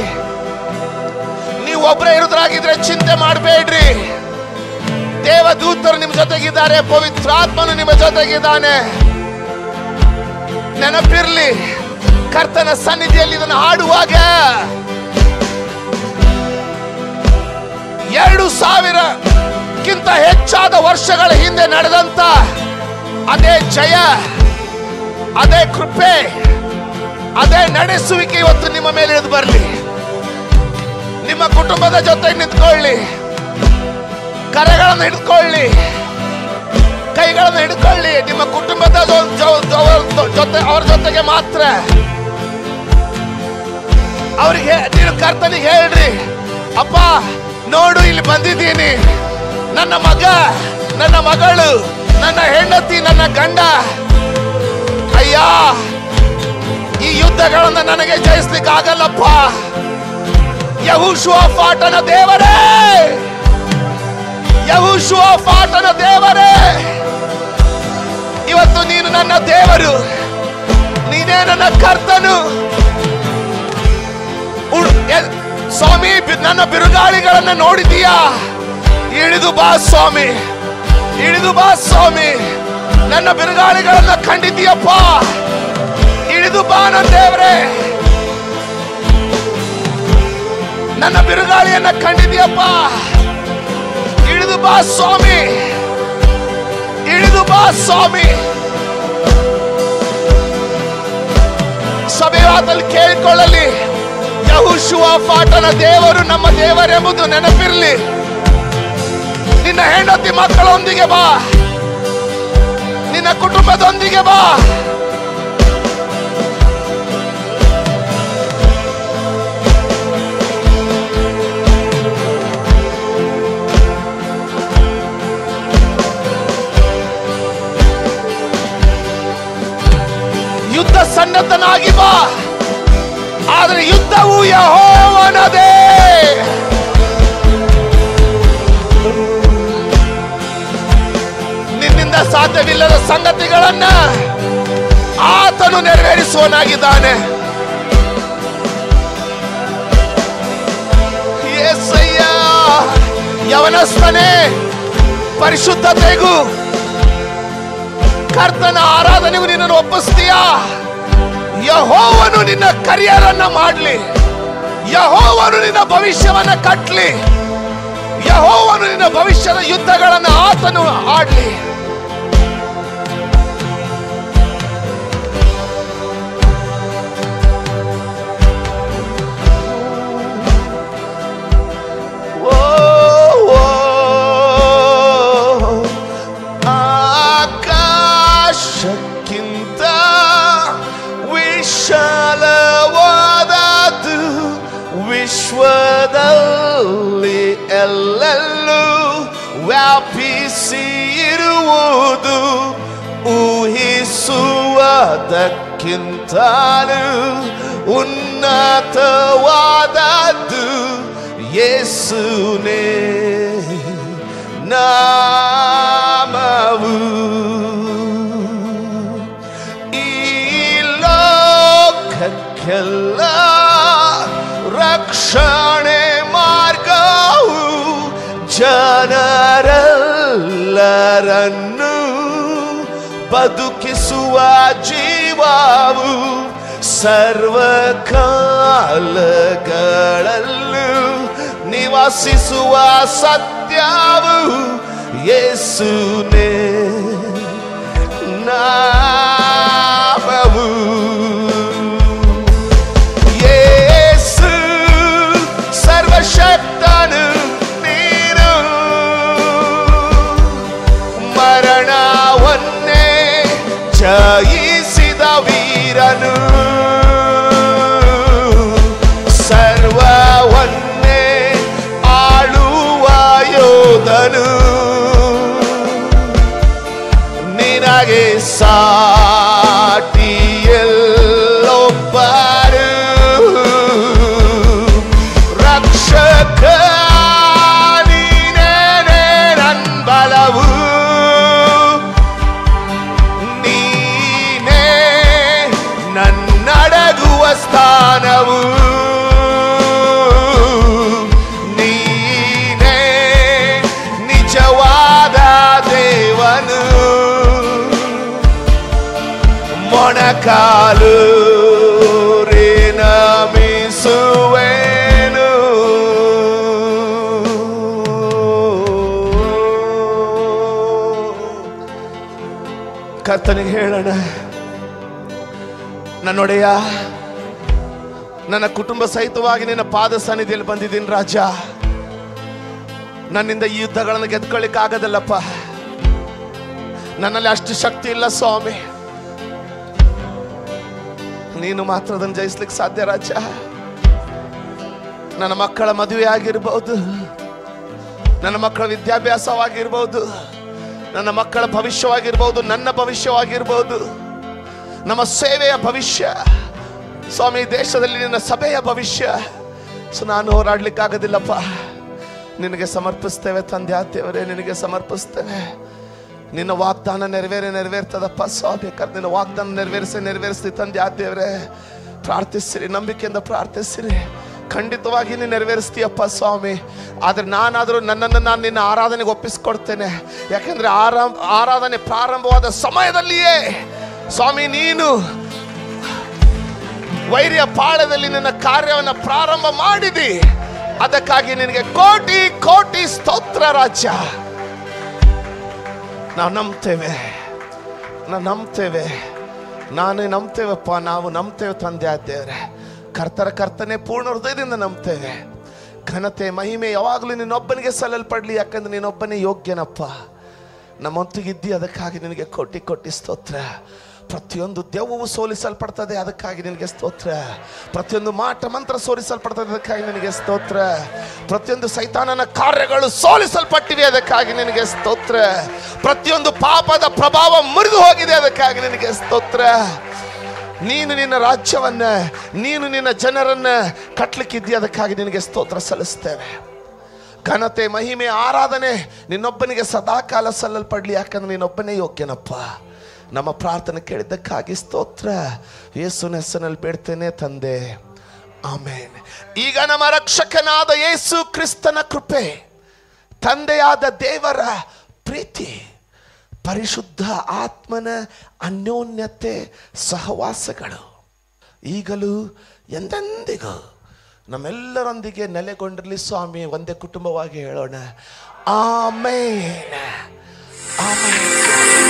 ನೀವು ಒಬ್ಬರೇ ಇರುವುದಾಗಿದ್ರೆ ಚಿಂತೆ ಮಾಡಬೇಡ್ರಿ. ದೇವದೂತರು ನಿಮ್ಮ ಜೊತೆಗಿದ್ದಾರೆ, ಪವಿತ್ರಾತ್ಮನು ನಿಮ್ಮ ಜೊತೆಗಿದ್ದಾನೆ. ನೆನಪಿರ್ಲಿ, ಕರ್ತನ ಸನ್ನಿಧಿಯಲ್ಲಿ ಇದನ್ನು ಹಾಡುವಾಗ 2000ಕ್ಕಿಂತ ಹೆಚ್ಚಾದ ವರ್ಷಗಳ ಹಿಂದೆ ನಡೆದಂತ ಅದೇ ಜಯ, ಅದೇ ಕೃಪೆ, ಅದೇ ನಡೆಸುವಿಕೆ ಇವತ್ತು ನಿಮ್ಮ ಮೇಲೆ ಇಳಿದು ಬರಲಿ. ನಿಮ್ಮ ಕುಟುಂಬದ ಜೊತೆ ನಿಂತ್ಕೊಳ್ಳಿ, ಕರೆಗಳನ್ನು ಹಿಡ್ಕೊಳ್ಳಿ, ಕೈಗಳನ್ನು ಹಿಡ್ಕೊಳ್ಳಿ. ನಿಮ್ಮ ಕುಟುಂಬದ ಜೊತೆ ಅವರ ಜೊತೆಗೆ ಮಾತ್ರ ಅವರಿಗೆ ನೀನು ಕರ್ತನಿಗೆ ಹೇಳ್ರಿ, ಅಪ್ಪ ನೋಡು ಇಲ್ಲಿ ಬಂದಿದ್ದೀನಿ, ನನ್ನ ಮಗ, ನನ್ನ ಮಗಳು, ನನ್ನ ಹೆಂಡತಿ, ನನ್ನ ಗಂಡ. ಅಯ್ಯ, ಈ ಯುದ್ಧಗಳನ್ನು ನನಗೆ ಜಯಿಸ್ಲಿಕ್ಕೆ ಆಗಲ್ಲಪ್ಪ. ಯೆಹೋಷಾಫಾಟನ ದೇವರೇ, ಯೆಹೋಷಾಫಾಟನ ದೇವರೇ, ಇವತ್ತು ನೀನು ನನ್ನ ದೇವರು, ನೀನೇ ನನ್ನ ಕರ್ತನು. ಸ್ವಾಮಿ, ನನ್ನ ಬಿರುಗಾಳಿಗಳನ್ನ ನೋಡಿದೀಯಾ? ಇಳಿದು ಬಾ ಸ್ವಾಮಿ, ಇಳಿದು ಬಾ ಸ್ವಾಮಿ. ನನ್ನ ಬಿರುಗಾಳಿಗಳನ್ನ ಕಂಡಿದ್ದೀಯಪ್ಪ, ಇಳಿದು ಬಾ ನನ್ನ ದೇವರೇ. ನನ್ನ ಬಿರುಗಾಳಿಯನ್ನ ಕಂಡಿದ್ದೀಯಪ್ಪ, ಇಳಿದು ಬಾ ಸ್ವಾಮಿ, ಇಳಿದು ಬಾ ಸ್ವಾಮಿ. ಸಭೆಯಾದಲ್ಲಿ ಕೇಳಿಕೊಳ್ಳಲಿ, ಯೆಹೋಷಾಫಾಟನ ದೇವರು ನಮ್ಮ ದೇವರೆಂಬುದು ನೆನಪಿರಲಿ. ನಿನ್ನ ಹೆಂಡತಿ ಮಕ್ಕಳೊಂದಿಗೆ ಬಾ, ನಿನ್ನ ಕುಟುಂಬದೊಂದಿಗೆ ಬಾ. ಯುದ್ಧ ಸನ್ನದ್ಧನಾಗಿ ಬಾ, ಆದರೆ ಯುದ್ಧವು ಯೆಹೋವನದೇ. ನಿನ್ನಿಂದ ಸಾಧ್ಯವಿಲ್ಲದ ಸಂಗತಿಗಳನ್ನ ಆತನು ನೆರವೇರಿಸುವನಾಗಿದ್ದಾನೆ. ಯೆಸಯ್ಯ, ಯವನಸ್ಥನೇ, ಪರಿಶುದ್ಧತೆಗೂ ಕರ್ತನ ಆರಾಧನೆಗೂ ನಿನ್ನನ್ನು ಒಪ್ಪಿಸ್ತೀಯಾ? ಯೆಹೋವನು ನಿನ್ನ ಕರಿಯರ್ ಅನ್ನ ಮಾಡ್ಲಿ, ಯೆಹೋವನು ನಿನ್ನ ಭವಿಷ್ಯವನ್ನ ಕಟ್ಲಿ, ಯೆಹೋವನು ನಿನ್ನ ಭವಿಷ್ಯದ ಯುದ್ಧಗಳನ್ನು ಆತನು ಆಡ್ಲಿ. ಆಕಾಶಕ್ಕಿಂತ ವಿಶಾಲವಾದದ್ದು ವಿಶ್ವದಲ್ಲಿ ಎಲ್ಲೆಲ್ಲೂ ವ್ಯಾಪಿಸಿ ಇರುವುದು. ಊಹಿಸುವುದಕ್ಕಿಂತಲೂ ಉನ್ನತವಾದದ್ದು ಯೇಸುನೇ ನಾಮವು. ಈ ಎಲ್ಲ ರಕ್ಷಣೆ ಮಾರ್ಗವು ಜನರೆಲ್ಲರನ್ನು ಬದುಕಿಸುವ ಜೀವವು ಸರ್ವಕಾಲಗಳಲ್ಲೂ ನಿವಾಸಿಸುವ ಸತ್ಯವು ಯೇಸುನೇ ನಾಮವು. ಯೇಸು ಸರ್ವಶಕ್ತನು ನೀನು, ಮರಣವನ್ನೇ ಜಯಿಸಿದ ವೀರನು, ಸರ್ವವನ್ನೇ ಆಳುವ ಯೋಧನು, ನಿನಗೆ ಸಾಟಿಯಲ್ಲೊಬ್ಬರು. ರಕ್ಷಕ ನೀನೇ ನನ್ ಬಲವು, ನೀನೇ ನನ್ನಡಗುವ ಸ್ಥಾನವು, ನೀನೇ ನಿಜವಾದ ದೇವನು. ಮೊಣಕಾಲು ನಮಿಸುವೆನು. ಕರ್ತನಿಗೆ ಹೇಳೋಣ, ನನ್ನೊಡೆಯ, ನನ್ನ ಕುಟುಂಬ ಸಹಿತವಾಗಿ ನಿನ್ನ ಪಾದ ಸನ್ನಿಧಿಯಲ್ಲಿ ಬಂದಿದ್ದೀನಿ ರಾಜ. ನನ್ನಿಂದ ಈ ಯುದ್ಧಗಳನ್ನು ಗೆದ್ಕೊಳ್ಳಿಕ್ಕೆ ಆಗದಲ್ಲಪ್ಪ, ನನ್ನಲ್ಲಿ ಅಷ್ಟು ಶಕ್ತಿ ಇಲ್ಲ ಸ್ವಾಮಿ, ನೀನು ಮಾತ್ರ ಅದನ್ನು ಜಯಿಸ್ಲಿಕ್ಕೆ ಸಾಧ್ಯ ರಾಜ. ನನ್ನ ಮಕ್ಕಳ ಮದುವೆ ಆಗಿರ್ಬಹುದು, ನನ್ನ ಮಕ್ಕಳ ವಿದ್ಯಾಭ್ಯಾಸವಾಗಿರ್ಬಹುದು, ನನ್ನ ಮಕ್ಕಳ ಭವಿಷ್ಯವಾಗಿರ್ಬಹುದು, ನನ್ನ ಭವಿಷ್ಯವಾಗಿರ್ಬಹುದು, ನಮ್ಮ ಸೇವೆಯ ಭವಿಷ್ಯ ಸ್ವಾಮಿ, ದೇಶದಲ್ಲಿ ನಿನ್ನ ಸಭೆಯ ಭವಿಷ್ಯ. ಸೊ ನಾನು ಹೋರಾಡ್ಲಿಕ್ಕಾಗೋದಿಲ್ಲಪ್ಪ, ನಿನಗೆ ಸಮರ್ಪಿಸ್ತೇವೆ ತಂದೆ ದೇವರೇ, ನಿನಗೆ ಸಮರ್ಪಿಸ್ತೇವೆ. ನಿನ್ನ ವಾಗ್ದಾನ ನೆರವೇರ್ತದಪ್ಪ ಸ್ವಾಮಿ. ನಿನ್ನ ವಾಗ್ದಾನ ನೆರವೇರಿಸಿ ತಂದೆ ದೇವರೇ, ಪ್ರಾರ್ಥಿಸಿರಿ, ನಂಬಿಕೆಯಿಂದ ಪ್ರಾರ್ಥಿಸಿರಿ, ಖಂಡಿತವಾಗಿ ನೀನು ನೆರವೇರಿಸ್ತೀಯಪ್ಪ ಸ್ವಾಮಿ. ಆದರೆ ನಾನಾದರೂ ನನ್ನನ್ನು ನಾನು ನಿನ್ನ ಆರಾಧನೆಗೆ ಒಪ್ಪಿಸ್ಕೊಡ್ತೇನೆ. ಯಾಕೆಂದರೆ ಆರಾಧನೆ ಪ್ರಾರಂಭವಾದ ಸಮಯದಲ್ಲಿಯೇ ಸ್ವಾಮಿ ನೀನು ವೈರ್ಯ ಪಾಳ್ಯದಲ್ಲಿ ನಿನ್ನ ಕಾರ್ಯವನ್ನು ಪ್ರಾರಂಭ ಮಾಡಿದಿ. ಅದಕ್ಕಾಗಿ ನಿನಗೆ ಕೋಟಿ ಕೋಟಿ ಸ್ತೋತ್ರ ರಾಜ. ನಾವು ನಂಬ್ತೇವೆ, ನಾನೇ ನಂಬ್ತೇವಪ್ಪ, ನಾವು ನಂಬ್ತೇವೆ ತಂದೆ ದೇವರೇ. ಕರ್ತನೇ ಪೂರ್ಣ ಹೃದಯದಿಂದ ನಂಬ್ತೇವೆ. ಘನತೆ ಮಹಿಮೆ ಯಾವಾಗಲೂ ನಿನ್ನೊಬ್ಬನಿಗೆ ಸಲ್ಲಲ್ಪಡಲಿ, ಯಾಕಂದ್ರೆ ನೀನೊಬ್ಬನೇ ಯೋಗ್ಯನಪ್ಪ. ನಮ್ಮೊಂದಿಗಿದ್ದಿ, ಅದಕ್ಕಾಗಿ ನಿನಗೆ ಕೋಟಿ ಕೋಟಿ ಸ್ತೋತ್ರ. ಪ್ರತಿಯೊಂದು ದೆವ್ವವು ಸೋಲಿಸಲ್ಪಡ್ತದೆ, ಅದಕ್ಕಾಗಿ ನಿನಗೆ ಸ್ತೋತ್ರ. ಪ್ರತಿಯೊಂದು ಮಾಟ ಮಂತ್ರ ಸೋಲಿಸಲ್ಪಡ್ತದೆ, ಅದಕ್ಕಾಗಿ ನಿನಗೆ ಸ್ತೋತ್ರ. ಪ್ರತಿಯೊಂದು ಸೈತಾನನ ಕಾರ್ಯಗಳು ಸೋಲಿಸಲ್ಪಟ್ಟಿವೆ, ಅದಕ್ಕಾಗಿ ನಿನಗೆ ಸ್ತೋತ್ರ. ಪ್ರತಿಯೊಂದು ಪಾಪದ ಪ್ರಭಾವ ಮುರಿದು ಹೋಗಿದೆ, ಅದಕ್ಕಾಗಿ ನಿನಗೆ ಸ್ತೋತ್ರ. ನೀನು ನಿನ್ನ ರಾಜ್ಯವನ್ನ, ನೀನು ನಿನ್ನ ಜನರನ್ನ ಕಟ್ಟಲಿಕ್ಕಿದ್ದೀಯ, ಅದಕ್ಕಾಗಿ ನಿನಗೆ ಸ್ತೋತ್ರ ಸಲ್ಲಿಸ್ತೇವೆ. ಘನತೆ ಮಹಿಮೆ ಆರಾಧನೆ ನಿನ್ನೊಬ್ಬನಿಗೆ ಸದಾಕಾಲ ಸಲ್ಲಲ್ಪಡಲಿ, ಯಾಕಂದ್ರೆ ನೀನೊಬ್ಬನೇ ಯೋಗ್ಯನಪ್ಪ. ನಮ್ಮ ಪ್ರಾರ್ಥನೆ ಕೇಳಿದ್ದಕ್ಕಾಗಿ ಸ್ತೋತ್ರ. ಯೇಸುವಿನ ಹೆಸರಿನಲ್ಲಿ ಬೇಡ್ತೇನೆ ತಂದೆ, ಆಮೇನ್. ಈಗ ನಮ್ಮ ರಕ್ಷಕನಾದ ಯೇಸು ಕ್ರಿಸ್ತನ ಕೃಪೆ, ತಂದೆಯಾದ ದೇವರ ಪ್ರೀತಿ, ಪರಿಶುದ್ಧ ಆತ್ಮನ ಅನ್ಯೋನ್ಯತೆ ಸಹವಾಸಗಳು ಈಗಲೂ ಎಂದೆಂದಿಗೂ ನಮ್ಮೆಲ್ಲರೊಂದಿಗೆ ನೆಲೆಗೊಂಡಿರಲಿ ಸ್ವಾಮಿ. ಒಂದೇ ಕುಟುಂಬವಾಗಿ ಹೇಳೋಣ, ಆಮೇನ್, ಆಮೇನ್.